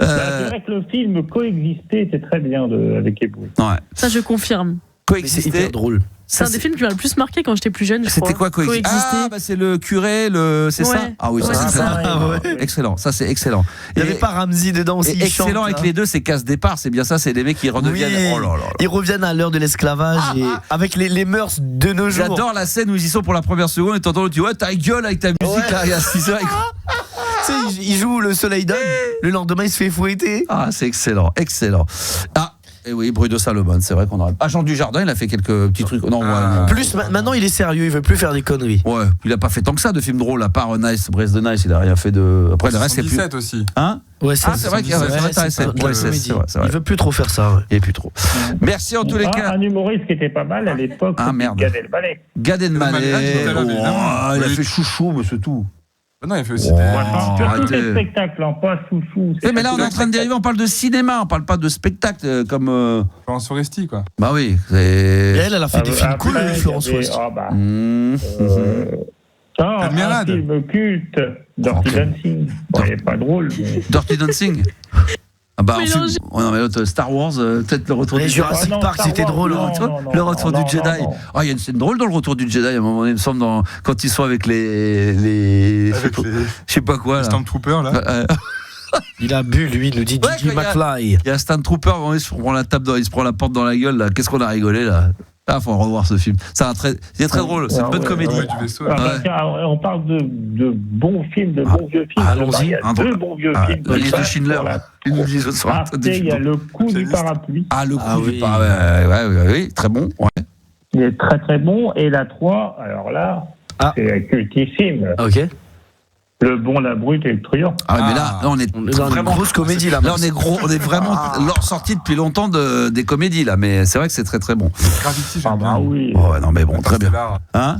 C'est vrai que le film Coexister, c'est très bien avec Eboué. Ouais. Ça, je confirme. Coexister. C'est hyper drôle. C'est un des films qui m'a le plus marqué quand j'étais plus jeune. C'était quoi Coexister? Ah, c'est le curé, c'est ça? Ah oui, ça c'est excellent. Excellent, ça c'est excellent. Il n'y avait pas Ramsey dedans aussi. Et excellent avec les deux, c'est Casse-Départ, c'est bien ça, c'est les mecs qui redeviennent. Oui, ils reviennent à l'heure de l'esclavage et avec les mœurs de nos jours. J'adore la scène où ils y sont pour la première seconde et t'entends l'autre, tu vois, ta gueule avec ta musique là, il y a 6 heures. Tu sais, il joue Le Soleil donne, le lendemain il se fait fouetter. Ah, c'est excellent, excellent. Ah. Et oui, Bruno Salomon, c'est vrai qu'on aurait. Jean Dujardin, il a fait quelques petits trucs. Non, plus maintenant, il est sérieux, il veut plus faire des conneries. Ouais, il a pas fait tant que ça de films drôles, à part Nice, Brest de Nice, il a rien fait de. Après, le reste, c'est plus. 77 aussi. Hein? Ouais, c'est vrai qu'il il veut plus trop faire ça. Ouais. Il est plus trop. Merci en tous les cas. Un humoriste qui était pas mal à l'époque, Gad Elmaleh. Gad Elmaleh. Il a fait Chouchou, mais c'est tout. Non, il fait aussi surtout des spectacles, pas Chouchou. Mais là, on est en train de dériver, on parle de cinéma, on parle pas de spectacle comme. Florence Foresti, quoi. Bah oui. Elle a fait des films cool, Florence Foresti. Un film culte, Dirty Dancing. Il n'est pas drôle. Dirty Dancing. Ah bah, non, mais l'autre, Star Wars, peut-être le retour du Jedi. Jurassic Park, c'était drôle. Le retour du Jedi. Ah, il y a une scène drôle dans le retour du Jedi, à un moment donné, il me semble, quand ils sont avec je sais pas quoi. Les Stormtroopers, là. Il a bu, lui, il nous dit Gigi McFly. Il y a un Stormtrooper, il se prend la porte dans la gueule, là. Qu'est-ce qu'on a rigolé, là? Ah, faut revoir ce film. C'est très drôle, c'est une bonne comédie. On parle de bons films, de bons vieux films. Allons-y. Deux bons vieux films. La liste de Schindler. Il y a Le Coup du parapluie. Ah, Le Coup du parapluie. Oui, très bon. Ouais. Il est très très bon. Et la 3, alors là, c'est cultissime. Ok. Le Bon, la Brute et le Truand. Ah, mais là on est dans vraiment une grosse comédie là. Là on est vraiment sorti depuis longtemps des comédies là, mais c'est vrai que c'est très très bon. Oui. Oh, non mais bon, très bien. Hein?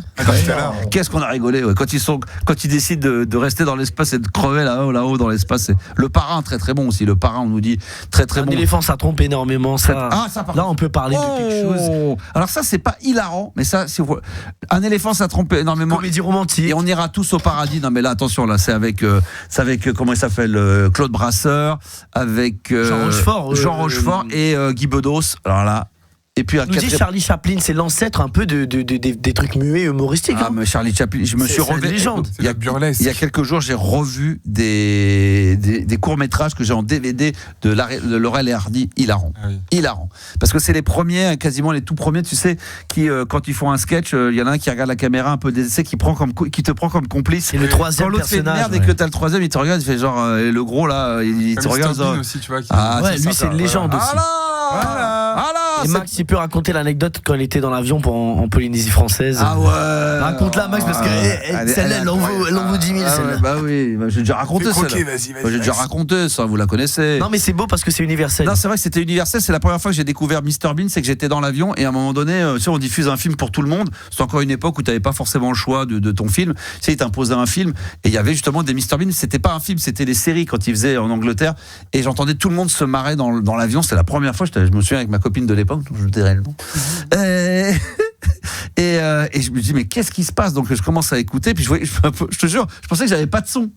Qu'est-ce qu'on a rigolé quand ils décident de rester dans l'espace et de crever là-haut dans l'espace. Le Parrain, très très bon aussi. Le Parrain, on nous dit très très bon. Un éléphant, ça trompe énormément. Ça. Là on peut parler de quelque chose. Alors ça c'est pas hilarant, mais ça un éléphant ça trompe énormément. Comédie romantique. Et on ira tous au paradis. Non mais là attention. Là, c'est avec comment il s'appelle, Claude Brasseur, avec Jean Rochefort et Guy Bedos. Alors là, et puis nous dit Charlie Chaplin, c'est l'ancêtre un peu des trucs muets humoristiques. Ah, mais Charlie Chaplin, je me suis revu. Il y a quelques jours, j'ai revu des courts-métrages que j'ai en DVD de Laurel et Hardy, hilarant. Ah oui. Hilarant. Parce que c'est les premiers, quasiment les tout premiers, tu sais, qui, quand ils font un sketch, il y en a un qui regarde la caméra un peu décès, qui te prend comme complice. Et le troisième quand l'autre fait de merde et que t'as le troisième, il te regarde, il fait genre, le gros là, il te regarde. Aussi, tu vois, lui, c'est une légende aussi. Et Max, il peut raconter l'anecdote quand il était dans l'avion en Polynésie française. Ah ouais. Raconte-la, Max, parce que celle-là, elle en vaut 10 000. Celle-là. Bah oui, j'ai déjà raconté ça. J'ai déjà raconté ça, vous la connaissez. Non, mais c'est beau parce que c'est universel. Non, c'est vrai que c'était universel. C'est la première fois que j'ai découvert Mr Bean, c'est que j'étais dans l'avion et à un moment donné, tu sais, on diffuse un film pour tout le monde. C'est encore une époque où tu n'avais pas forcément le choix de ton film. Tu sais, ils t'imposaient un film et il y avait justement des Mr Bean. C'était pas un film, c'était des séries quand ils faisaient en Angleterre. Et j'entendais tout le monde se marrer dans l'avion. C'était la première fois, je me souviens avec ma copine de l'époque. pas où je dirais le nom. Et je me dis mais qu'est-ce qui se passe? Donc je commence à écouter, puis je te jure, je pensais que j'avais pas de son.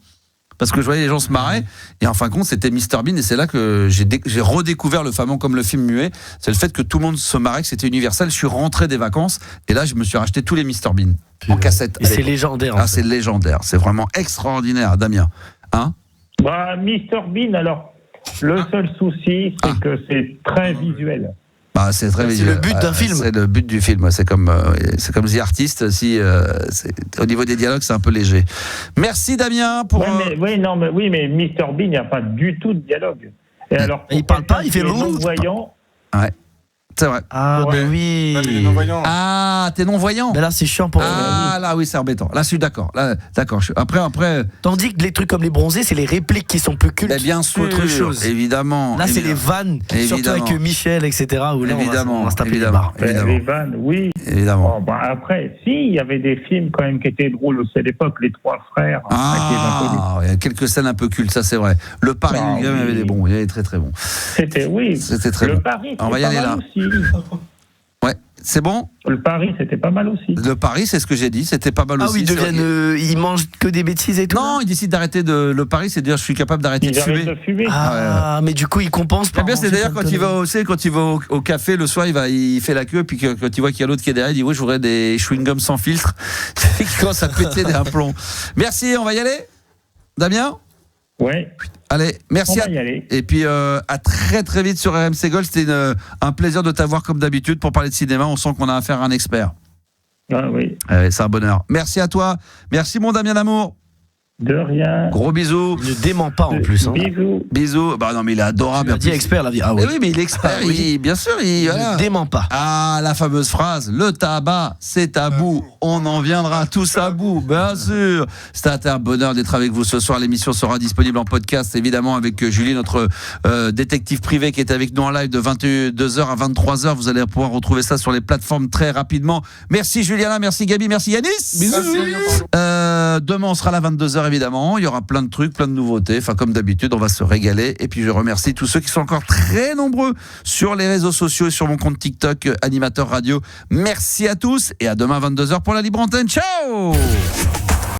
Parce que je voyais les gens se marrer, et en fin de compte, c'était Mr Bean, et c'est là que j'ai redécouvert le fameux comme le film muet. C'est le fait que tout le monde se marrait, que c'était universel. Je suis rentré des vacances, et là, je me suis racheté tous les Mr Bean en cassette. Et c'est légendaire. Ah, c'est légendaire. C'est vraiment extraordinaire, Damien. Hein? Mr Bean, alors, le seul souci, c'est que c'est très visuel. Bah, c'est très visuel. C'est le but d'un film. C'est le but du film. C'est comme The Artist. Si, au niveau des dialogues, c'est un peu léger. Merci Damien pour. Oui, mais Mr Bean, il n'y a pas du tout de dialogue. Et alors, il parle pas, il fait le non-voyant. Ouais. C'est vrai. Ah, mais oui. Ah, t'es non-voyant. Mais là, c'est chiant pour. Ah, là, oui, c'est embêtant. Là, je suis d'accord. Là, d'accord. Après. Tandis que les trucs comme les bronzés, c'est les répliques qui sont plus cultes. Mais bien sûr. Qu'autre chose. Évidemment. Là, c'est les vannes. Surtout avec Michel, etc. Où là, évidemment. On va se taper les barres. Les vannes, oui. Évidemment. Après, il y avait des films quand même qui étaient drôles aussi à l'époque, Les Trois Frères. Il y a quelques scènes un peu cultes, ça c'est vrai. Le Paris, il y avait des bons. Il y avait très très bons. C'était très bon. Le Paris, on va y aller là. Ouais, c'est bon. Le Paris, c'était pas mal aussi. Le Paris, c'est ce que j'ai dit, c'était pas mal aussi. Ah oui, ils mangent que des bêtises et tout. Non, ils décident d'arrêter le Paris, c'est dire je suis capable d'arrêter de fumer. Ah, mais du coup, ils compensent par. Bien, c'est d'ailleurs quand il va au café le soir, il fait la queue, puis quand il voit qu'il y a l'autre qui est derrière, il dit oui, je voudrais des chewing-gums sans filtre. Il commence à péter des plombs. Merci, on va y aller, Damien. Ouais. Allez, merci. On va y aller. Et puis à très très vite sur RMC Gold. C'était un plaisir de t'avoir comme d'habitude pour parler de cinéma. On sent qu'on a affaire à un expert. Ah oui. C'est un bonheur. Merci à toi. Merci mon Damien d'amour. De rien. Gros bisous. Il ne dément pas en plus. Bisous. Bah non, mais il est adorable. Il a dit expert la vie. Ah oui. Oui, mais il est expert. Oui, bien sûr. Il ne dément pas. Ah, la fameuse phrase. Le tabac, c'est tabou. On en viendra tous à bout. Bien sûr. C'était un bonheur d'être avec vous ce soir. L'émission sera disponible en podcast, évidemment, avec Julie, notre détective privé qui est avec nous en live de 22h à 23h. Vous allez pouvoir retrouver ça sur les plateformes très rapidement. Merci Juliana, merci Gabi, merci Yanis. Bisous. Demain, on sera là à 22h, évidemment. Il y aura plein de trucs, plein de nouveautés. Enfin, comme d'habitude, on va se régaler. Et puis, je remercie tous ceux qui sont encore très nombreux sur les réseaux sociaux et sur mon compte TikTok, Animateur Radio. Merci à tous et à demain 22h pour la Libre Antenne. Ciao!